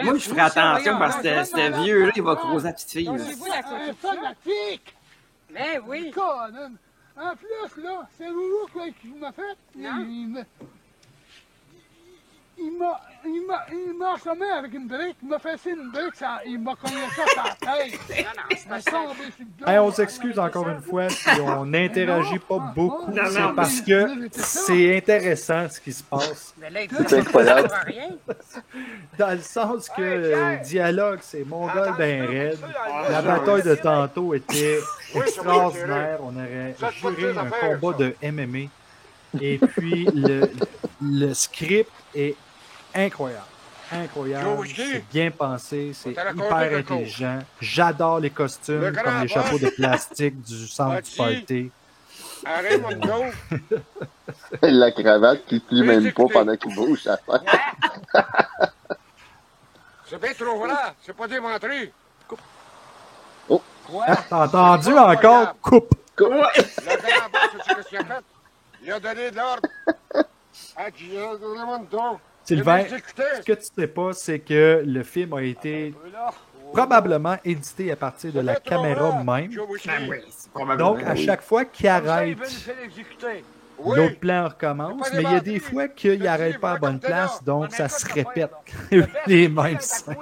Speaker 2: Moi, je ferais attention parce que ce vieux-là, il va croiser la petite fille.
Speaker 14: Fanatique!
Speaker 16: Mais oui!
Speaker 14: En plus, là, c'est vous qui m'a fait?
Speaker 16: Non.
Speaker 14: Il m'a assommé avec une brique, il m'a fait une brique, il m'a cogné ça sur la tête.
Speaker 1: Hey, on s'excuse encore une fois si on n'interagit pas beaucoup, c'est parce que c'est intéressant ce qui se passe.
Speaker 20: C'est incroyable.
Speaker 1: Dans le sens que le dialogue, c'est mongol ben raide. La bataille de tantôt était extraordinaire. On aurait juré un combat de MMA. Et puis, le script est incroyable. Incroyable. C'est bien pensé. C'est hyper intelligent. J'adore les costumes, comme les chapeaux de plastique du centre du party.
Speaker 9: Arrête mon dos.
Speaker 20: La cravate qui ne plie même pas pendant qu'il bouge à faire.
Speaker 9: C'est bien trop vrai. C'est pas démontré.
Speaker 20: Oh.
Speaker 1: Ah, t'as entendu encore? Coupe.
Speaker 9: Le gars en bas, c'est ce qu'il a fait. Il a donné de l'ordre.
Speaker 1: Sylvain, ce que tu sais pas, c'est que le film a été probablement édité à partir de la caméra même. Donc, à chaque fois qu'il arrête, l'autre plan recommence, mais il y a des fois qu'il n'arrête pas à bonne place, donc ça se répète les mêmes scènes.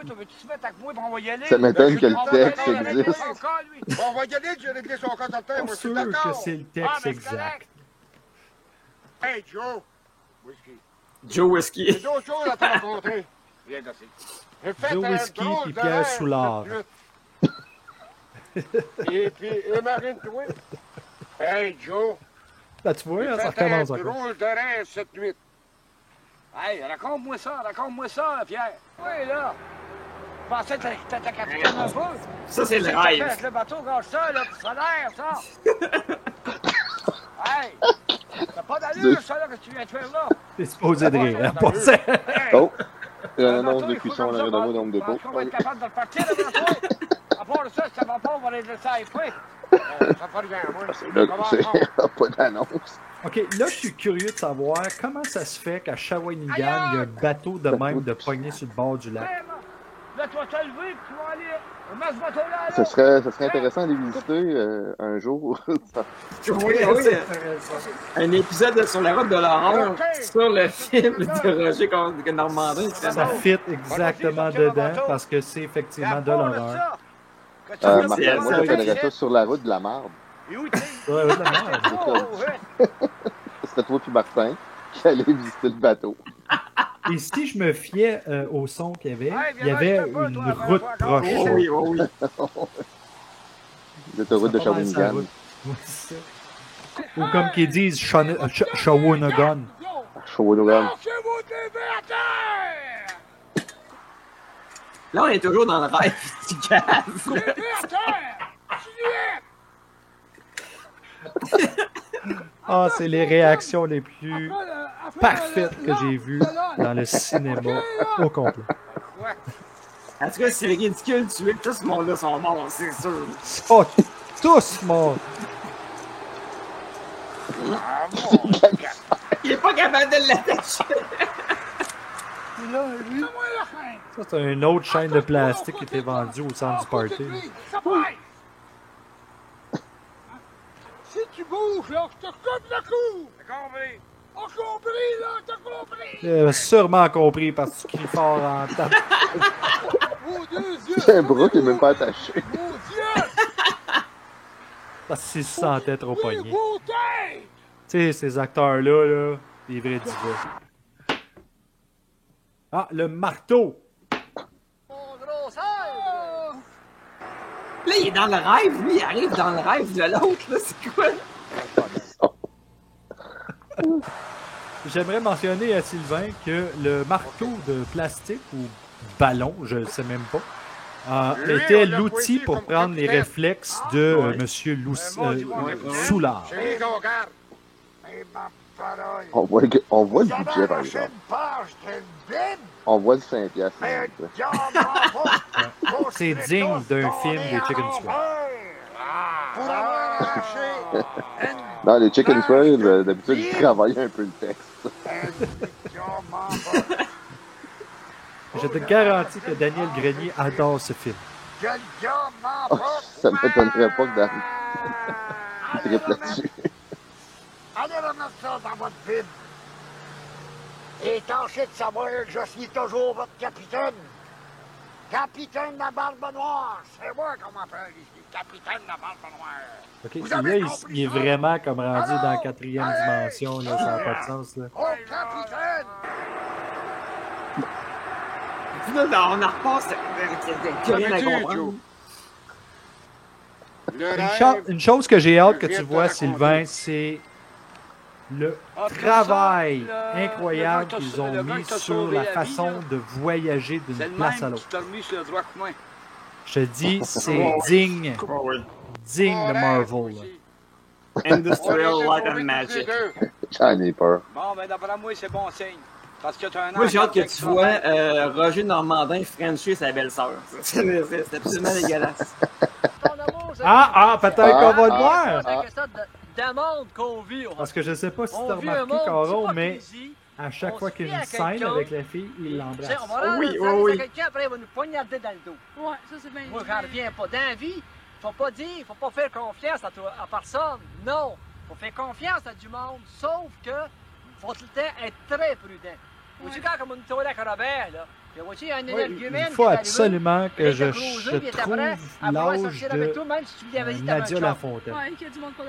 Speaker 20: Ça m'étonne que le texte existe.
Speaker 9: On va y aller, j'ai réglé son cas dans le temps.
Speaker 1: Pas sûr que c'est le texte exact.
Speaker 9: Hey, Joe! Whisky.
Speaker 2: Joe Whisky.
Speaker 9: Il y a d'autres choses à te rencontrer. Viens d'assez.
Speaker 1: Joe Whisky et Pierre Soulard.
Speaker 9: Et puis, Marine-toi. Hey, Joe!
Speaker 1: Là, tu vois, ça recommence encore.
Speaker 9: Drôle de rêve cette nuit.
Speaker 13: Hey, raconte-moi ça, Pierre. Oui, là. Je pensais que t'étais capitaine un peu.
Speaker 2: Ça, c'est le rêve.
Speaker 13: Le bateau gâche ça, là, puis ça a l'air, ça. Hey! T'as pas d'allure, ça, là, que tu viens de faire là?
Speaker 1: T'es supposé de rire, hein, pour ça.
Speaker 20: Oh! C'est une annonce de cuisson à l'arrêt de moi dans le dépôt.
Speaker 13: On va être capable de le partir devant toi. À part ça, si ça va pas, on va les laisser à effet. Ça fait rien, moi.
Speaker 20: C'est pas d'annonce.
Speaker 1: OK, là, je suis curieux de savoir comment ça se fait qu'à Shawinigan, il y a un bateau de même de pogné sur le bord du lac.
Speaker 13: Là, tu vas te lever, puis tu vas aller. Remets ce bateau-là,
Speaker 20: Ça serait intéressant de les visiter un jour.
Speaker 2: Oui. Un épisode sur la route de l'horreur sur le film de Roger Normandin.
Speaker 1: Ça fit exactement dedans parce que c'est effectivement de l'horreur.
Speaker 20: Martin, moi, j'appellerais ça sur la route de la marde.
Speaker 1: Sur la route de la marde.
Speaker 20: C'était toi puis Martin qui allait visiter le bateau.
Speaker 1: Et si je me fiais au son qu'il y avait une route proche.
Speaker 2: Oui.
Speaker 20: L'autoroute de Shawinigan.
Speaker 1: Ou comme qu'ils disent, Shawinigan.
Speaker 20: Shawinigan.
Speaker 2: Là, on est toujours dans le rêve du gaz.
Speaker 1: Ah, c'est les réactions les plus parfaites que j'ai vues dans le cinéma au complet.
Speaker 2: En tout cas, c'est ridicule de tuer. Tout ce monde-là sont morts, c'est sûr.
Speaker 1: Oh, tous morts.
Speaker 2: Il est pas capable de l'attacher.
Speaker 14: Là, lui, moi la fin.
Speaker 1: Ça, c'est une autre chaîne de plastique qui était vendue au centre du party.
Speaker 14: Ça paye. Si tu bouges, là, je te coupe le cou.
Speaker 18: T'as compris?
Speaker 14: On compris, là, t'as compris.
Speaker 1: Il a sûrement compris parce qu'il crie fort en tête.
Speaker 14: Vos deux yeux.
Speaker 20: C'est un bras qui est même pas attaché.
Speaker 14: Vos yeux.
Speaker 1: Parce qu'il se sentait trop pogné.
Speaker 14: Vos têtes.
Speaker 1: Tu sais, ces acteurs-là, là, des vrais divas. Ah, le marteau!
Speaker 2: Là, il est dans le rêve. Lui, il arrive dans le rêve de l'autre. Là, c'est quoi?
Speaker 1: J'aimerais mentionner à Sylvain que le marteau de plastique ou ballon, je ne sais même pas, était l'outil pour prendre les réflexes de Monsieur Soulard.
Speaker 20: On voit le budget, par exemple. On voit le 5$.
Speaker 1: C'est digne d'un film des Chicken Square.
Speaker 20: Non, les Chicken Square, d'habitude, ils travaillent un peu le texte.
Speaker 1: Je te garantis que Daniel Grenier adore ce film.
Speaker 20: Oh, ça ne m'étonnerait pas que Dan il trippe là-dessus.
Speaker 10: Allez remettre ça dans votre Bible. Et tâchez de savoir que je suis toujours votre capitaine. Capitaine de la barbe noire. C'est moi qu'on m'appelle ici. Capitaine de la barbe noire.
Speaker 1: Ok, là, il est vraiment comme rendu dans la 4e dimension, là, ça n'a pas de sens. Là.
Speaker 10: Oh, capitaine!
Speaker 2: Là, on en repasse. Il n'y a rien à comprendre.
Speaker 1: Une chose que j'ai hâte que tu vois, Sylvain, c'est le travail incroyable qu'ils ont mis sur la façon de voyager d'une place à l'autre. Je te dis, c'est digne de Marvel.
Speaker 2: Industrial Light and Magic.
Speaker 20: J'en ai peur.
Speaker 18: Bon, ben d'après moi, c'est bon signe. Parce que t'as un
Speaker 2: Moi, j'ai hâte que tu vois Roger Normandin Frenchie sa belle-sœur. C'est absolument dégueulasse.
Speaker 1: Peut-être qu'on va le voir.
Speaker 6: Qu'on vit.
Speaker 1: Parce que je sais pas si tu as remarqué, Caron, mais à chaque fois qu'il y a une scène avec la fille, il l'embrasse.
Speaker 6: Oui. Quelqu'un, après, il va nous poignarder dans le dos.
Speaker 7: Ouais, ça c'est bien.
Speaker 6: Moi, j'en reviens pas. Dans la vie, faut pas faire confiance à personne. Non. Faut faire confiance à du monde. Sauf que, faut tout le temps être très prudent. Aussi, quand comme une toilette à Robert, là.
Speaker 1: Il faut absolument que je trouve l'âge de Nadia Lafontaine.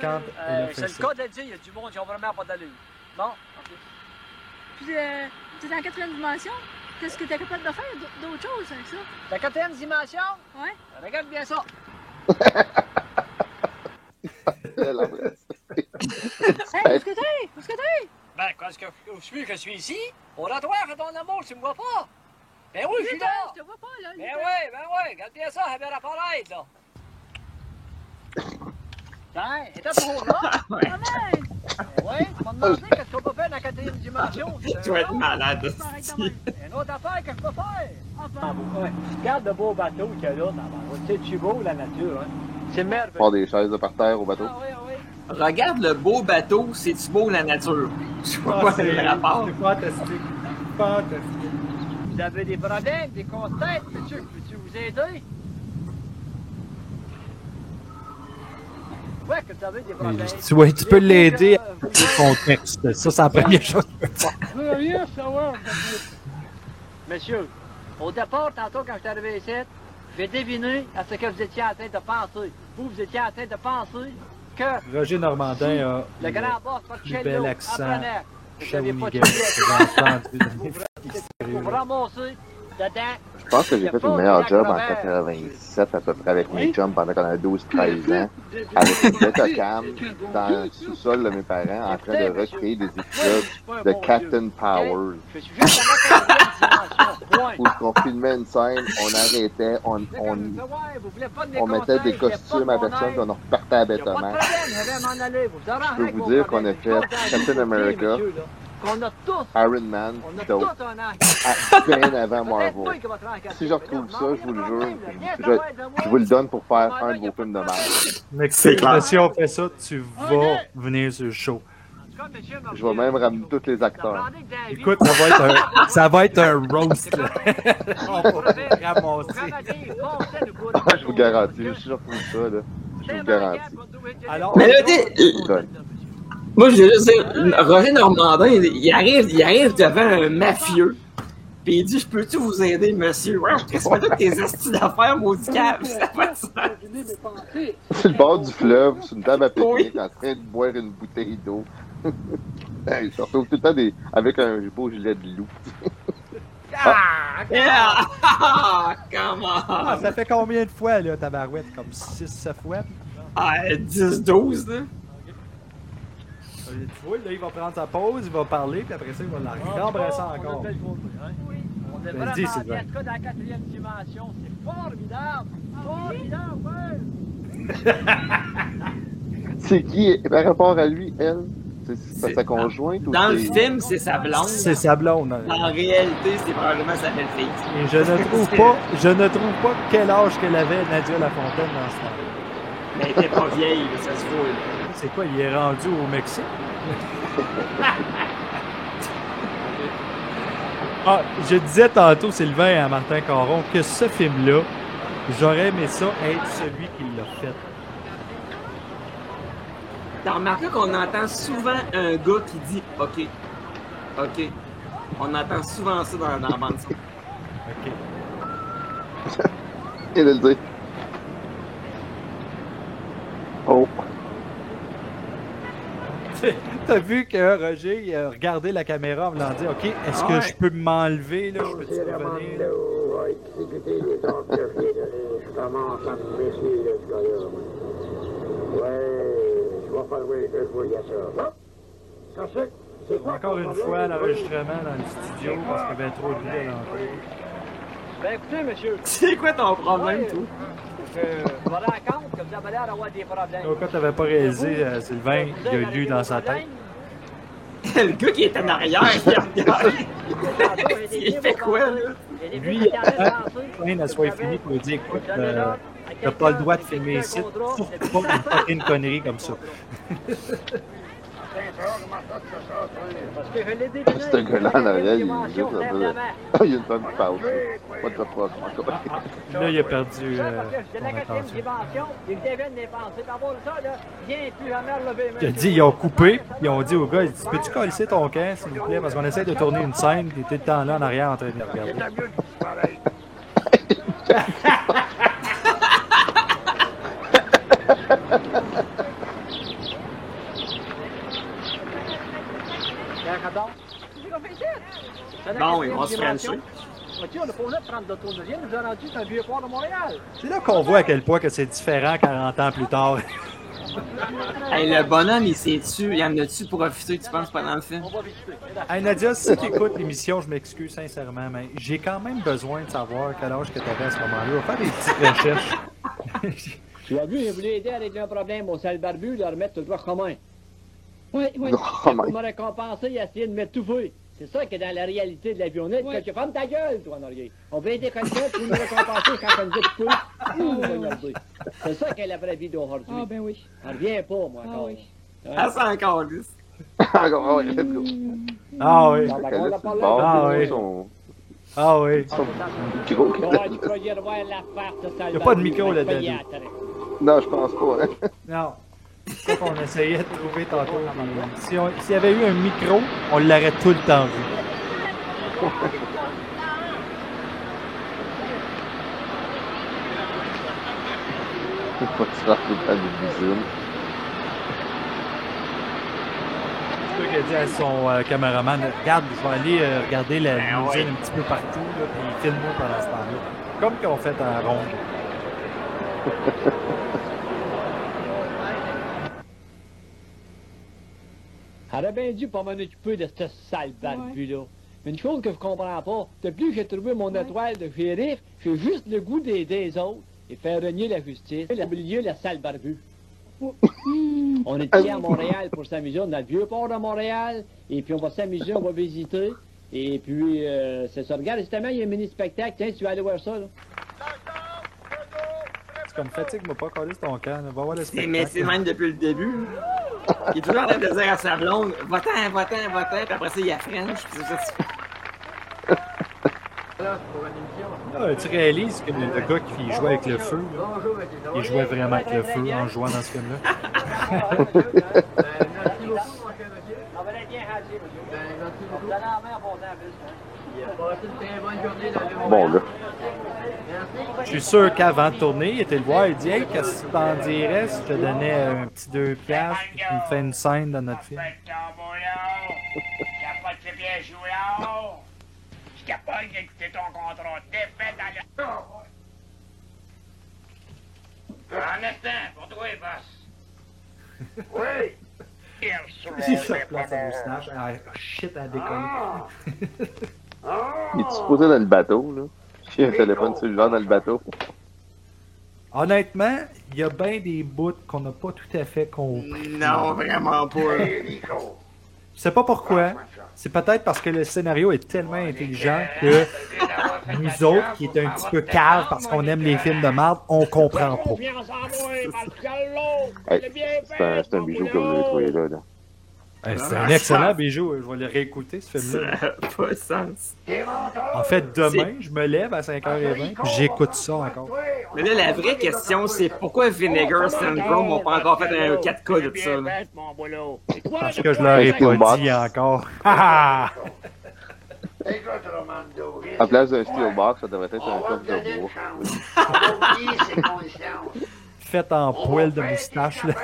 Speaker 1: Quand elle a fait
Speaker 6: c'est
Speaker 1: ça.
Speaker 6: le cas de le dire, il y a du monde qui n'a vraiment pas d'allure. Bon, ok.
Speaker 7: Puis, tu es dans la 4e dimension? Qu'est-ce que tu es capable de faire d'autre chose avec ça?
Speaker 6: La 4e dimension?
Speaker 7: Ouais.
Speaker 6: Regarde bien ça.
Speaker 7: Hey, où est-ce que t'es? Où est-ce que t'es?
Speaker 6: Ben, quand je suis ici, au laboratoire, à ton amour, tu me vois pas. Ben oui, je suis là.
Speaker 7: Je te vois pas, là.
Speaker 6: Ben oui, regarde bien ça, elle va apparaître, là. Tiens, et t'as toujours là?
Speaker 7: Ouais.
Speaker 6: Oui, tu m'as demandé qu'est-ce qu'on peut faire dans la 4e dimension.
Speaker 2: Tu vas être malade aussi.
Speaker 6: Une autre affaire que je peux faire. Regarde le beau bateau qu'il y a là. C'est-tu beau, la nature, hein? C'est merveilleux.
Speaker 20: Faire des chaises de par terre au bateau.
Speaker 2: Regarde le beau bateau, c'est-tu beau la nature? Je vois pas le rapport.
Speaker 1: C'est fantastique. Fantastique.
Speaker 6: Vous avez des problèmes, des contraintes, peux-tu vous aider? Ouais, que vous avez des problèmes.
Speaker 1: Tu peux l'aider avec le contexte. Ça, c'est la première chose que je peux faire.
Speaker 14: Je veux rien savoir.
Speaker 6: Monsieur, au départ, tantôt, quand je suis arrivé ici, j'ai deviné à ce que vous étiez en train de penser. Vous étiez en train de penser que...
Speaker 1: Roger Normandin a
Speaker 6: le grand boss,
Speaker 1: le bel accent shawinigan.
Speaker 6: Vous vous ramassez dedans.
Speaker 20: Je pense que j'ai fait le meilleur job en 87 à peu près avec mes chums pendant qu'on avait 12-13 ans, avec une Betacam dans le sous-sol de mes parents en train de recréer des épisodes de Captain Powers. Où on filmait une scène, on arrêtait, on mettait des costumes à personne, puis on repartait à bêtement. Je peux vous dire qu'on a fait Captain America, Iron Man, d'autres, bien avant Marvel. Si je retrouve ça, je vous le jure, je vous le donne pour faire un de vos films de Marvel.
Speaker 1: Si on fait ça, tu vas venir sur le show.
Speaker 20: Je vais même ramener tous les acteurs.
Speaker 1: Écoute, ça va être un roast. On va ramasser.
Speaker 20: Je vous garantis, je suis sûr pour ça, là. Je vous garantis.
Speaker 1: Alors,
Speaker 2: mais là, moi, je veux juste dire, Roger Normandin, il arrive devant un mafieux. Puis il dit, je peux-tu vous aider, monsieur? Ouais, qu'est-ce que c'est tes astuces d'affaires, maudit cave? Ça va pas de sens.
Speaker 20: C'est le bord du fleuve, sur une table à pique-nique, en train de boire une bouteille d'eau. Il se retrouve tout le temps avec un beau gilet de loup.
Speaker 1: Comment? Ça fait combien de fois, là, tabarouette? Comme 6-7 fois?
Speaker 2: 10-12, là.
Speaker 1: Tu vois, là, il va prendre sa pause, il va parler, puis après ça, il va la rembrasser encore.
Speaker 13: On devrait
Speaker 1: dis,
Speaker 13: ramener
Speaker 1: Sylvain.
Speaker 13: en tout cas dans la 4e dimension. C'est formidable! Formidable!
Speaker 20: C'est qui, par rapport à lui, elle? C'est sa conjointe ou
Speaker 2: dans le film, c'est sa blonde.
Speaker 1: C'est sa blonde.
Speaker 2: En réalité, c'est probablement sa belle-fille.
Speaker 1: Et je ne trouve pas quel âge qu'elle avait, Nadia Lafontaine, dans ce temps-là.
Speaker 2: Mais elle était pas vieille, ça se voit.
Speaker 1: C'est quoi, il est rendu au Mexique? Ah, je disais tantôt, Sylvain, à Martin Caron, que ce film-là, j'aurais aimé ça être celui qui l'a fait.
Speaker 2: T'as remarqué qu'on entend souvent un gars qui dit « OK, OK ». On entend souvent ça dans la bande son.
Speaker 1: OK.
Speaker 20: Et de le dire. Oh.
Speaker 1: T'as vu que Roger il a regardé la caméra en voulant dire « OK, est-ce que je peux m'enlever, là? Je peux-tu revenir? »
Speaker 10: Je commence à me méfier de ce gars-là. Ouais, je vais falloir que je voyais ça. C'est
Speaker 1: Encore une fois, l'enregistrement dans le studio parce qu'il y avait trop de bruit à l'entrée.
Speaker 13: Ben écoutez, monsieur.
Speaker 2: C'est quoi ton problème, toi?
Speaker 13: Je me rends compte que vous avez l'air d'avoir des problèmes.
Speaker 1: Donc, quand t'avais pas réalisé, Sylvain, il a lu dans sa tête.
Speaker 2: Le gars qui est en arrière, il regarde. Il fait quoi, là?
Speaker 1: Lui, il a plein à soit fini pour lui dire écoute, t'as pas le droit de filmer ici, surtout pas une connerie comme ça.
Speaker 20: C'est un gars-là en arrière, il est juste un peu. Ah, il y a une femme qui parle. What the fuck, encore.
Speaker 1: Là, il a perdu son attention. Il a dit, ils ont coupé, ils ont dit au gars, peux-tu coller ton camp, s'il vous plaît, parce qu'on essaie de tourner une scène, il était tout le temps là en arrière en train de le regarder.
Speaker 2: Bon, oui, on se ferait ça.
Speaker 13: On n'a pas besoin de prendre d'autoroute. Nous a rendu un vieux port de Montréal.
Speaker 1: C'est là qu'on voit à quel point que c'est différent 40 ans plus tard.
Speaker 2: Hey, le bonhomme, il s'est-tu, il en a-tu profité, tu penses, pendant le film?
Speaker 1: Hey Nadia, si tu écoutes l'émission, je m'excuse sincèrement, mais j'ai quand même besoin de savoir quel âge que tu avais à ce moment-là. On va faire des petites recherches.
Speaker 13: Tu as vu, j'ai voulu aider à régler un problème au sale barbu, leur remettre le droit commun.
Speaker 7: Oui.
Speaker 13: Pour me récompenser, il a essayé de m'étouffer. C'est ça qui est dans la réalité de l'avionnette. Que tu fermes ta gueule, toi, en arrière. On veut aider quelqu'un pour nous récompenser quand on nous étouffe. C'est ça qui est la vraie vie d'aujourd'hui.
Speaker 7: Ah, ben oui.
Speaker 13: On revient pas, moi, encore.
Speaker 7: Oui.
Speaker 2: Ah, c'est encore lisse.
Speaker 20: Encore, ouais, let's go.
Speaker 1: Ah oui.
Speaker 20: Ah oui.
Speaker 1: Ah oui.
Speaker 20: Il
Speaker 1: n'y a pas de micro là-dedans.
Speaker 20: Non, je pense pas. Hein.
Speaker 1: Non. C'est ça qu'on essayait de trouver tantôt. S'il y avait eu un micro, on l'aurait tout le temps vu.
Speaker 20: Faut que tu fasses tout le temps des bisounes.
Speaker 1: C'est sûr qu'il a dit à son caméraman, regarde, je vais aller regarder la limousine un petit peu partout, là, puis filme-moi pendant ce temps-là. Comme qu'on fait en ronde.
Speaker 13: J'aurais bien dû pas m'en occuper de ce sale barbu-là. Mais une chose que je comprends pas, depuis que j'ai trouvé mon étoile de shérif, j'ai juste le goût d'aider les autres et faire régner la justice. Oublier le sale barbu. On est ici à Montréal pour s'amuser, dans le vieux port de Montréal, et puis on va s'amuser, on va visiter. Et puis, c'est ça. Regarde, justement, il y a un mini-spectacle. Tiens, tu vas aller voir ça, là.
Speaker 1: C'est comme fatigue, m'a pas collé sur ton camp. Va voir le spectacle.
Speaker 2: Mais c'est même depuis le début. Il est toujours en train de dire à sa blonde, va-t'en, va-t'en, va-t'en, puis après ça, il y a French, puis c'est ça.
Speaker 1: Ah, tu réalises que le gars qui jouait avec le feu, là, il jouait vraiment avec le feu en jouant dans ce film-là.
Speaker 20: Bon, là.
Speaker 1: Je suis sûr qu'avant de tourner, il était le voir, il dit « Hey, qu'est-ce que tu t'en dirais si je te donnais un petit 2$ puis tu me fais une scène dans notre film? »
Speaker 10: Je suis capable d'écouter ton contrat défait dans le... Un instant, pour toi, boss. Oui.
Speaker 1: Il se replace sa moustache. Ah, shit, elle déconne.
Speaker 20: Il est supposé dans le bateau, là? Il y a un téléphone cellulaire dans le bateau.
Speaker 1: Honnêtement, il y a bien des bouts qu'on n'a pas tout à fait compris.
Speaker 2: Non, vraiment pas.
Speaker 1: Je sais pas pourquoi. C'est peut-être parce que le scénario est tellement intelligent que nous autres, qui est un petit peu cave parce qu'on aime les films de merde, on comprend pas.
Speaker 20: Hey, c'est un bijou que vous avez trouvé là.
Speaker 1: Hey, c'est un excellent bijou. Je vais le réécouter, ce film-là.
Speaker 2: Ça n'a pas de sens.
Speaker 1: En fait, demain, je me lève à 5h20 et j'écoute ça encore.
Speaker 2: Mais là, la vraie question, c'est pourquoi Vinegar Syndrome n'a pas encore fait un 4K de ça? Là?
Speaker 1: Parce que je leur ai pas dit encore.
Speaker 20: En place d'un steelbox, ça devrait être un coffre de bois.
Speaker 1: Fait en poêle de moustache, là.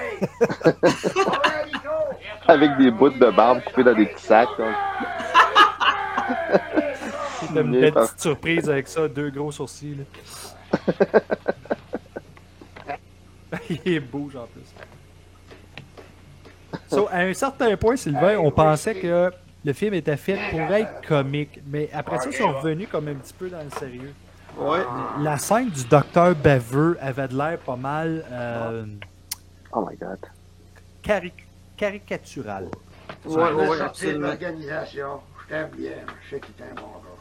Speaker 20: Avec des bouts de barbe coupés dans des petits sacs.
Speaker 1: C'est une belle petite surprise avec ça, 2 gros sourcils. Là. Il bouge en plus. So, à un certain point, Sylvain, on pensait que le film était fait pour être comique, mais après ça, ils sont revenus comme un petit peu dans le sérieux.
Speaker 2: Ouais.
Speaker 1: La scène du docteur baveux avait de l'air pas mal...
Speaker 20: oh my God.
Speaker 1: Caricatural.
Speaker 10: Ouais, absolument. L'organisation, je t'aime bien, je sais qu'il t'aime, mon gars.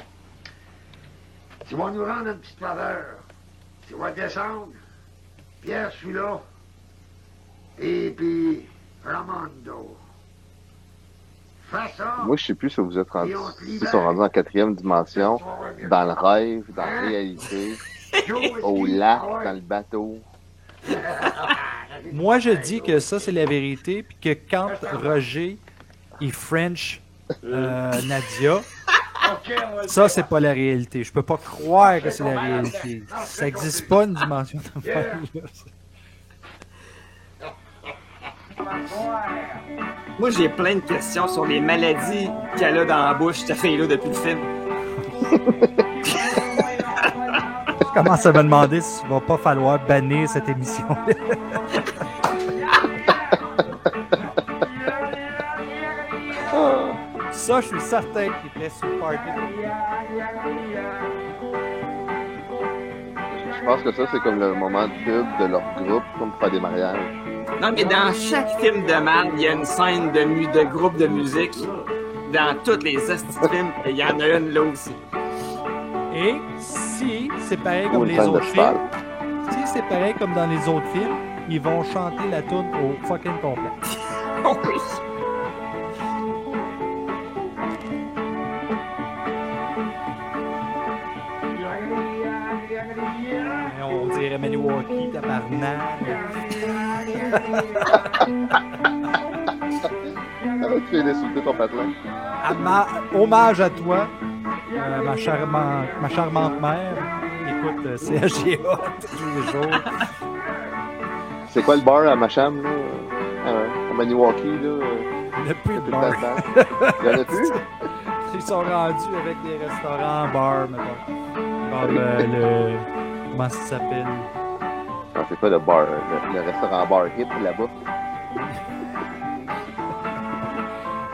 Speaker 10: Tu vas nous rendre une petite faveur. Tu vas descendre. Pierre, je suis là. Et puis, Ramondo. Fais ça.
Speaker 20: Moi, je sais plus si vous êtes rendus, s'ils sont rendus en 4e dimension, dans le rêve, dans la réalité, au lac, dans le bateau.
Speaker 1: Moi, je dis que ça, c'est la vérité, puis que quand Roger, il French Nadia, ça, c'est pas la réalité. Je peux pas croire que c'est la réalité. Ça existe pas une dimension de même.
Speaker 2: Moi, j'ai plein de questions sur les maladies qu'elle a dans la bouche, cette fille-là, depuis le film.
Speaker 1: Je commence à me demander s'il va pas falloir bannir cette émission. Ça, je suis certain qu'il était sur le party.
Speaker 20: Je pense que ça, c'est comme le moment de pub de leur groupe, comme pour faire des mariages.
Speaker 2: Non, mais dans chaque film de merde, il y a une scène de groupe de musique. Dans tous les films, il y en a une là aussi.
Speaker 1: Et si c'est pareil comme les autres films, si c'est pareil comme dans les autres films, ils vont chanter la tune au fucking complet.
Speaker 2: Oh oui.
Speaker 1: On dirait Maniwaki, tabarnak.
Speaker 20: Tu viens d'insulter ton patelin.
Speaker 1: Hommage à toi, ma charmante mère. Écoute, CHGA tous les jours.
Speaker 20: C'est quoi le bar à Macham, là? À Maniwaki, là?
Speaker 1: Il n'y a plus de bar.
Speaker 20: Il y en a plus?
Speaker 1: Ils sont rendus avec des restaurants bars, mettons. Comme le... Comment ça s'appelle?
Speaker 20: Non, c'est pas le bar, le restaurant bar hit là-bas.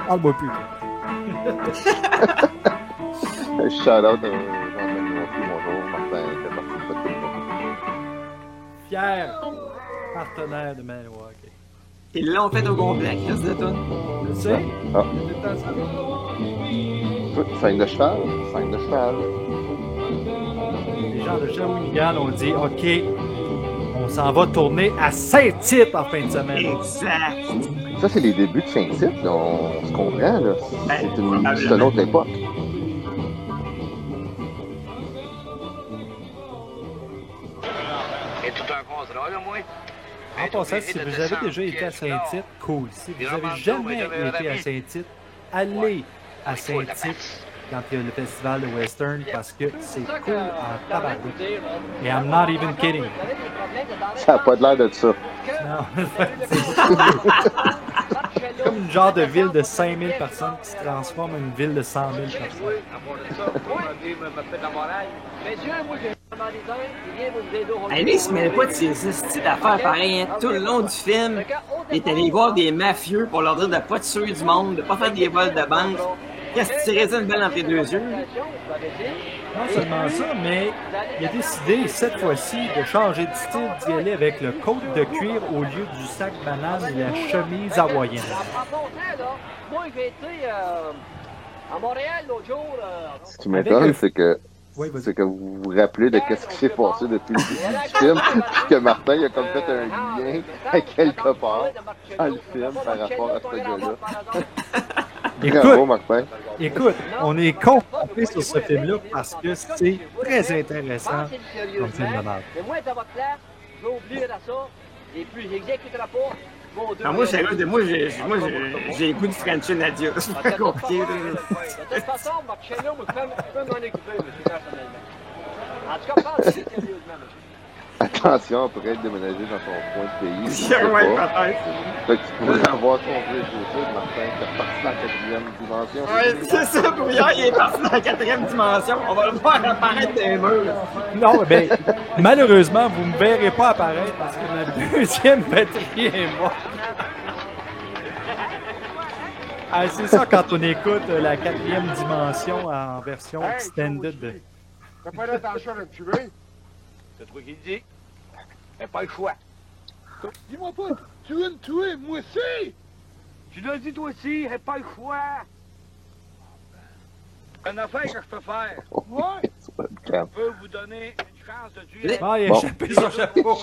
Speaker 1: Parle-moi plus.
Speaker 20: Shout-out à Jean Maniwaki, bonjour, Martin, fait partie de votre film.
Speaker 1: Fier partenaire de Maniwaki.
Speaker 2: Ils l'ont fait au complet, Chris de Toon.
Speaker 1: Je sais.
Speaker 20: Ah. Scène de cheval, scène de cheval.
Speaker 1: Les gens de Shawinigan ont dit OK, on s'en va tourner à Saint-Tite en fin de semaine.
Speaker 2: Exact.
Speaker 20: Ça, c'est les débuts de Saint-Tite, là. On se comprend, là. C'est une autre époque.
Speaker 18: Et tout un contrat, là, moi.
Speaker 1: En passant, si vous avez déjà été à Saint-Tite, cool. Si vous n'avez jamais été à Saint-Tite, allez à Saint-Tite quand il y a le festival de Western parce que c'est cool en tabarouette. Et I'm not even kidding.
Speaker 20: Ça n'a pas l'air de ça.
Speaker 1: Non, c'est comme une genre de ville de 5000 personnes qui se transforme en une ville de 100 000 personnes.
Speaker 2: Lui, il se mêlait pas de ces styles d'affaires pareilles. Hein. Tout le long du film, il est allé voir des mafieux pour leur dire de pas tuer du monde, de pas faire des vols de banque. Qu'est-ce que tu tirais une balle entre les deux yeux?
Speaker 1: Non seulement ça, mais il a décidé cette fois-ci de changer de style, d'y aller avec le côte de cuir au lieu du sac banane et la chemise hawaïenne.
Speaker 13: Moi, j'ai été à Montréal l'autre jour.
Speaker 20: Ce qui m'étonne, c'est que vous vous rappelez de ce qui s'est passé depuis le début du film, que Martin il a comme fait un lien à quelque part dans le film par rapport à ce gars-là. Bravo, Martin.
Speaker 1: Écoute, on est concentré sur ce film-là parce que c'est très intéressant comme film de merde.
Speaker 13: Mais moi, dans votre place, je vais oublier à ça, et puis j'exécuterai pas.
Speaker 2: Moi, j'ai le goût de Frencher Nadia. C'est pas compliqué.
Speaker 13: De toute façon, votre chaîne-là, moi, je peux m'en occuper, monsieur, personnellement. En tout cas, parlez sérieusement, monsieur.
Speaker 20: Attention, on pourrait être déménagé dans son coin de pays.
Speaker 2: Ouais, peut-être.
Speaker 20: Fait que tu pourrais avoir ton vrai dossier de Martin qui est reparti dans la 4e dimension.
Speaker 2: Ouais, c'est ça, Brouillard, il est parti dans la 4e dimension. On va le voir apparaître des murs.
Speaker 1: Non, ben, malheureusement, vous ne me verrez pas apparaître parce que ma deuxième batterie est morte. Ah, c'est ça quand on écoute la 4e dimension en version extended.
Speaker 9: T'as pas l'intention de me tuer?
Speaker 18: C'est toi qui le dis. T'as pas le choix.
Speaker 14: Dis-moi pas, tu veux me tuer, moi aussi?
Speaker 18: Tu l'as dit toi aussi, t'as pas le choix. Une affaire que je peux faire.
Speaker 14: Ouais.
Speaker 18: Je peux vous donner une chance de tuer.
Speaker 1: Ah, il a échappé son chapeau.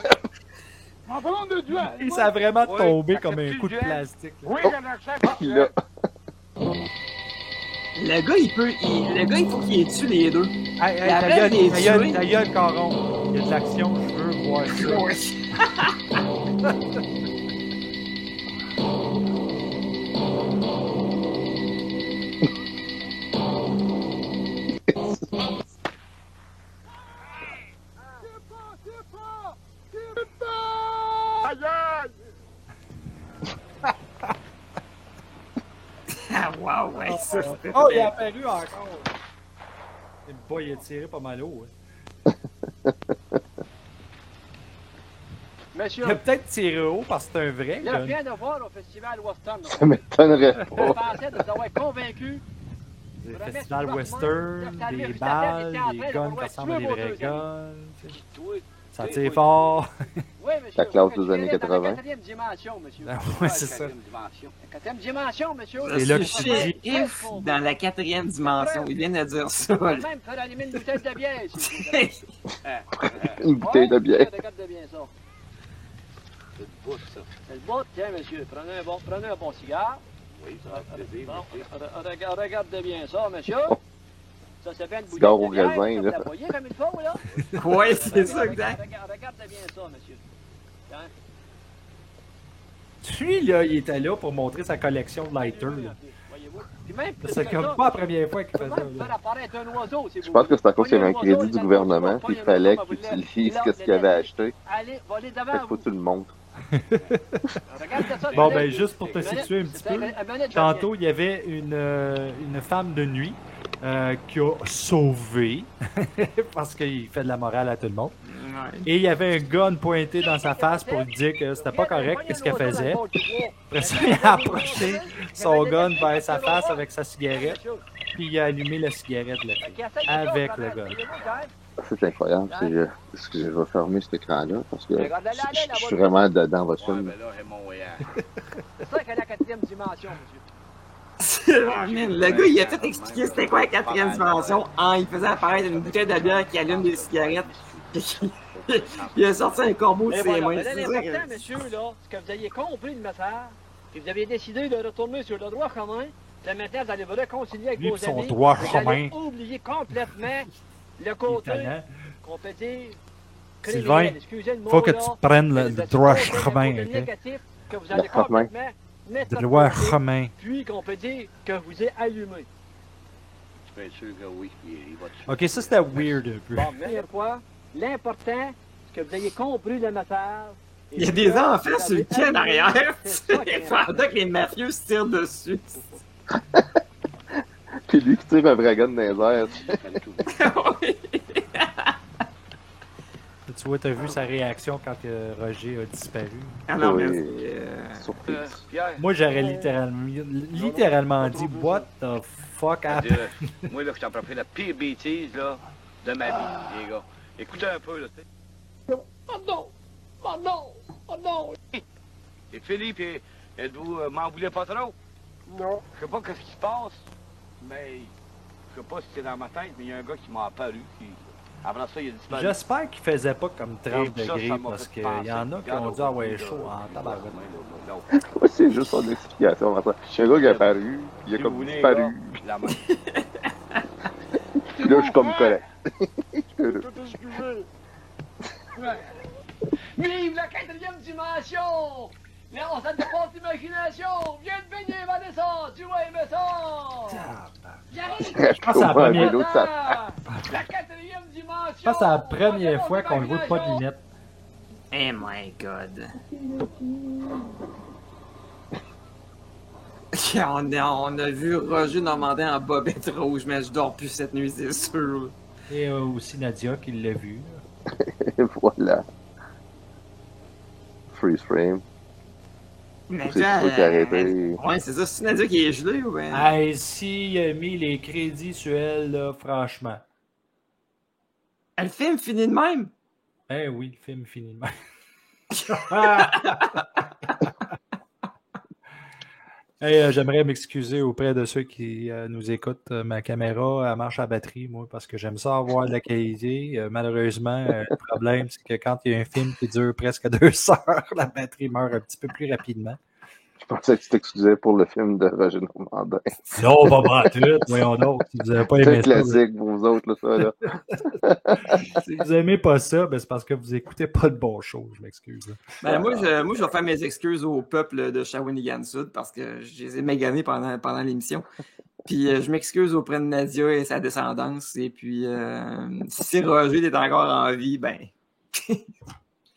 Speaker 14: En parlant de duel.
Speaker 1: Il s'est vraiment tombé comme un coup de plastique.
Speaker 9: Oui, j'en
Speaker 20: Là.
Speaker 2: Le gars, il faut qu'il les tue les deux.
Speaker 1: Hey, ta gueule, Caron. Il y a de l'action, je veux voir ça.
Speaker 2: Wow, ouais, ça.
Speaker 1: Oh, il est apparu encore. Le boy, il a tiré pas mal haut. Hein.
Speaker 13: Monsieur,
Speaker 1: il a peut-être tiré haut parce que c'est un vrai.
Speaker 13: je viens de voir au Festival Western.
Speaker 20: Ça m'étonnerait pas.
Speaker 13: Je pensais de vous avoir convaincu.
Speaker 1: Des festivals western, des balles, des guns qui ressemblent à des vrais guns. Ça tire fort.
Speaker 13: Oui, monsieur.
Speaker 20: La classe des années 80.
Speaker 13: La 4e dimension, monsieur.
Speaker 1: Oui, c'est ça.
Speaker 13: La 4e dimension, monsieur.
Speaker 1: C'est là que tu dis.
Speaker 2: Dans la 4e dimension. Il vient de dire ça.
Speaker 13: On peut même faire allumer une bouteille de bière ici.
Speaker 20: Une bouteille de bière.
Speaker 13: Regarde bien ça.
Speaker 18: C'est le bout, ça.
Speaker 13: C'est le bout. Tiens, monsieur, prenez un bon cigare.
Speaker 18: Oui, ça va faire plaisir,
Speaker 13: monsieur. Regardez bien ça, monsieur. Ça, c'est bien une bouteille
Speaker 20: Cigare
Speaker 13: de
Speaker 20: au
Speaker 13: bière.
Speaker 20: raisin, là.
Speaker 13: Vous la voyez comme il faut, là?
Speaker 2: Oui, c'est ça, exact.
Speaker 13: Regardez bien ça, monsieur. Hein?
Speaker 1: Lui, là, il était là pour montrer sa collection de lighters. C'est comme pas la première fois qu'il faisait ça.
Speaker 20: Je pense que c'est à cause qu'il y avait un crédit du gouvernement, puis il fallait qu'il utilise ce qu'il avait acheté. Fait qu'il faut que tu le montres.
Speaker 1: Bon, ben, juste pour te situer un petit peu, tantôt, il y avait une femme de nuit qui a sauvé, parce qu'il fait de la morale à tout le monde. Et il y avait un gun pointé dans sa face pour lui dire que c'était pas correct ce qu'elle faisait. Après ça, il a approché son gun vers sa face avec sa cigarette, puis il a allumé la cigarette là, avec le gun.
Speaker 20: C'est incroyable. Je vais fermer cet écran-là parce que je suis vraiment dans votre film.
Speaker 13: C'est ça qu'est la 4e dimension, monsieur.
Speaker 2: Le gars, il a tout expliqué c'était quoi la 4e dimension en il faisait apparaître une bouteille de bière qui allume des cigarettes. Il a sorti un corbeau de ses mains.
Speaker 13: L'important, monsieur, là, c'est que vous ayez compris le message. puis vous avez décidé de retourner sur le droit chemin, là maintenant vous allez vous réconcilier avec
Speaker 1: Lui,
Speaker 13: vos
Speaker 1: son
Speaker 13: amis.
Speaker 1: droit
Speaker 13: Vous
Speaker 1: chemin.
Speaker 13: allez oublier complètement le côté
Speaker 1: Italien.
Speaker 13: qu'on peut dire
Speaker 1: Sylvain,
Speaker 13: criminel. Excusez le mot,
Speaker 1: faut que
Speaker 13: là.
Speaker 1: tu prennes le
Speaker 13: C'est
Speaker 1: droit
Speaker 13: le côté
Speaker 1: chemin, ok?
Speaker 13: négatif que vous allez
Speaker 20: Le chemin.
Speaker 13: complètement mettre de
Speaker 1: Droit
Speaker 13: côté,
Speaker 1: chemin.
Speaker 13: puis qu'on peut dire que vous êtes allumé.
Speaker 18: Tu peux être sûr que oui, puis il va te
Speaker 1: Ok, ça c'était weird un peu.
Speaker 13: Bon, mais fois, l'important, c'est que vous ayez compris le message.
Speaker 2: Il y a des enfants sur le quai en arrière, pendant que les mafieux se tirent dessus.
Speaker 20: Puis lui qui tire un vrai gun dans les airs.
Speaker 1: Tu vois, t'as vu sa réaction quand Roger a disparu.
Speaker 2: Ah non,
Speaker 20: Oui.
Speaker 2: mais
Speaker 20: Surprise.
Speaker 18: Pierre,
Speaker 1: Moi, j'aurais littéralement dit « What the fuck happened? »
Speaker 18: moi, là, je t'en pris la pire bêtise, là, de ma vie, les gars. Écoutez un peu, là, tu sais.
Speaker 13: Oh non! Oh non! Oh non!
Speaker 18: Et Philippe, êtes-vous, m'en voulez pas trop?
Speaker 10: Non.
Speaker 18: Je sais pas qu'est-ce qui se passe, mais je sais pas si c'est dans ma tête, mais il y a un gars qui m'a apparu, qui... Après ça, il a disparu.
Speaker 1: J'espère qu'il faisait pas comme 30
Speaker 18: Et ça,
Speaker 1: degrés
Speaker 18: ça m'a
Speaker 1: parce
Speaker 18: fait
Speaker 1: qu'il
Speaker 18: penser.
Speaker 1: y en a qui ont dit « Ah ouais, chaud en tabarouette. »
Speaker 20: Moi, c'est juste son explication. Il y a un gars qui est apparu, il a
Speaker 18: Si
Speaker 20: comme
Speaker 18: vous voulez,
Speaker 20: disparu.
Speaker 18: gars, la main.
Speaker 20: Puis là, je suis comme correct.
Speaker 13: Vive la 4e dimension! Non, ça dépasse l'imagination! Viens de baigner, Vanessa! Tu vas aimer ça! J'arrive!
Speaker 1: Je pense que c'est la première...
Speaker 20: vélo de sa-
Speaker 13: La 4e dimension!
Speaker 1: Je pense que c'est la première fois qu'on le voit pas de lunettes.
Speaker 2: Oh my god. On a vu Roger Normandin en bobette rouge, mais je dors plus cette nuit, c'est sûr.
Speaker 1: Et aussi Nadia qui l'a vu.
Speaker 20: Et voilà. Freeze frame.
Speaker 2: Nadia,
Speaker 20: C'est qui a arrêté.
Speaker 2: ouais, c'est ça. C'est Nadia qui est gelée ou bien?
Speaker 1: Hey, s'il a mis les crédits sur elle, là, franchement.
Speaker 2: Le film finit de même?
Speaker 1: Eh oui, le film finit de même. Hey, j'aimerais m'excuser auprès de ceux qui nous écoutent. Ma caméra elle marche à batterie, moi, parce que j'aime ça avoir de la qualité. Malheureusement, le problème, c'est que quand il y a un film qui dure presque 2 heures, la batterie meurt un petit peu plus rapidement.
Speaker 20: Je pensais que tu t'excusais pour le film de Roger Normandin.
Speaker 1: Non, pas tout, voyons donc. Si vous n'avez pas
Speaker 20: C'est
Speaker 1: aimé
Speaker 20: un
Speaker 1: ça,
Speaker 20: classique pour vous autres, là, ça, là.
Speaker 1: si vous n'aimez pas ça, ben, c'est parce que vous écoutez pas de bon show, je m'excuse.
Speaker 2: Ben, moi, je vais faire mes excuses au peuple de Shawinigan Sud parce que je les ai maganés pendant l'émission. Puis je m'excuse auprès de Nadia et sa descendance. Et puis, si Roger est encore en vie, ben...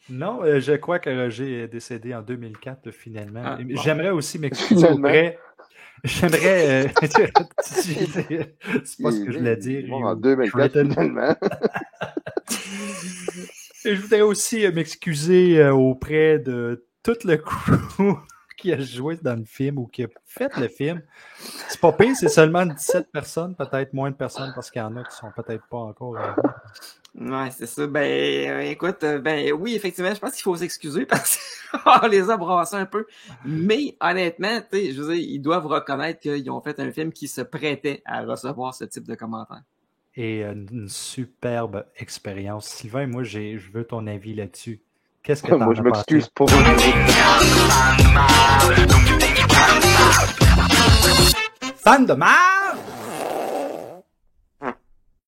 Speaker 1: Non, je crois que Roger est décédé en 2004, finalement.
Speaker 2: Ah, bon.
Speaker 1: J'aimerais aussi m'excuser auprès... J'aimerais... c'est pas ce que je voulais dire.
Speaker 20: Bon, en 2004, finalement.
Speaker 1: Et je voudrais aussi m'excuser auprès de tout le crew qui a joué dans le film ou qui a fait le film. C'est pas pire, c'est seulement 17 personnes, peut-être moins de personnes parce qu'il y en a qui sont peut-être pas encore...
Speaker 2: Ouais, c'est ça. Ben, écoute, ben oui, effectivement, je pense qu'il faut s'excuser parce qu'on les a brassés un peu. Mais honnêtement, tu sais, je veux dire, ils doivent reconnaître qu'ils ont fait un film qui se prêtait à recevoir ce type de commentaires.
Speaker 1: Et une superbe expérience. Sylvain, moi, je veux ton avis là-dessus. Qu'est-ce que t'en as
Speaker 20: Moi, je m'excuse pour
Speaker 1: Fan de marde!